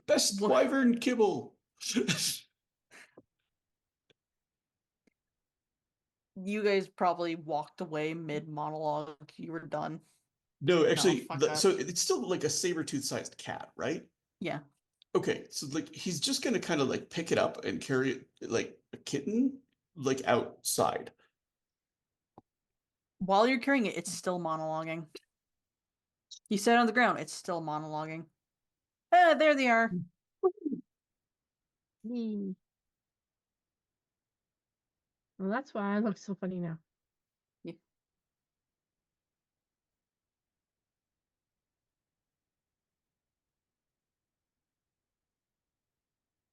[SPEAKER 6] Best
[SPEAKER 5] What?
[SPEAKER 6] wyvern kibble.
[SPEAKER 5] You guys probably walked away mid monologue. You were done.
[SPEAKER 6] No, actually,
[SPEAKER 5] fuck that.
[SPEAKER 6] so it's still like a saber-tooth sized cat, right?
[SPEAKER 5] Yeah.
[SPEAKER 6] Okay, so like he's just gonna kind of like pick it up and carry it like a kitten, like outside.
[SPEAKER 5] While you're carrying it, it's still monologuing. You sit on the ground, it's still monologuing. There they are.
[SPEAKER 3] Me. Well, that's why I look so funny now.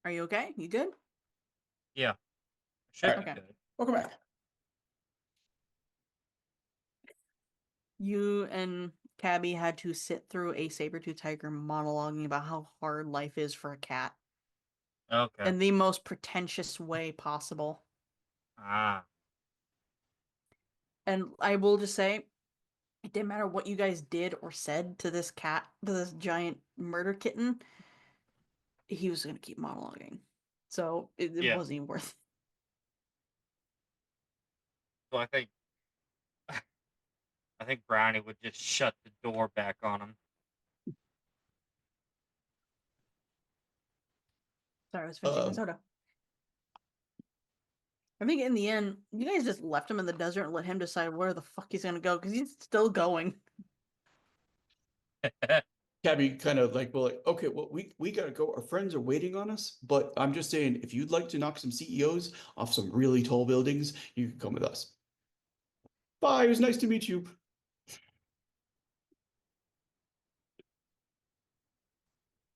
[SPEAKER 5] Are you okay? You good?
[SPEAKER 4] Yeah. Should
[SPEAKER 5] Okay.
[SPEAKER 4] be good.
[SPEAKER 6] Welcome back.
[SPEAKER 5] You and Cabby had to sit through a saber-tooth tiger monologuing about how hard life is for a cat
[SPEAKER 4] Okay.
[SPEAKER 5] in the most pretentious way possible.
[SPEAKER 4] Ah.
[SPEAKER 5] And I will just say, it didn't matter what you guys did or said to this cat, to this giant murder kitten, he was going to keep monologuing. So it
[SPEAKER 4] Yeah.
[SPEAKER 5] wasn't even worth it.
[SPEAKER 4] So I think Brownie would just shut the door back on him.
[SPEAKER 5] Sorry, I was finishing my soda. I think in the end, you guys just left him in the desert and let him decide where the fuck he's going to go, because he's still going.
[SPEAKER 6] Cabby kind of like, well, like, okay, well, we gotta go. Our friends are waiting on us, but I'm just saying, if you'd like to knock some CEOs off some really tall buildings, you can come with us. Bye. It was nice to meet you.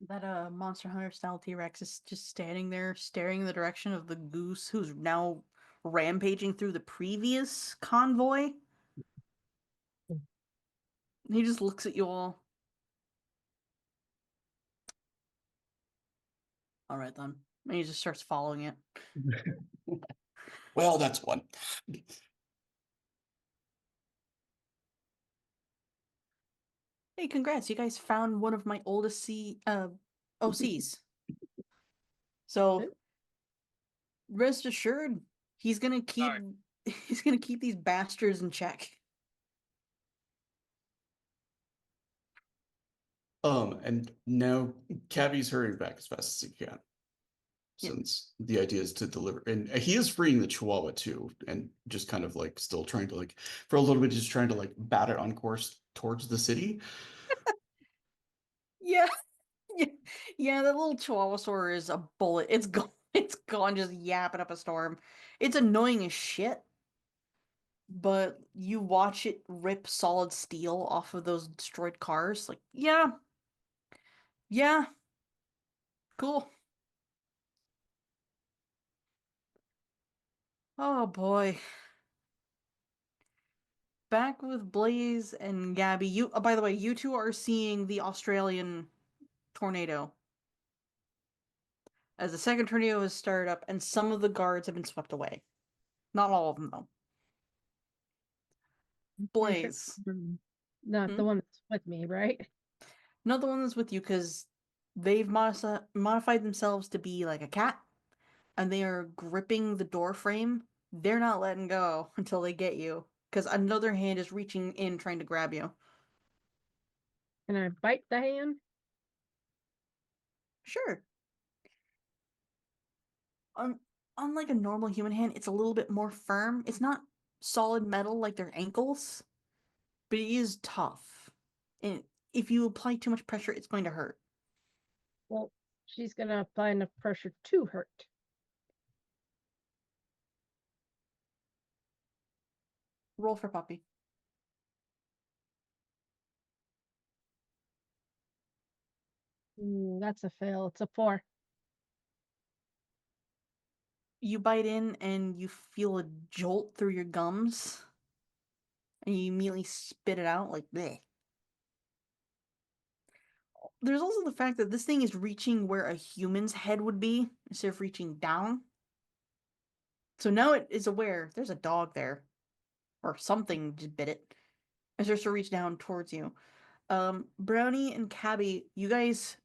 [SPEAKER 5] That Monster Hunter style T-Rex is just standing there staring in the direction of the goose who's now rampaging through the previous convoy. He just looks at you all. All right then. And he just starts following it.
[SPEAKER 6] Well, that's one.
[SPEAKER 5] Hey, congrats. You guys found one of my oldest OCs. So rest assured, he's gonna keep
[SPEAKER 4] Alright.
[SPEAKER 5] he's gonna keep these bastards in check.
[SPEAKER 6] And now Cabby's hurrying back as fast as he can.
[SPEAKER 5] Yeah.
[SPEAKER 6] Since the idea is to deliver, and he is freeing the Chihuahua too, and just kind of like still trying to like for a little bit, just trying to like bat it on course towards the city.
[SPEAKER 5] Yeah. Yeah, that little Chihuahua is a bullet. It's gone. It's gone, just yapping up a storm. It's annoying as shit. But you watch it rip solid steel off of those destroyed cars. Like, yeah, yeah, cool. Oh boy. Back with Blaze and Gabby. You, by the way, you two are seeing the Australian tornado. As the second tornado has started up, and some of the guards have been swept away. Not all of them, though. Blaze.
[SPEAKER 3] Not
[SPEAKER 5] Hmm?
[SPEAKER 3] the one that's with me, right?
[SPEAKER 5] Not the one that's with you, because they've modified themselves to be like a cat, and they are gripping the door frame. They're not letting go until they get you, because another hand is reaching in trying to grab you.
[SPEAKER 3] Can I bite the hand?
[SPEAKER 5] Sure. Unlike a normal human hand, it's a little bit more firm. It's not solid metal like their ankles, but it is tough. And if you apply too much pressure, it's going to hurt.
[SPEAKER 3] Well, she's gonna apply enough pressure to hurt.
[SPEAKER 5] Roll for puppy.
[SPEAKER 3] That's a fail. It's a 4.
[SPEAKER 5] You bite in and you feel a jolt through your gums, and you immediately spit it out like bleh. There's also the fact that this thing is reaching where a human's head would be instead of reaching down. So now it is aware there's a dog there, or something just bit it, and starts to reach down towards you. Brownie and Cabby, you guys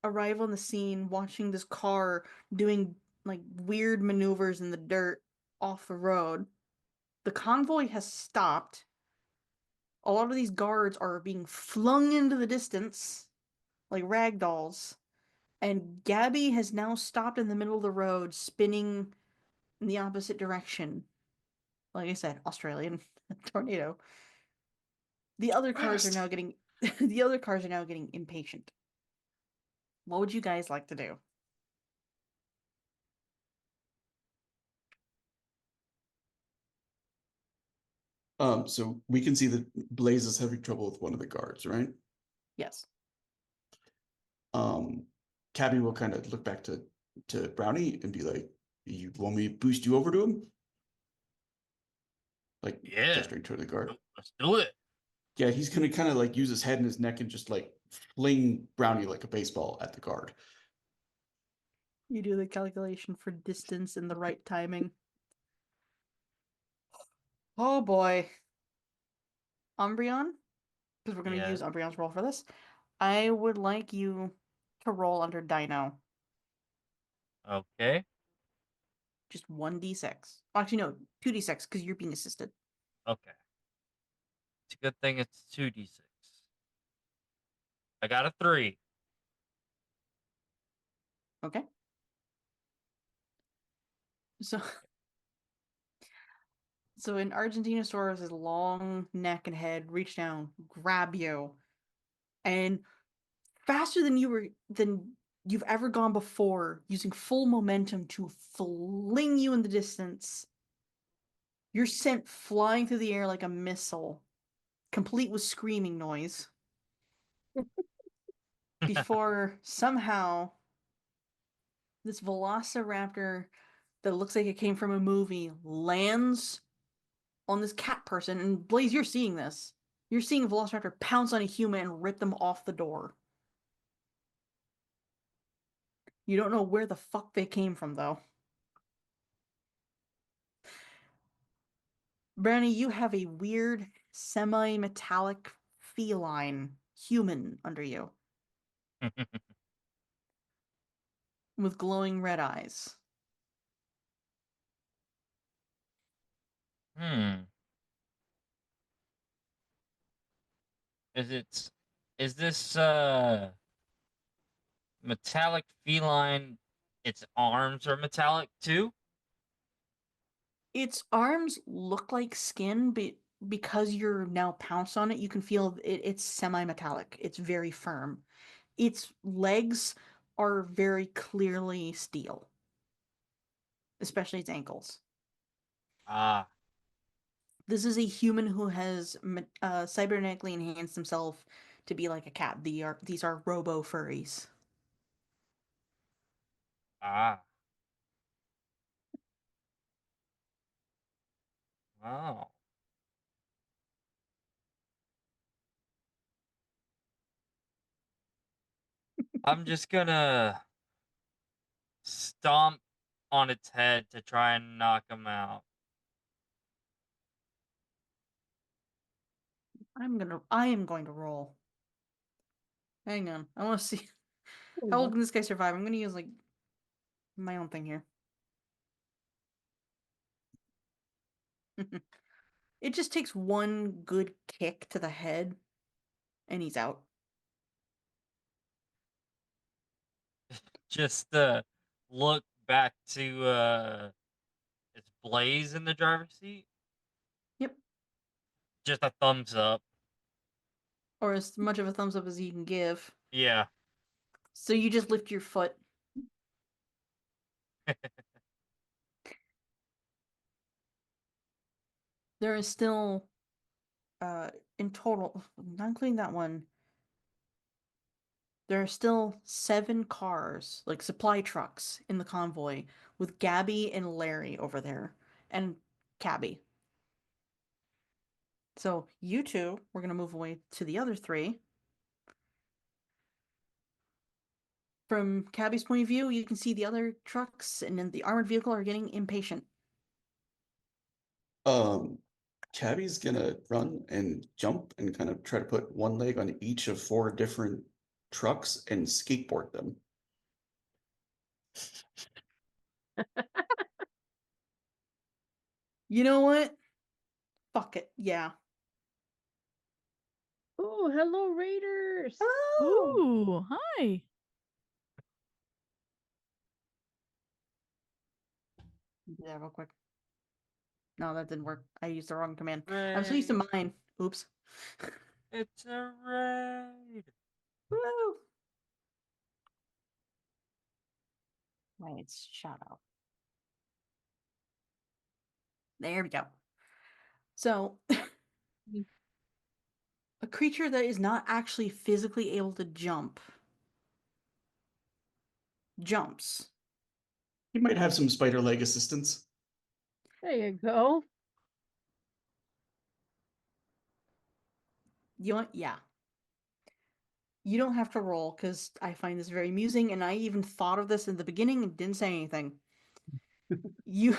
[SPEAKER 5] arrive on the scene watching this car doing like weird maneuvers in the dirt off the road. The convoy has stopped. A lot of these guards are being flung into the distance like rag dolls. And Gabby has now stopped in the middle of the road, spinning in the opposite direction. Like I said, Australian tornado. The other cars are now getting the other cars are now getting impatient. What would you guys like to do?
[SPEAKER 6] So we can see that Blaze is having trouble with one of the guards, right?
[SPEAKER 5] Yes.
[SPEAKER 6] Cabby will kind of look back to Brownie and be like, "You want me to boost you over to him?" Like
[SPEAKER 4] Yeah.
[SPEAKER 6] gesturing toward the guard.
[SPEAKER 4] Let's do it.
[SPEAKER 6] Yeah, he's gonna kind of like use his head and his neck and just like fling Brownie like a baseball at the guard.
[SPEAKER 5] You do the calculation for distance and the right timing. Oh boy. Umbreon, because we're going to use
[SPEAKER 4] Yeah.
[SPEAKER 5] Umbreon's roll for this. I would like you to roll under Dino.
[SPEAKER 4] Okay.
[SPEAKER 5] Just 1d6. Actually, no, 2d6, because you're being assisted.
[SPEAKER 4] Okay. It's a good thing it's 2d6. I got a 3.
[SPEAKER 5] Okay. So, so in Argentinosaurus' long neck and head reach down, grab you, and faster than you've ever gone before, using full momentum to fling you in the distance. You're sent flying through the air like a missile, complete with screaming noise. before somehow this velociraptor that looks like it came from a movie lands on this cat person. And Blaze, you're seeing this. You're seeing a velociraptor pounce on a human and rip them off the door. You don't know where the fuck they came from, though. Brownie, you have a weird semi-metallic feline human under you with glowing red eyes.
[SPEAKER 4] Hmm. Is this metallic feline? Its arms are metallic too?
[SPEAKER 5] Its arms look like skin, but because you're now pounced on it, you can feel it's semi-metallic. It's very firm. Its legs are very clearly steel, especially its ankles.
[SPEAKER 4] Ah.
[SPEAKER 5] This is a human who has cybernetically enhanced himself to be like a cat. These are robo furries.
[SPEAKER 4] Ah. Oh. I'm just gonna stomp on its head to try and knock him out.
[SPEAKER 5] I am going to roll. Hang on. I want to see
[SPEAKER 3] Oh,
[SPEAKER 5] how long can this guy survive. I'm going to use like my own thing here. It just takes one good kick to the head and he's out.
[SPEAKER 4] Just look back to it's Blaze in the driver's seat.
[SPEAKER 5] Yep.
[SPEAKER 4] Just a thumbs up.
[SPEAKER 5] Or as much of a thumbs up as you can give.
[SPEAKER 4] Yeah.
[SPEAKER 5] So you just lift your foot. There is still in total, not including that one, there are still 7 cars, like supply trucks, in the convoy with Gabby and Larry over there, and Cabby. So you two, we're gonna move away to the other 3. From Cabby's point of view, you can see the other trucks and then the armored vehicle are getting impatient.
[SPEAKER 6] Cabby's gonna run and jump and kind of try to put one leg on each of 4 different trucks and skateboard them.
[SPEAKER 5] You know what? Fuck it. Yeah.
[SPEAKER 3] Oh, hello, Raiders.
[SPEAKER 5] Oh.
[SPEAKER 1] Ooh, hi.
[SPEAKER 5] Do that real quick. No, that didn't work. I used the wrong command.
[SPEAKER 4] Raid.
[SPEAKER 5] I'm so used to mine. Oops.
[SPEAKER 4] It's a raid.
[SPEAKER 5] Woo! Right, shut up. There we go. So, a creature that is not actually physically able to jump jumps.
[SPEAKER 6] You might have some spider leg assistance.
[SPEAKER 3] There you go.
[SPEAKER 5] Yeah. You don't have to roll because I find this very amusing, and I even thought of this in the beginning and didn't say anything. You,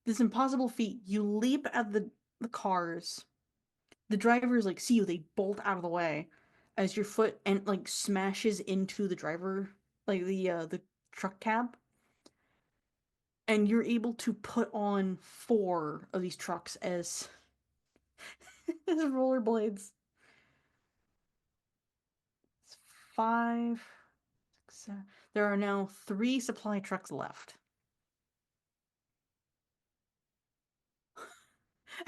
[SPEAKER 5] this impossible feat. You leap at the cars. The drivers like see you. They bolt out of the way as your foot and like smashes into the driver, like the truck cab, and you're able to put on 4 of these trucks as as rollerblades. It's 5, 6, 7. There are now 3 supply trucks left.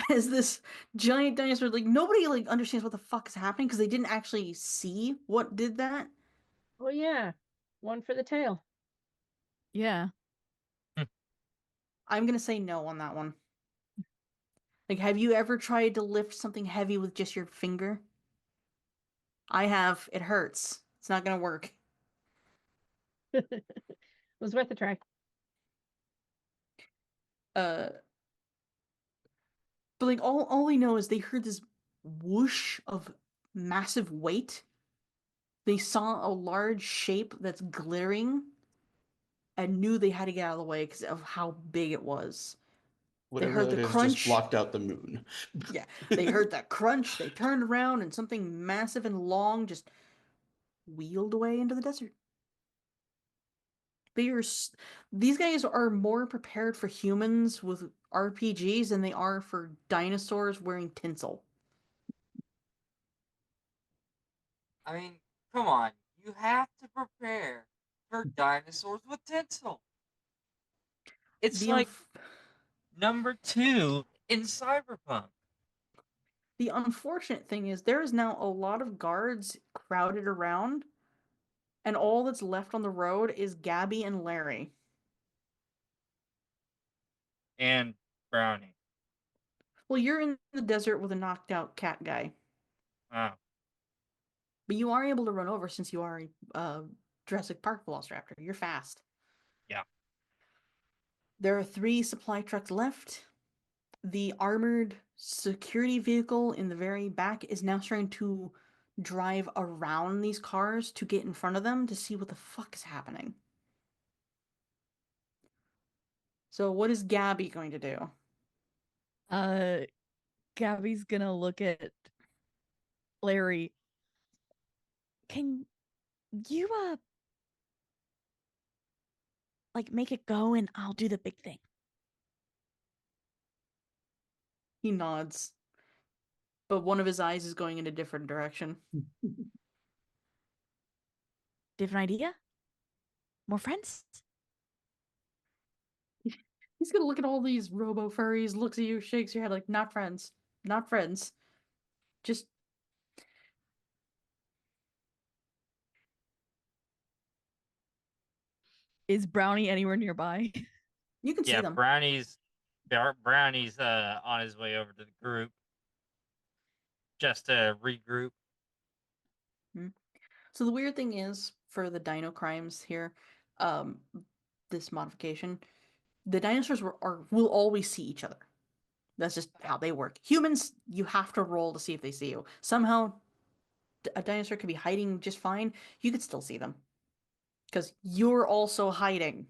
[SPEAKER 5] As this giant dinosaur, like nobody like understands what the fuck is happening because they didn't actually see what did that.
[SPEAKER 3] Oh yeah, one for the tail.
[SPEAKER 1] Yeah.
[SPEAKER 5] I'm gonna say no on that one. Like, have you ever tried to lift something heavy with just your finger? I have. It hurts. It's not gonna work.
[SPEAKER 3] Was worth a try.
[SPEAKER 5] But like all we know is they heard this whoosh of massive weight. They saw a large shape that's glittering and knew they had to get out of the way because of how big it was.
[SPEAKER 6] Whatever
[SPEAKER 5] heard
[SPEAKER 6] that
[SPEAKER 5] the
[SPEAKER 6] is
[SPEAKER 5] crunch.
[SPEAKER 6] just blocked out the moon.
[SPEAKER 5] Yeah, they heard that crunch. They turned around and something massive and long just wheeled away into the desert. These guys are more prepared for humans with RPGs than they are for dinosaurs wearing tinsel.
[SPEAKER 4] I mean, come on. You have to prepare for dinosaurs with tinsel. It's
[SPEAKER 5] The
[SPEAKER 4] like
[SPEAKER 5] unf-
[SPEAKER 4] #2 in Cyberpunk.
[SPEAKER 5] the unfortunate thing is there is now a lot of guards crowded around, and all that's left on the road is Gabby and Larry.
[SPEAKER 4] And Brownie.
[SPEAKER 5] Well, you're in the desert with a knocked out cat guy,
[SPEAKER 4] Oh.
[SPEAKER 5] but you are able to run over since you are a Jurassic Park Velociraptor. You're fast.
[SPEAKER 4] Yeah.
[SPEAKER 5] There are 3 supply trucks left. The armored security vehicle in the very back is now starting to drive around these cars to get in front of them to see what the fuck is happening. So what is Gabby going to do?
[SPEAKER 1] Gabby's gonna look at Larry. Can you like make it go and I'll do the big thing?
[SPEAKER 5] He nods, but one of his eyes is going in a different direction.
[SPEAKER 1] Different idea? More friends?
[SPEAKER 5] He's gonna look at all these robo furries, looks at you, shakes your head like, not friends. Not friends. Just
[SPEAKER 1] Is Brownie anywhere nearby?
[SPEAKER 5] you can see
[SPEAKER 4] Yeah,
[SPEAKER 5] them.
[SPEAKER 4] Brownie's on his way over to the group just to regroup.
[SPEAKER 5] So the weird thing is for the dino crimes here, this modification, the dinosaurs will always see each other. That's just how they work. Humans, you have to roll to see if they see you. Somehow, a dinosaur could be hiding just fine. You could still see them because you're also hiding.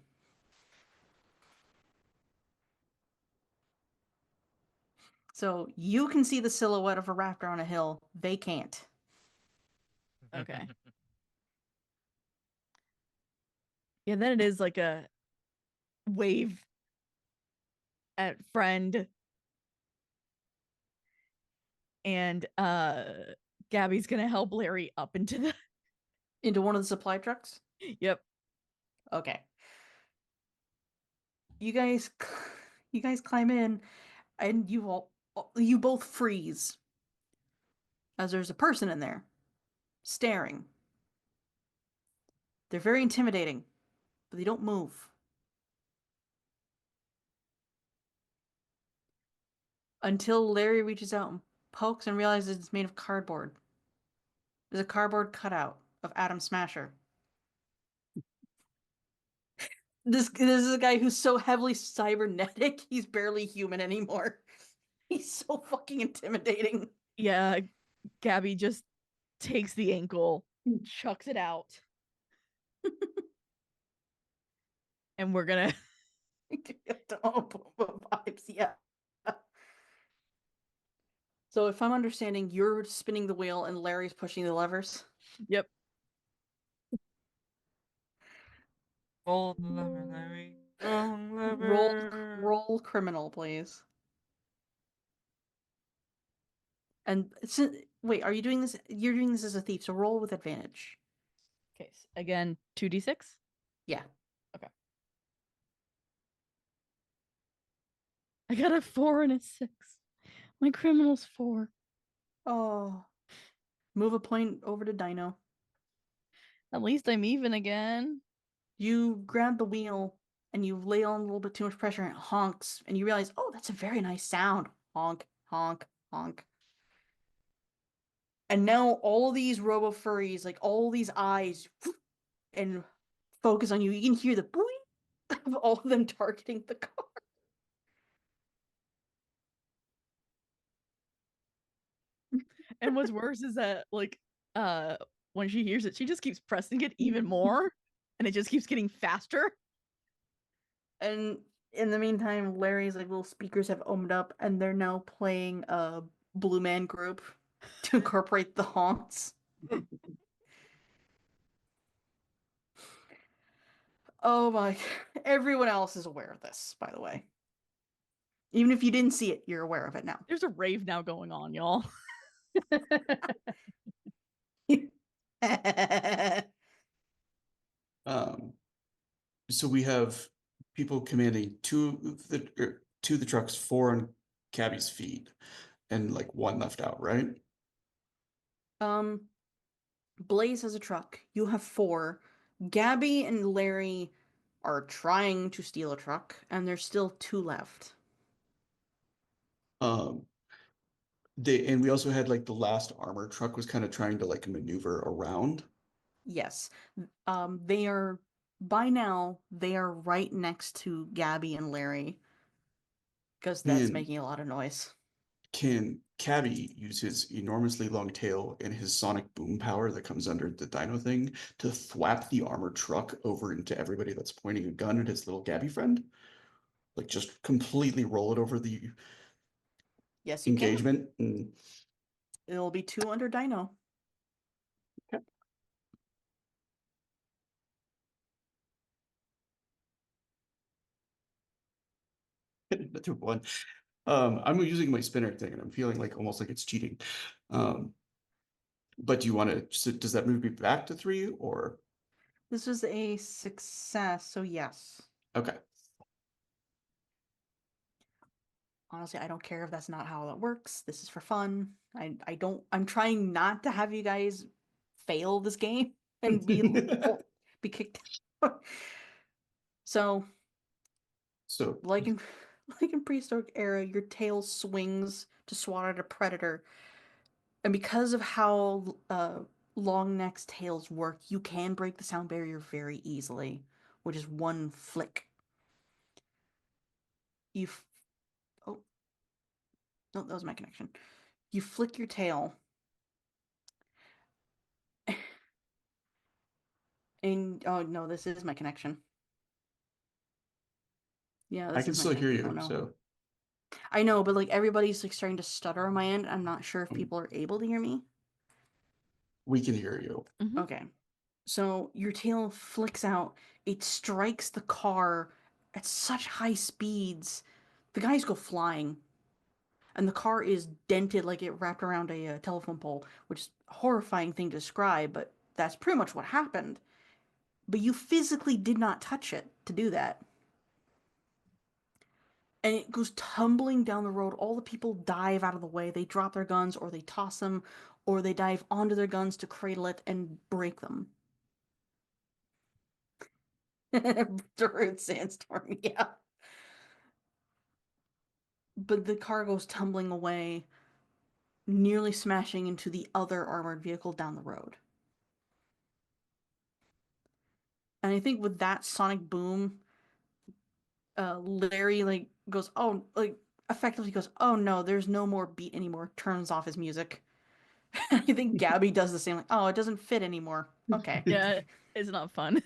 [SPEAKER 5] So you can see the silhouette of a raptor on a hill. They can't.
[SPEAKER 1] Okay. Yeah, then it is like a wave at friend. And Gabby's gonna help Larry up into the
[SPEAKER 5] Into one of the supply trucks?
[SPEAKER 1] Yep.
[SPEAKER 5] Okay. You guys you guys climb in and you both freeze as there's a person in there staring. They're very intimidating, but they don't move. Until Larry reaches out and pokes and realizes it's made of cardboard. There's a cardboard cutout of Adam Smasher. This is a guy who's so heavily cybernetic, he's barely human anymore. He's so fucking intimidating.
[SPEAKER 1] Yeah, Gabby just takes the ankle, chucks it out. And we're gonna
[SPEAKER 5] Vibes, yeah. So if I'm understanding, you're spinning the wheel and Larry's pushing the levers.
[SPEAKER 1] Yep.
[SPEAKER 4] Pull the lever, Larry. Pull the lever.
[SPEAKER 5] Roll criminal, please. And wait, are you doing this? You're doing this as a thief, so roll with advantage.
[SPEAKER 1] Okay. Again, 2d6.
[SPEAKER 5] Yeah.
[SPEAKER 1] Okay. I got a 4 and a 6. My criminal's 4.
[SPEAKER 5] Oh. Move a point over to Dino.
[SPEAKER 1] At least I'm even again.
[SPEAKER 5] You grab the wheel and you lay on a little bit too much pressure and it honks, and you realize, oh, that's a very nice sound. Honk, honk, honk. And now all these robo furries, like all these eyes, and focus on you. You can hear the boing of all of them targeting the car.
[SPEAKER 1] And what's worse is that like when she hears it, she just keeps pressing it even more and it just keeps getting faster.
[SPEAKER 5] And in the meantime, Larry's like little speakers have opened up and they're now playing a Blue Man Group to incorporate the haunts. Oh my, everyone else is aware of this, by the way. Even if you didn't see it, you're aware of it now.
[SPEAKER 1] There's a rave now going on, y'all.
[SPEAKER 6] So we have people commanding two of the trucks, 4 on Cabby's feet, and like 1 left out, right?
[SPEAKER 5] Blaze has a truck. You have 4. Gabby and Larry are trying to steal a truck, and there's still 2 left.
[SPEAKER 6] And we also had like the last armor truck was kind of trying to like maneuver around.
[SPEAKER 5] Yes. They are by now they are right next to Gabby and Larry because that's
[SPEAKER 6] Can
[SPEAKER 5] making a lot of noise.
[SPEAKER 6] can Cabby use his enormously long tail and his sonic boom power that comes under the dino thing to thwap the armored truck over into everybody that's pointing a gun at his little Gabby friend? Like just completely roll it over the
[SPEAKER 5] Yes, you can.
[SPEAKER 6] engagement and
[SPEAKER 5] It'll be 2 under Dino.
[SPEAKER 6] another one. I'm using my spinner thing and I'm feeling like almost like it's cheating. But do you want to, so does that move me back to 3 or?
[SPEAKER 5] This was a success, so yes.
[SPEAKER 6] Okay.
[SPEAKER 5] Honestly, I don't care if that's not how it works. This is for fun. I'm trying not to have you guys fail this game and be kicked out. So,
[SPEAKER 6] So
[SPEAKER 5] like in like in prehistoric era, your tail swings to swat at a predator. And because of how long necks tails work, you can break the sound barrier very easily, which is 1 flick. You oh no, that was my connection. You flick your tail, and oh no, this is my connection. Yeah,
[SPEAKER 6] I
[SPEAKER 5] this
[SPEAKER 6] can
[SPEAKER 5] is my
[SPEAKER 6] still hear
[SPEAKER 5] connection.
[SPEAKER 6] you.
[SPEAKER 5] Oh no,
[SPEAKER 6] So
[SPEAKER 5] I know, but like everybody's like starting to stutter on my end. I'm not sure if people are able to hear me.
[SPEAKER 6] we can hear you.
[SPEAKER 1] Mhm.
[SPEAKER 5] Okay, so your tail flicks out. It strikes the car at such high speeds. The guys go flying. And the car is dented like it wrapped around a telephone pole, which is a horrifying thing to describe, but that's pretty much what happened. But you physically did not touch it to do that. And it goes tumbling down the road. All the people dive out of the way. They drop their guns, or they toss them, or they dive onto their guns to cradle it and break them. Through sandstorm, yeah. But the car goes tumbling away, nearly smashing into the other armored vehicle down the road. And I think with that sonic boom, Larry like goes, oh, like effectively goes, oh no, there's no more beat anymore. Turns off his music. I think Gabby does the same. Like, oh, it doesn't fit anymore. Okay.
[SPEAKER 1] Yeah, it's not fun.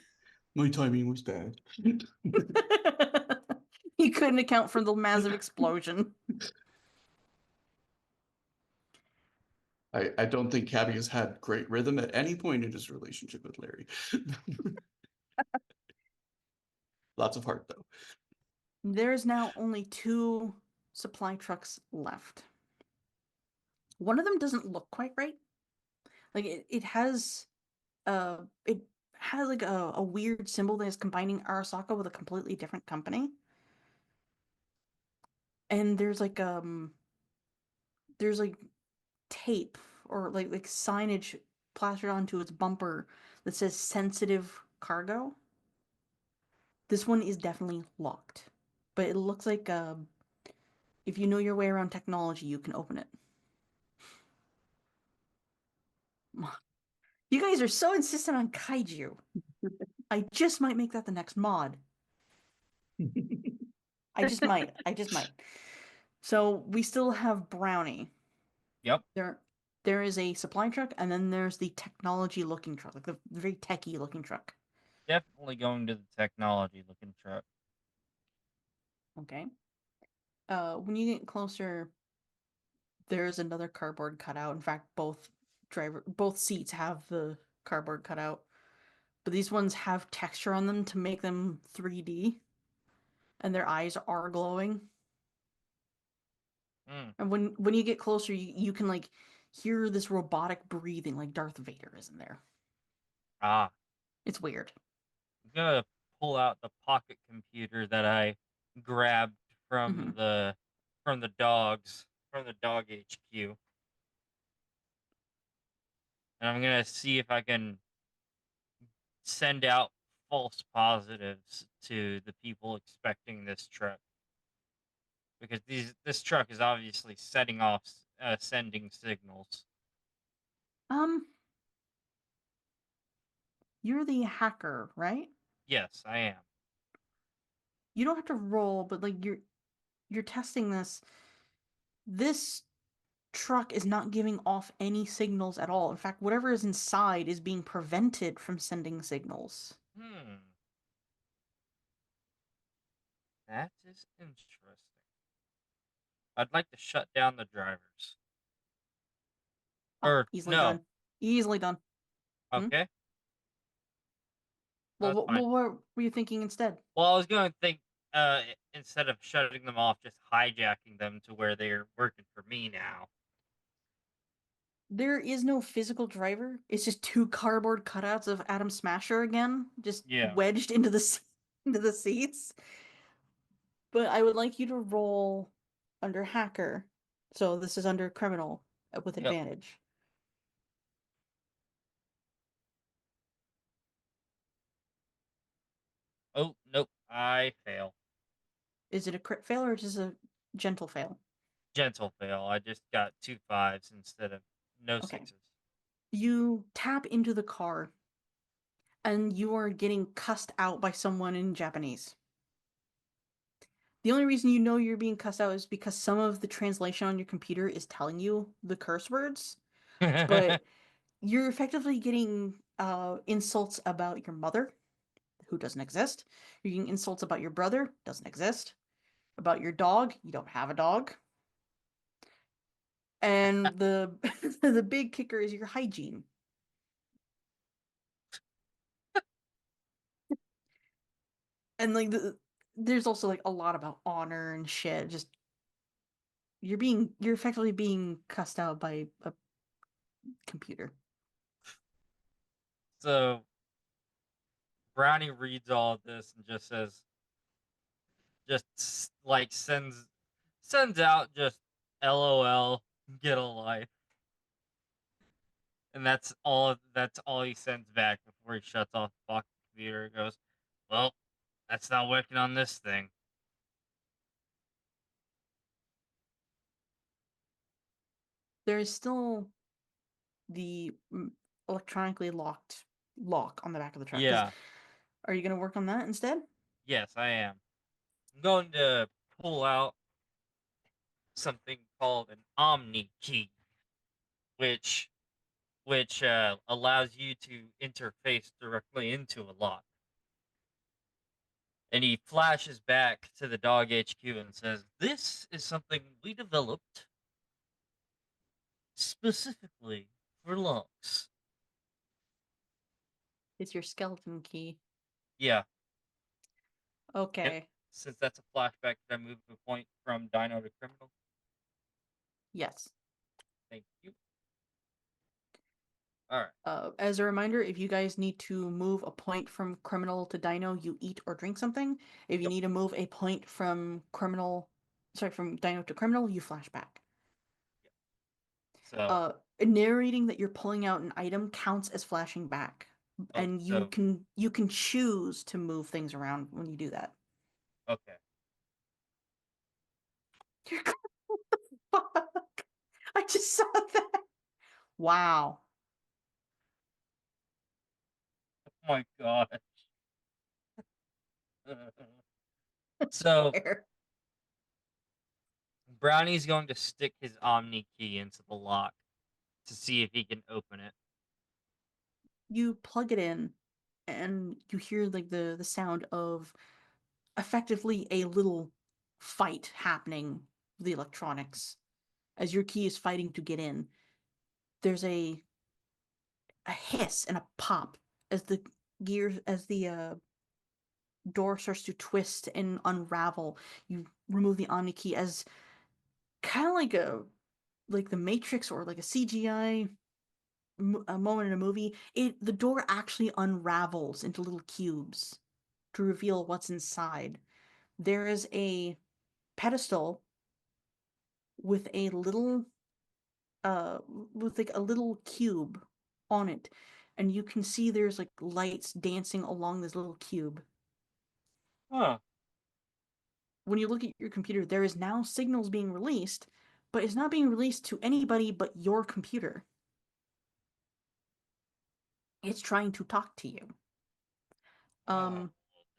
[SPEAKER 6] My timing was bad.
[SPEAKER 5] He couldn't account for the massive explosion.
[SPEAKER 6] I don't think Cabby has had great rhythm at any point in his relationship with Larry. Lots of heart though.
[SPEAKER 5] There's now only 2 supply trucks left. One of them doesn't look quite right. Like it has like a weird symbol that is combining Arasaka with a completely different company. And there's like tape or like signage plastered onto its bumper that says sensitive cargo. This one is definitely locked, but it looks like if you know your way around technology, you can open it. You guys are so insistent on kaiju. I just might make that the next mod. I just might. I just might. So we still have Brownie.
[SPEAKER 4] Yep.
[SPEAKER 5] There is a supply truck, and then there's the technology looking truck, like the very techy looking truck.
[SPEAKER 4] Definitely going to the technology looking truck.
[SPEAKER 5] Okay. When you get closer, there's another cardboard cutout. In fact, both seats have the cardboard cutout. But these ones have texture on them to make them 3D. And their eyes are glowing.
[SPEAKER 4] Mm.
[SPEAKER 5] And when you get closer, you can like hear this robotic breathing like Darth Vader is in there.
[SPEAKER 4] Ah.
[SPEAKER 5] It's weird.
[SPEAKER 4] I'm gonna pull out the pocket computer that I grabbed from the dogs from the dog HQ. And I'm gonna see if I can send out false positives to the people expecting this truck. Because this truck is obviously setting off sending signals.
[SPEAKER 5] You're the hacker, right?
[SPEAKER 4] Yes, I am.
[SPEAKER 5] You don't have to roll, but like you're testing this. This truck is not giving off any signals at all. In fact, whatever is inside is being prevented from sending signals.
[SPEAKER 4] That is interesting. I'd like to shut down the drivers.
[SPEAKER 5] Oh,
[SPEAKER 4] Or
[SPEAKER 5] easily
[SPEAKER 4] no.
[SPEAKER 5] done. Easily done.
[SPEAKER 4] Okay.
[SPEAKER 5] Well,
[SPEAKER 4] That's fine.
[SPEAKER 5] what were you thinking instead?
[SPEAKER 4] Well, I was going to think, instead of shutting them off, just hijacking them to where they're working for me now.
[SPEAKER 5] There is no physical driver. It's just two cardboard cutouts of Adam Smasher again, just wedged into the seats. But I would like you to roll under hacker. So this is under criminal with advantage.
[SPEAKER 4] Oh, nope. I fail.
[SPEAKER 5] Is it a crit fail or just a gentle fail?
[SPEAKER 4] Gentle fail. I just got 2 5s instead of no 6s.
[SPEAKER 5] You tap into the car and you are getting cussed out by someone in Japanese. The only reason you know you're being cussed out is because some of the translation on your computer is telling you the curse words. But you're effectively getting insults about your mother, who doesn't exist. You're getting insults about your brother, doesn't exist. About your dog, you don't have a dog. And the the big kicker is your hygiene. And like there's also like a lot about honor and shit. Just you're effectively being cussed out by a computer.
[SPEAKER 4] So Brownie reads all of this and just says, just like sends out just LOL, get a life. And that's all he sends back before he shuts off the fucking computer and goes, well, that's not working on this thing.
[SPEAKER 5] There is still the electronically locked lock on the back of the truck.
[SPEAKER 4] Yeah.
[SPEAKER 5] Are you going to work on that instead?
[SPEAKER 4] Yes, I am. I'm going to pull out something called an Omni key, which allows you to interface directly into a lock. And he flashes back to the dog HQ and says, "This is something we developed specifically for locks."
[SPEAKER 5] It's your skeleton key.
[SPEAKER 4] Yeah.
[SPEAKER 5] Okay.
[SPEAKER 4] And since that's a flashback, can I move a point from Dino to Criminal?
[SPEAKER 5] Yes.
[SPEAKER 4] Thank you. All right.
[SPEAKER 5] As a reminder, if you guys need to move a point from criminal to dino, you eat or drink something. If you need to move a point from from dino to criminal, you flash back.
[SPEAKER 4] So
[SPEAKER 5] narrating that you're pulling out an item counts as flashing back, and you can choose to move things around when you do that.
[SPEAKER 4] Okay.
[SPEAKER 5] What the fuck? I just saw that. Wow.
[SPEAKER 4] my gosh. So
[SPEAKER 5] Fair.
[SPEAKER 4] Brownie's going to stick his Omni key into the lock to see if he can open it.
[SPEAKER 5] You plug it in, and you hear like the sound of effectively a little fight happening with the electronics as your key is fighting to get in. There's a hiss and a pop as the door starts to twist and unravel. You remove the Omni key as kind of like the Matrix or like a CGI a moment in a movie. The door actually unravels into little cubes to reveal what's inside. There is a pedestal with a little with like a little cube on it, and you can see there's like lights dancing along this little cube.
[SPEAKER 4] Huh.
[SPEAKER 5] When you look at your computer, there is now signals being released, but it's not being released to anybody but your computer. It's trying to talk to you.
[SPEAKER 4] Oh,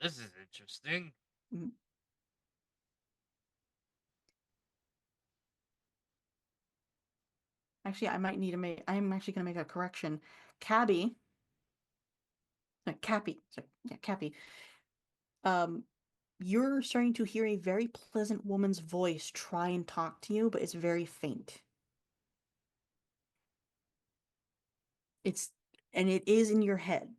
[SPEAKER 4] this is interesting.
[SPEAKER 5] Actually, I'm actually going to make a correction. Cappy. Cappy. Sorry, yeah, Cappy. You're starting to hear a very pleasant woman's voice try and talk to you, but it's very faint. And it is in your head.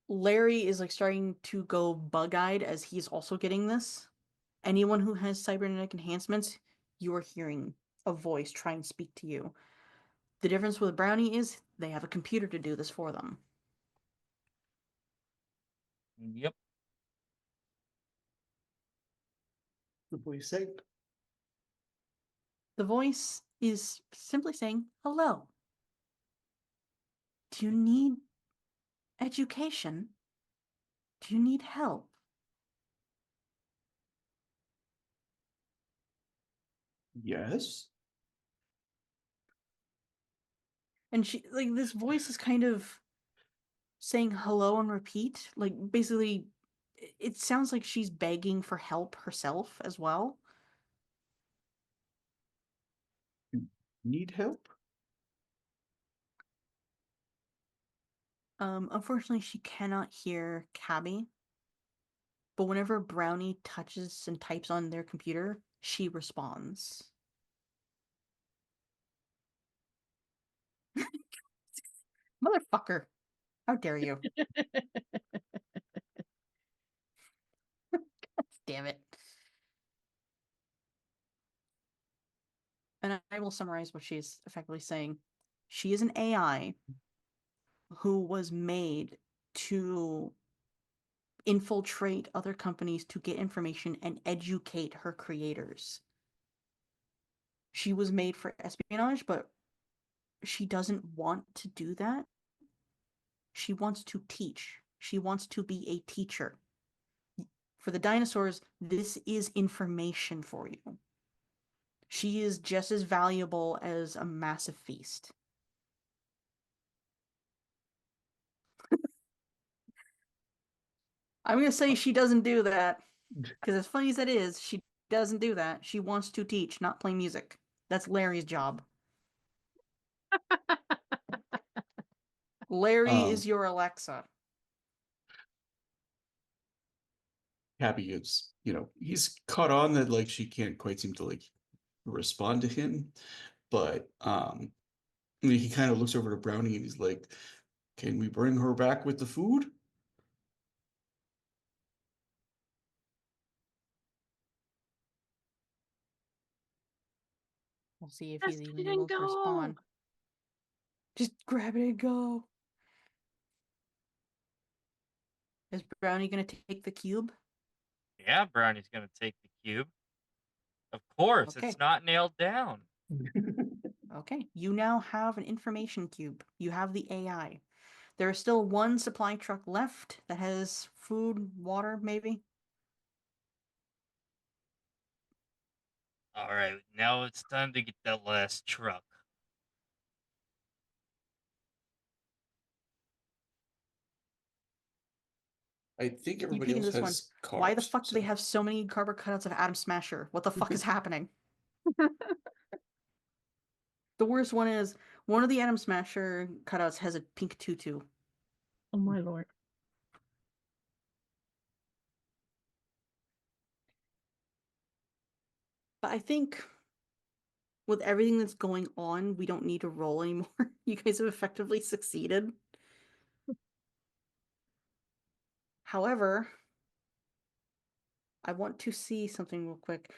[SPEAKER 5] Larry is like starting to go bug-eyed as he's also getting this. Anyone who has cybernetic enhancements, you are hearing a voice try and speak to you. The difference with Brownie is they have a computer to do this for them.
[SPEAKER 4] Yep.
[SPEAKER 6] The voice saying,
[SPEAKER 5] The voice is simply saying, "Hello. Do you need education? Do you need help?"
[SPEAKER 6] yes.
[SPEAKER 5] And she, like, this voice is kind of saying hello on repeat. Like, basically, it sounds like she's begging for help herself as well.
[SPEAKER 6] Need help?
[SPEAKER 5] Unfortunately, she cannot hear Cabby. But whenever Brownie touches and types on their computer, she responds. Motherfucker. How dare you? Damn it. And I will summarize what she's effectively saying. She is an AI who was made to infiltrate other companies to get information and educate her creators. She was made for espionage, but she doesn't want to do that. She wants to teach. She wants to be a teacher. For the dinosaurs, this is information for you. She is just as valuable as a massive feast. I'm going to say she doesn't do that. Because as funny as that is, she doesn't do that. She wants to teach, not play music. That's Larry's job. Larry is your Alexa.
[SPEAKER 6] Happy is, he's caught on that like she can't quite seem to like respond to him, but he kind of looks over to Brownie and he's like, "Can we bring her back with the food?"
[SPEAKER 5] We'll see if
[SPEAKER 3] Just
[SPEAKER 5] he's even
[SPEAKER 3] let
[SPEAKER 5] able
[SPEAKER 3] it
[SPEAKER 5] to
[SPEAKER 3] go.
[SPEAKER 5] respond. Just grab it and go. Is Brownie gonna take the cube?
[SPEAKER 4] Yeah, Brownie's gonna take the cube. Of course,
[SPEAKER 5] Okay.
[SPEAKER 4] it's not nailed down.
[SPEAKER 5] Okay. You now have an information cube. You have the AI. There is still one supply truck left that has food, water, maybe.
[SPEAKER 4] All right, now it's time to get that last truck.
[SPEAKER 6] I think
[SPEAKER 5] You
[SPEAKER 6] everybody
[SPEAKER 5] peek into
[SPEAKER 6] else
[SPEAKER 5] this one.
[SPEAKER 6] has cars.
[SPEAKER 5] Why the fuck do they
[SPEAKER 6] so-
[SPEAKER 5] have so many cardboard cutouts of Adam Smasher? What the fuck is happening? The worst one is one of the Adam Smasher cutouts has a pink tutu.
[SPEAKER 3] Oh my lord.
[SPEAKER 5] But I think with everything that's going on, we don't need to roll anymore. You guys have effectively succeeded. However, I want to see something real quick.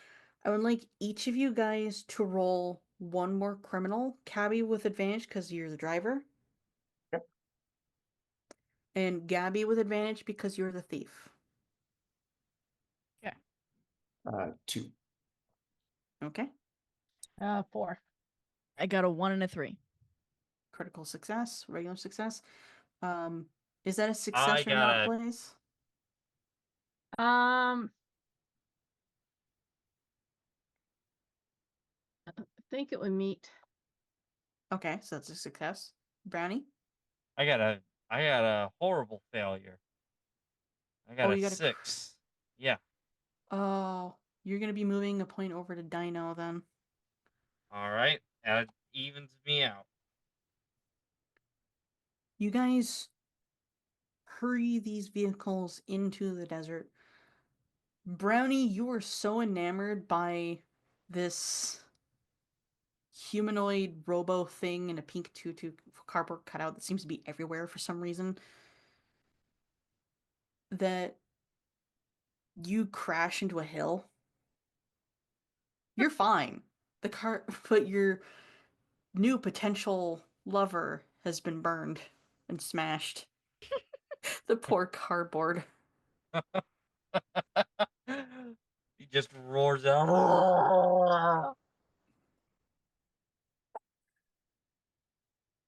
[SPEAKER 5] I would like each of you guys to roll one more criminal. Cabby with advantage because you're the driver.
[SPEAKER 6] Yep.
[SPEAKER 5] And Gabby with advantage because you're the thief.
[SPEAKER 6] 2.
[SPEAKER 5] Okay.
[SPEAKER 3] 4.
[SPEAKER 1] I got a 1 and a 3.
[SPEAKER 5] Critical success, regular success. Is that a
[SPEAKER 4] I
[SPEAKER 5] success or
[SPEAKER 4] got
[SPEAKER 5] not,
[SPEAKER 4] a
[SPEAKER 5] Blaze?
[SPEAKER 3] I think it would meet.
[SPEAKER 5] Okay, so that's a success. Brownie?
[SPEAKER 4] I got a horrible failure. I got
[SPEAKER 5] Oh,
[SPEAKER 4] a
[SPEAKER 5] you got a
[SPEAKER 4] 6. Yeah.
[SPEAKER 5] Oh, you're gonna be moving a point over to Dino then.
[SPEAKER 4] All right. That evens me out.
[SPEAKER 5] You guys hurry these vehicles into the desert. Brownie, you were so enamored by this humanoid robo thing in a pink tutu cardboard cutout that seems to be everywhere for some reason that you crash into a hill. You're fine. The car, but your new potential lover has been burned and smashed. The poor cardboard.
[SPEAKER 4] He just roars out.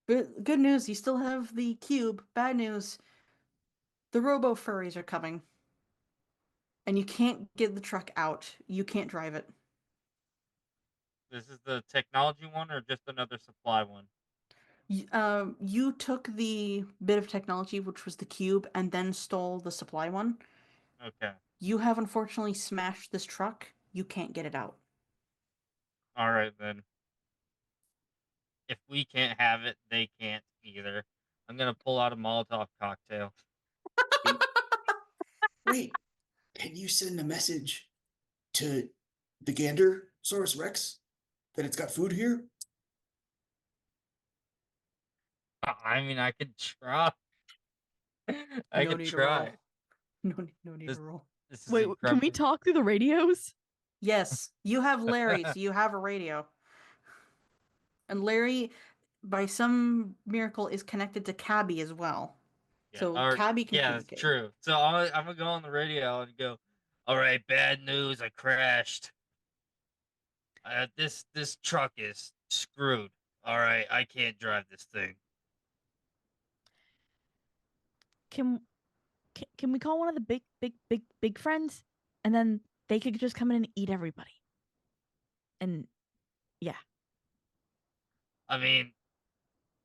[SPEAKER 5] But good news, you still have the cube. Bad news, the robo furries are coming. And you can't get the truck out. You can't drive it.
[SPEAKER 4] This is the technology one or just another supply one?
[SPEAKER 5] You took the bit of technology, which was the cube, and then stole the supply one.
[SPEAKER 4] Okay.
[SPEAKER 5] You have unfortunately smashed this truck. You can't get it out.
[SPEAKER 4] All right then. If we can't have it, they can't either. I'm gonna pull out a Molotov cocktail.
[SPEAKER 6] Wait, can you send a message to the Gandersaurus Rex that it's got food here?
[SPEAKER 4] I mean, I could try. I
[SPEAKER 5] No
[SPEAKER 4] could
[SPEAKER 5] need to
[SPEAKER 4] try.
[SPEAKER 5] roll. No need
[SPEAKER 4] This
[SPEAKER 5] to roll.
[SPEAKER 4] this is
[SPEAKER 1] Wait, can we
[SPEAKER 4] incredible.
[SPEAKER 1] talk through the radios?
[SPEAKER 5] Yes, you have Larry, so you have a radio. And Larry, by some miracle, is connected to Cabby as well. So Cabby can
[SPEAKER 4] yeah, that's
[SPEAKER 5] communicate.
[SPEAKER 4] true. So I'm gonna go on the radio and go, all right, bad news, I crashed. This truck is screwed. All right, I can't drive this thing.
[SPEAKER 1] Can we call one of the big friends, and then they could just come in and eat everybody? And yeah,
[SPEAKER 4] I mean,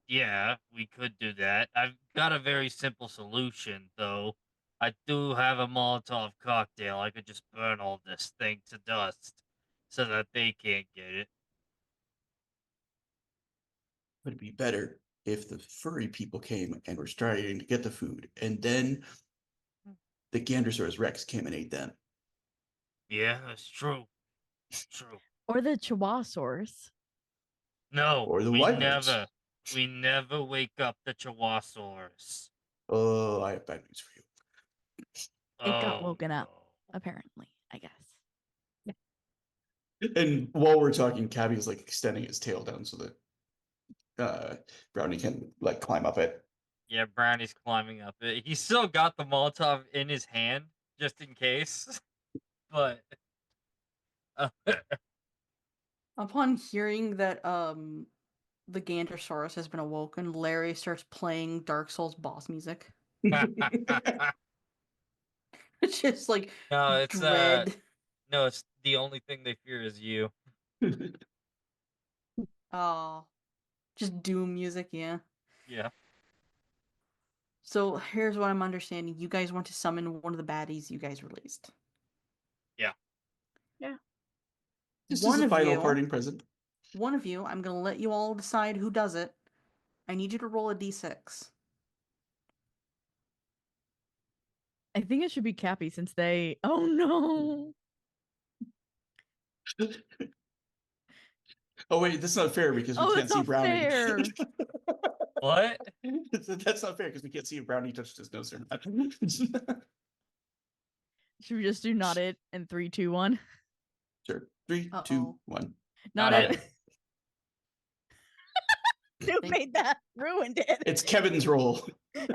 [SPEAKER 4] yeah, we could do that. I've got a very simple solution, though. I do have a Molotov cocktail. I could just burn all this thing to dust so that they can't get it.
[SPEAKER 6] Would it be better if the furry people came and were starting to get the food, and then the Gandersaurus Rex came and ate them?
[SPEAKER 4] Yeah, that's true. True.
[SPEAKER 1] or the Chihuahuas.
[SPEAKER 4] No,
[SPEAKER 6] Or the
[SPEAKER 4] we
[SPEAKER 6] wyverns?
[SPEAKER 4] never wake up the Chihuahuas.
[SPEAKER 6] Oh, I have bad news for you.
[SPEAKER 1] It got
[SPEAKER 4] Oh,
[SPEAKER 1] woken up,
[SPEAKER 4] no.
[SPEAKER 1] apparently. I guess.
[SPEAKER 6] And while we're talking, Cabby's like extending his tail down so that Brownie can like climb up it.
[SPEAKER 4] Yeah, Brownie's climbing up it. He's still got the Molotov in his hand, just in case. But
[SPEAKER 5] Upon hearing that the Gandersaurus has been awoken, Larry starts playing Dark Souls boss music. It's just like
[SPEAKER 4] no,
[SPEAKER 5] dread.
[SPEAKER 4] it's the only thing they fear is you.
[SPEAKER 5] Oh, just doom music, yeah.
[SPEAKER 4] Yeah.
[SPEAKER 5] So here's what I'm understanding. You guys want to summon one of the baddies you guys released.
[SPEAKER 4] Yeah.
[SPEAKER 3] Yeah.
[SPEAKER 6] Just
[SPEAKER 5] One
[SPEAKER 6] as a
[SPEAKER 5] of
[SPEAKER 6] final
[SPEAKER 5] you,
[SPEAKER 6] parting present.
[SPEAKER 5] one of you, I'm going to let you all decide who does it. I need you to roll a d6.
[SPEAKER 1] I think it should be Cappy since they. Oh no!
[SPEAKER 6] Oh wait, that's not fair because we
[SPEAKER 1] Oh,
[SPEAKER 6] can't
[SPEAKER 1] that's
[SPEAKER 6] see
[SPEAKER 1] not
[SPEAKER 6] Brownie.
[SPEAKER 1] fair.
[SPEAKER 4] What?
[SPEAKER 6] That's not fair because we can't see if Brownie touched his nose or not.
[SPEAKER 1] Should we just do not it and 3, 2, 1?
[SPEAKER 6] Sure. 3, 2,
[SPEAKER 5] Uh-oh.
[SPEAKER 6] 1.
[SPEAKER 1] Not
[SPEAKER 4] Not
[SPEAKER 1] it.
[SPEAKER 4] it.
[SPEAKER 1] Who
[SPEAKER 5] Thank-
[SPEAKER 1] made that? Ruined it.
[SPEAKER 6] It's Kevin's roll.
[SPEAKER 5] You know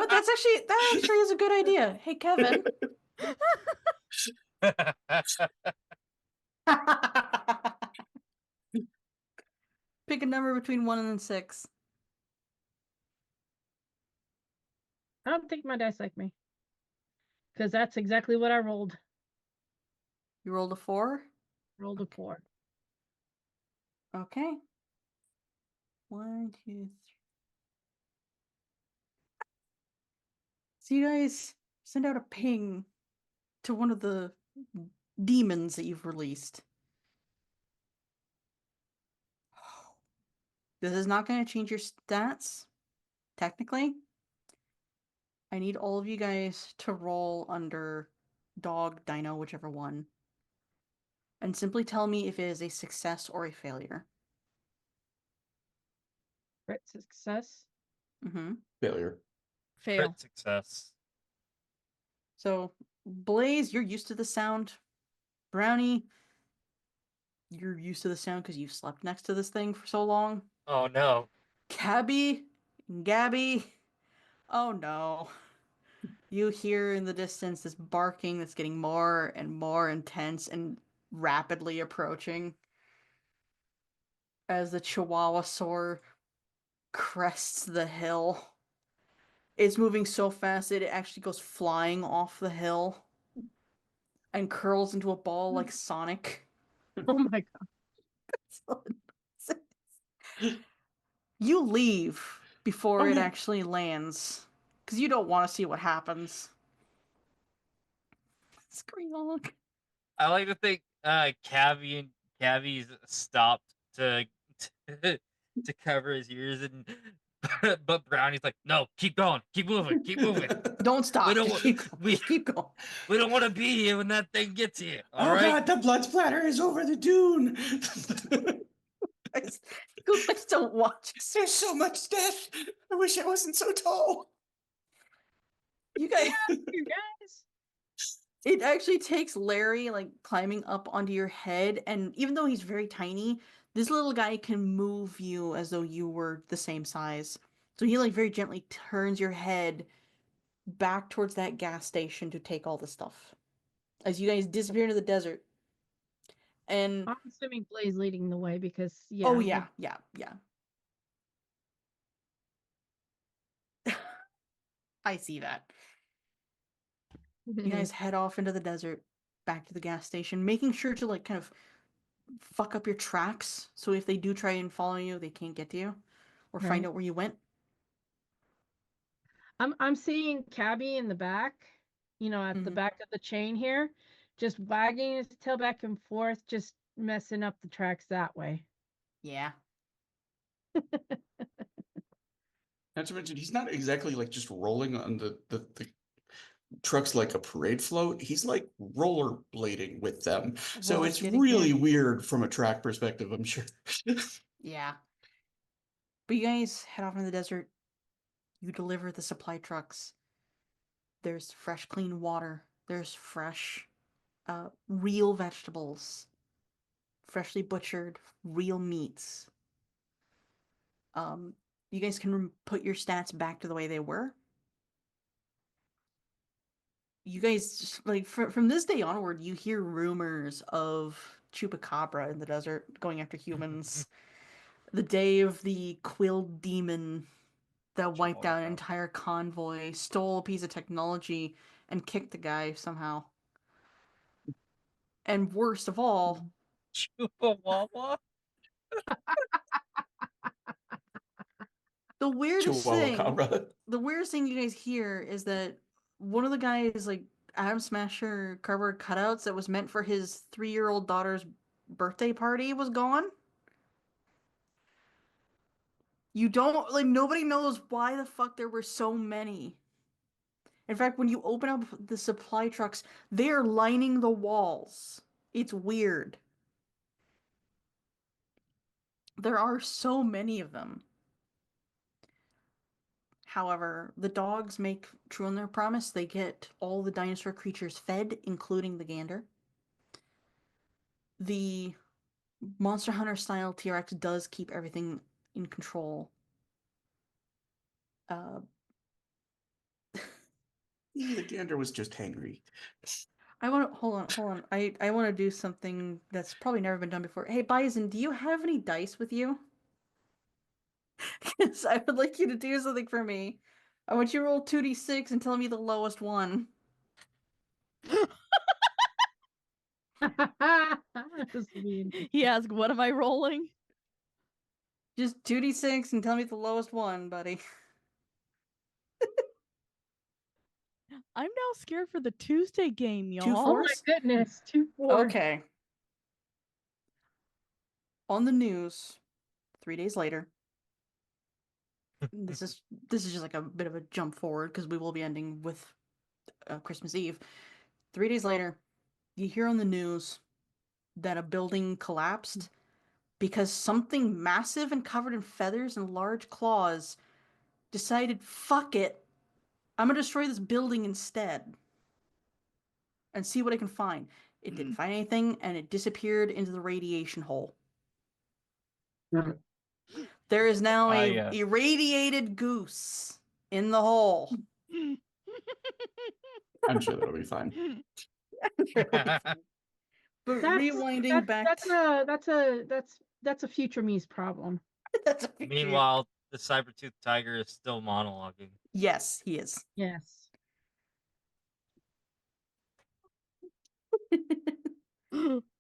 [SPEAKER 5] what? That actually is a good idea. Hey, Kevin. Pick a number between 1 and 6.
[SPEAKER 3] I don't think my dice like me. Because that's exactly what I rolled.
[SPEAKER 5] You rolled a 4?
[SPEAKER 3] Rolled a 4.
[SPEAKER 5] Okay. 1, 2, 3. So you guys send out a ping to one of the demons that you've released. This is not going to change your stats, technically. I need all of you guys to roll under dog, dino, whichever one. And simply tell me if it is a success or a failure.
[SPEAKER 3] Crit success.
[SPEAKER 5] Mm-hmm.
[SPEAKER 6] Failure.
[SPEAKER 1] Fail.
[SPEAKER 4] Crit success.
[SPEAKER 5] So, Blaze, you're used to the sound. Brownie, you're used to the sound because you've slept next to this thing for so long.
[SPEAKER 4] Oh no.
[SPEAKER 5] Cabby and Gabby, oh no. You hear in the distance this barking that's getting more and more intense and rapidly approaching as the Chihuahua soar crests the hill. It's moving so fast that it actually goes flying off the hill and curls into a ball like Sonic.
[SPEAKER 3] Oh my god.
[SPEAKER 5] You leave before it
[SPEAKER 6] Okay.
[SPEAKER 5] actually lands because you don't want to see what happens. Scream.
[SPEAKER 4] I like to think Cabby's stopped to to cover his ears and but Brownie's like, no, keep going, keep moving, keep moving.
[SPEAKER 5] Don't stop.
[SPEAKER 4] We don't
[SPEAKER 5] Just
[SPEAKER 4] wa-
[SPEAKER 5] keep going.
[SPEAKER 4] we-
[SPEAKER 5] Just keep going.
[SPEAKER 4] We don't want to be here when that thing gets here. All
[SPEAKER 6] Oh
[SPEAKER 4] right.
[SPEAKER 6] god, the blood splatter is over the dune.
[SPEAKER 5] You guys don't watch.
[SPEAKER 6] There's so much death. I wish I wasn't so tall.
[SPEAKER 5] You guys.
[SPEAKER 3] You guys.
[SPEAKER 5] It actually takes Larry like climbing up onto your head, and even though he's very tiny, this little guy can move you as though you were the same size. So he like very gently turns your head back towards that gas station to take all the stuff. As you guys disappear into the desert. And
[SPEAKER 3] I'm assuming Blaze leading the way because
[SPEAKER 5] oh
[SPEAKER 3] yeah.
[SPEAKER 5] yeah. I see that. You guys head off into the desert, back to the gas station, making sure to like kind of fuck up your tracks. So if they do try and follow you, they can't get to you or find
[SPEAKER 3] Right.
[SPEAKER 5] out where you went.
[SPEAKER 3] I'm seeing Cabby in the back, at the
[SPEAKER 5] Mhm.
[SPEAKER 3] back of the chain here, just wagging his tail back and forth, just messing up the tracks that way.
[SPEAKER 5] Yeah.
[SPEAKER 6] Not to mention, he's not exactly like just rolling on the trucks like a parade float. He's like rollerblading with them. So
[SPEAKER 5] Well,
[SPEAKER 6] it's
[SPEAKER 5] yet
[SPEAKER 6] really
[SPEAKER 5] again.
[SPEAKER 6] weird from a track perspective, I'm sure.
[SPEAKER 5] Yeah. But you guys head off into the desert. You deliver the supply trucks. There's fresh, clean water. There's fresh, real vegetables. Freshly butchered, real meats. You guys can put your stats back to the way they were. You guys, like, from this day onward, you hear rumors of Chupacabra in the desert going after humans. The day of the quilled demon that wiped out an
[SPEAKER 4] Chihuahua.
[SPEAKER 5] entire convoy, stole a piece of technology, and kicked the guy somehow. And worst of all,
[SPEAKER 4] Chihuahua.
[SPEAKER 5] the weirdest
[SPEAKER 6] Chihuahua
[SPEAKER 5] thing,
[SPEAKER 6] Cabra.
[SPEAKER 5] the weirdest thing you guys hear is that one of the guys like Atom Smasher cardboard cutouts that was meant for his 3-year-old daughter's birthday party was gone. You don't like nobody knows why the fuck there were so many. In fact, when you open up the supply trucks, they are lining the walls. It's weird. There are so many of them. However, the dogs make true on their promise. They get all the dinosaur creatures fed, including the gander. The Monster Hunter style T-Rex does keep everything in control.
[SPEAKER 6] The gander was just hangry.
[SPEAKER 5] I want to hold on. I want to do something that's probably never been done before. Hey, Bison, do you have any dice with you? Because I would like you to do something for me. I want you to roll 2d6 and tell me the lowest one.
[SPEAKER 3] This will be interesting.
[SPEAKER 1] He asked, "What am I rolling?"
[SPEAKER 5] Just 2d6 and tell me the lowest one, buddy.
[SPEAKER 1] I'm now scared for the Tuesday game,
[SPEAKER 5] Two
[SPEAKER 1] y'all.
[SPEAKER 3] Oh my
[SPEAKER 5] fours?
[SPEAKER 3] goodness, 2 4.
[SPEAKER 5] Okay. On the news, 3 days later. This is just like a bit of a jump forward because we will be ending with Christmas Eve. 3 days later, you hear on the news that a building collapsed because something massive and covered in feathers and large claws decided, fuck it, I'm gonna destroy this building instead and see what I can find. It didn't find anything and it disappeared into the radiation hole. There is now a
[SPEAKER 4] yes.
[SPEAKER 5] irradiated goose in the hole.
[SPEAKER 6] I'm sure that'll be fine.
[SPEAKER 5] But
[SPEAKER 3] That's
[SPEAKER 5] rewinding back.
[SPEAKER 3] that's a future me's problem.
[SPEAKER 5] That's a future-
[SPEAKER 4] Meanwhile, the Cybertooth Tiger is still monologuing.
[SPEAKER 5] Yes, he is.
[SPEAKER 3] Yes.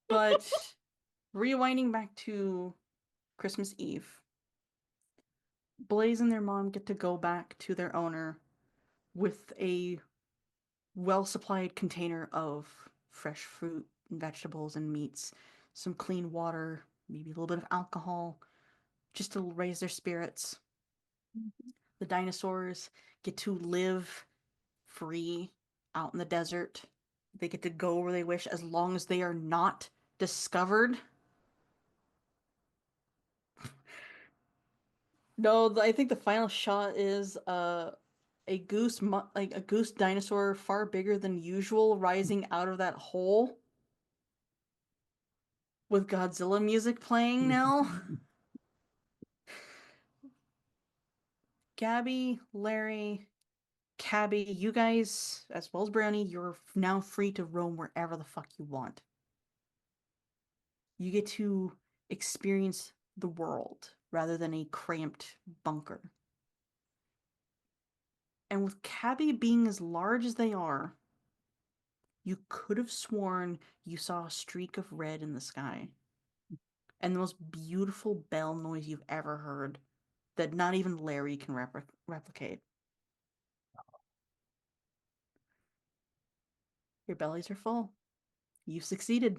[SPEAKER 5] But rewinding back to Christmas Eve, Blaze and their mom get to go back to their owner with a well-supplied container of fresh fruit and vegetables and meats, some clean water, maybe a little bit of alcohol, just to raise their spirits. The dinosaurs get to live free out in the desert. They get to go where they wish as long as they are not discovered. No, I think the final shot is a goose, like a goose dinosaur far bigger than usual, rising out of that hole with Godzilla music playing now. Gabby, Larry, Cabby, you guys, as well as Brownie, you're now free to roam wherever the fuck you want. You get to experience the world rather than a cramped bunker. And with Cabby being as large as they are, you could have sworn you saw a streak of red in the sky. And the most beautiful bell noise you've ever heard that not even Larry can replicate. Your bellies are full. You've succeeded.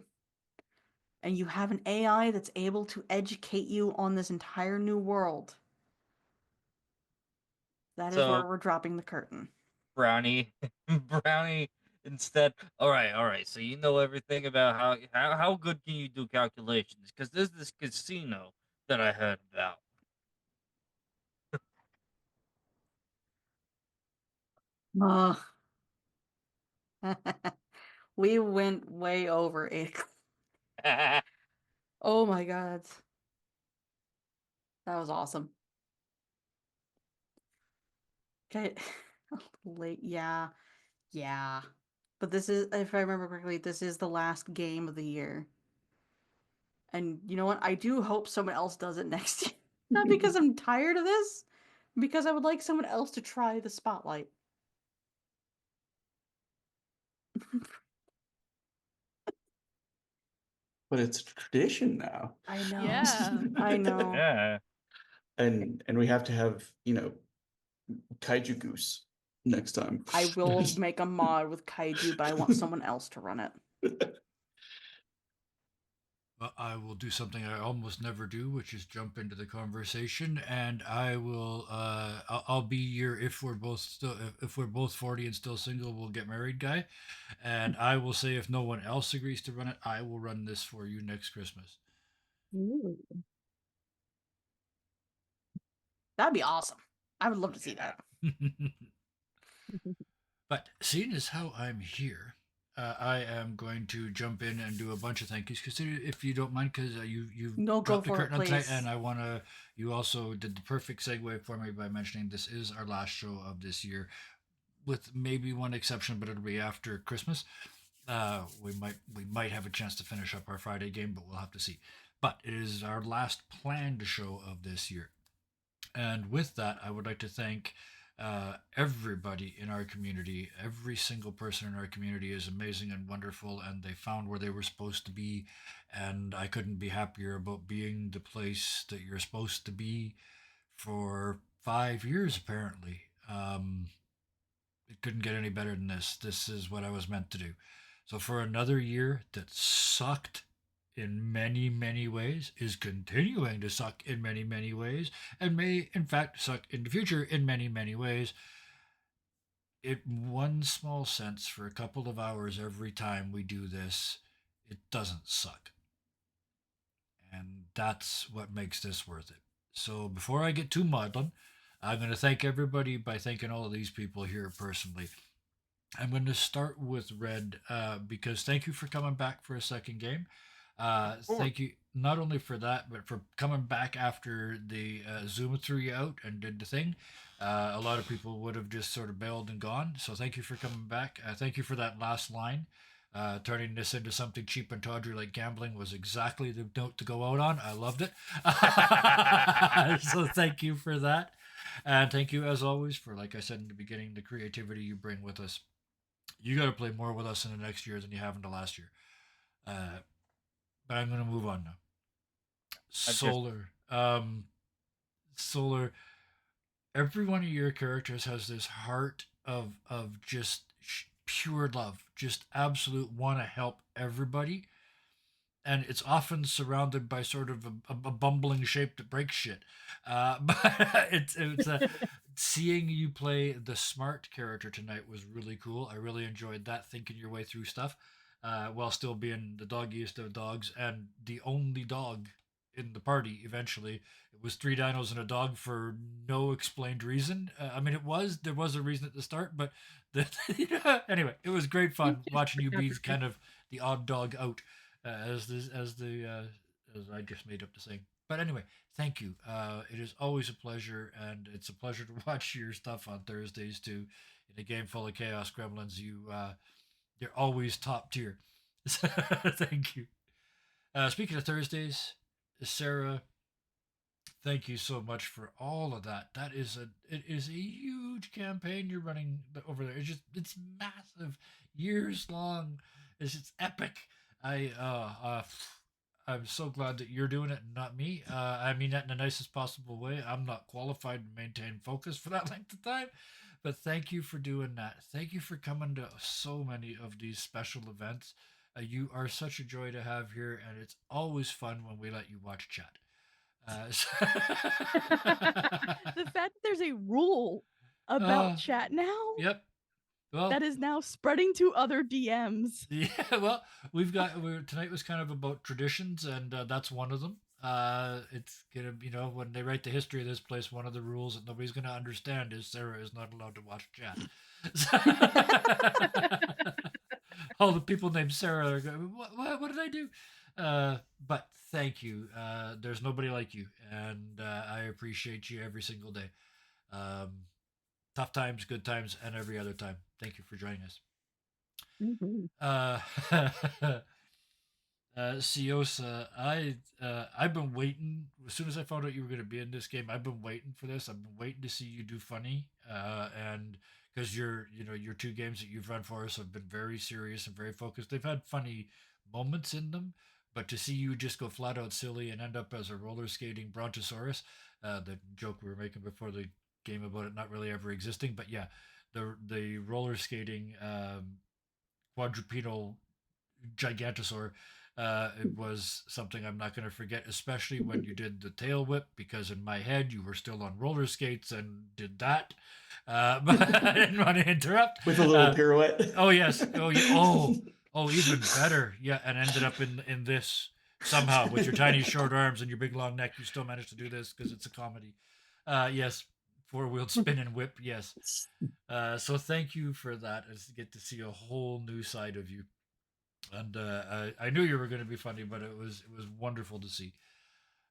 [SPEAKER 5] And you have an AI that's able to educate you on this entire new world. That is where we're dropping the curtain.
[SPEAKER 4] Brownie instead. All right. So you know everything about how good can you do calculations? Because there's this casino that I heard about.
[SPEAKER 5] We went way over it. Oh my god. That was awesome. Okay. Late, yeah. Yeah. But this is, if I remember correctly, this is the last game of the year. And you know what? I do hope someone else does it next year. Not because I'm tired of this, because I would like someone else to try the spotlight.
[SPEAKER 6] But it's a tradition now.
[SPEAKER 5] I know.
[SPEAKER 1] Yeah.
[SPEAKER 5] I know.
[SPEAKER 4] Yeah.
[SPEAKER 6] And we have to have, Kaiju Goose next time.
[SPEAKER 5] I will make a mod with kaiju, but I want someone else to run it.
[SPEAKER 2] Well, I will do something I almost never do, which is jump into the conversation, and I will. I'll be your if we're both 40 and still single, we'll get married guy, and I will say if no one else agrees to run it, I will run this for you next Christmas.
[SPEAKER 3] Ooh.
[SPEAKER 5] That'd be awesome. I would love to see that.
[SPEAKER 2] But seeing as how I'm here, I am going to jump in and do a bunch of thank yous. Because if you don't mind, because you've
[SPEAKER 5] No, go
[SPEAKER 2] dropped the
[SPEAKER 5] for it,
[SPEAKER 2] curtain on tonight,
[SPEAKER 5] please.
[SPEAKER 2] and I want to. You also did the perfect segue for me by mentioning this is our last show of this year, with maybe one exception, but it'll be after Christmas. We might have a chance to finish up our Friday game, but we'll have to see. But it is our last planned show of this year. And with that, I would like to thank everybody in our community. Every single person in our community is amazing and wonderful, and they found where they were supposed to be. And I couldn't be happier about being the place that you're supposed to be for 5 years, apparently. It couldn't get any better than this. This is what I was meant to do. So, for another year that sucked in many, many ways, is continuing to suck in many, many ways, and may, in fact, suck in the future in many, many ways. In one small sense, for a couple of hours every time we do this, it doesn't suck. And that's what makes this worth it. So, before I get too maudlin, I'm going to thank everybody by thanking all of these people here personally. I'm going to start with Red because thank you for coming back for a second game. Thank you not only for that, but for coming back after the Zoom threw you out and did the thing. A lot of people would have just sort of bailed and gone. So thank you for coming back. Thank you for that last line. Turning this into something cheap and tawdry like gambling was exactly the note to go out on. I loved it. So thank you for that. And thank you, as always, for, like I said in the beginning, the creativity you bring with us. You got to play more with us in the next year than you have in the last year. But I'm going to move on now. Solar. Solar. Every one of your characters has this heart of just pure love, just absolute want to help everybody. And it's often surrounded by sort of a bumbling shape that breaks shit. But it's a seeing you play the smart character tonight was really cool. I really enjoyed that, thinking your way through stuff while still being the doggiest of dogs and the only dog in the party. Eventually, it was 3 dinos and a dog for no explained reason. I mean, there was a reason at the start, but anyway, it was great fun watching you be kind of the odd dog out as I just made up the saying. But anyway, thank you. It is always a pleasure, and it's a pleasure to watch your stuff on Thursdays too. In a game full of chaos gremlins, you're always top tier. Thank you. Speaking of Thursdays, Sarah, thank you so much for all of that. It is a huge campaign you're running over there. It's massive, years long. It's epic. I'm so glad that you're doing it and not me. I mean that in the nicest possible way. I'm not qualified to maintain focus for that length of time, but thank you for doing that. Thank you for coming to so many of these special events. You are such a joy to have here, and it's always fun when we let you watch chat.
[SPEAKER 1] The fact that there's a rule about chat now.
[SPEAKER 2] Yep. Well,
[SPEAKER 1] that is now spreading to other DMs.
[SPEAKER 2] Yeah, well, tonight was kind of about traditions, and that's one of them. It's gonna, when they write the history of this place, one of the rules that nobody's gonna understand is Sarah is not allowed to watch chat. All the people named Sarah are going, what did I do? But thank you. There's nobody like you, and I appreciate you every single day. Tough times, good times, and every other time. Thank you for joining us.
[SPEAKER 3] Mm-hmm.
[SPEAKER 2] Siosa, I've been waiting. As soon as I found out you were going to be in this game, I've been waiting for this. I've been waiting to see you do funny, and because your 2 games that you've run for us have been very serious and very focused. They've had funny moments in them, but to see you just go flat out silly and end up as a roller skating brontosaurus, the joke we were making before the game about it not really ever existing. But yeah, the roller skating quadrupedal gigantosaur. It was something I'm not going to forget, especially when you did the tail whip, because in my head you were still on roller skates and did that. But I didn't want to interrupt.
[SPEAKER 6] With a little pirouette.
[SPEAKER 2] Oh yes. Oh yeah. Oh, even better. Yeah, and ended up in this somehow with your tiny short arms and your big long neck. You still managed to do this because it's a comedy. Yes, four-wheeled spin and whip. Yes. So thank you for that. I get to see a whole new side of you, and I knew you were going to be funny, but it was wonderful to see.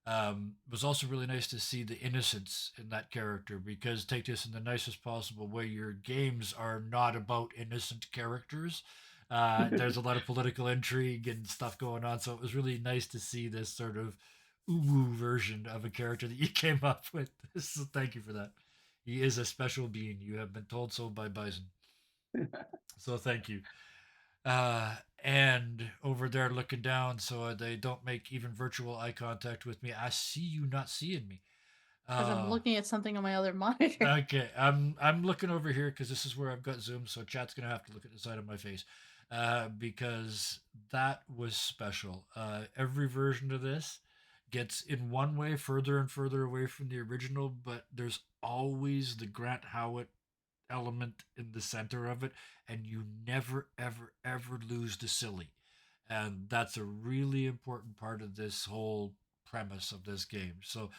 [SPEAKER 2] It was also really nice to see the innocence in that character, because take this in the nicest possible way. Your games are not about innocent characters. There's a lot of political intrigue and stuff going on, so it was really nice to see this sort of uwu version of a character that you came up with. So thank you for that. He is a special being. You have been told so by Bison. So thank you. And over there looking down so they don't make even virtual eye contact with me. I see you not seeing me.
[SPEAKER 5] Because I'm looking at something on my other monitor.
[SPEAKER 2] Okay, I'm looking over here because this is where I've got Zoom, so chat's gonna have to look at the side of my face, because that was special. Every version of this gets in one way further and further away from the original, but there's always the Grant Howitt element in the center of it, and you never, ever, ever lose the silly. And that's a really important part of this whole premise of this game. So,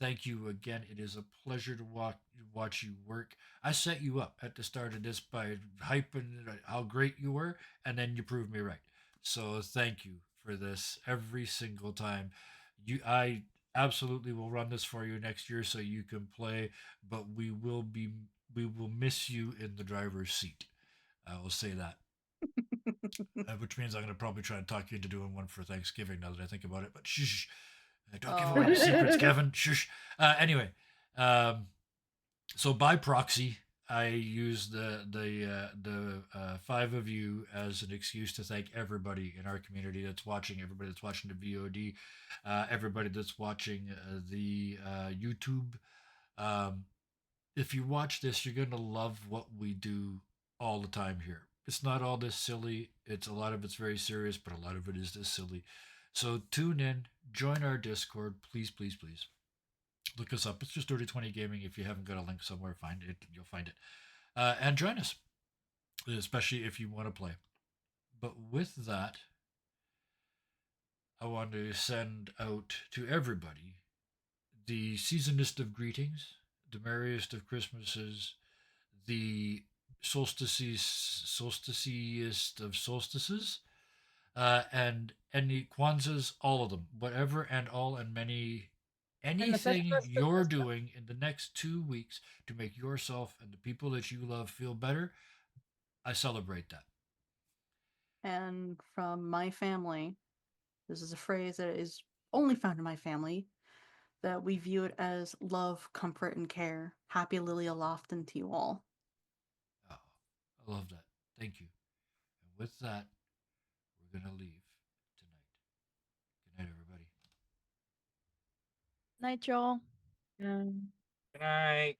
[SPEAKER 2] thank you again. It is a pleasure to watch you work. I set you up at the start of this by hyping how great you were, and then you proved me right. So, thank you for this every single time. I absolutely will run this for you next year so you can play, but we will miss you in the driver's seat. I will say that. Which means I'm going to probably try and talk you into doing one for Thanksgiving now that I think about it. But shush, don't give away your secrets, Kevin. Shush. Anyway, um, so by proxy, I use the five of you as an excuse to thank everybody in our community that's watching, everybody that's watching the VOD, everybody that's watching the YouTube. Um, if you watch this, you're gonna love what we do all the time here. It's not all this silly. It's a lot of it's very serious, but a lot of it is this silly. So tune in, join our Discord, please, please, please. Look us up. It's just Dirty 20 Gaming. If you haven't got a link somewhere, find it. You'll find it, and join us, especially if you want to play. But with that, I want to send out to everybody the seasonest of greetings, the merriest of Christmases, the solsticiest of solstices, and any Kwanzas, all of them, whatever and all and many, anything you're doing in the next 2 weeks to make yourself and the people that you love feel better, I celebrate that.
[SPEAKER 5] And from my family, this is a phrase that is only found in my family, that we view it as love, comfort, and care. Happy Lily Lofton to you all.
[SPEAKER 2] Oh, I love that. Thank you. And with that, we're going to leave tonight. Good night, everybody.
[SPEAKER 1] Night, y'all.
[SPEAKER 3] Um,
[SPEAKER 4] Good night.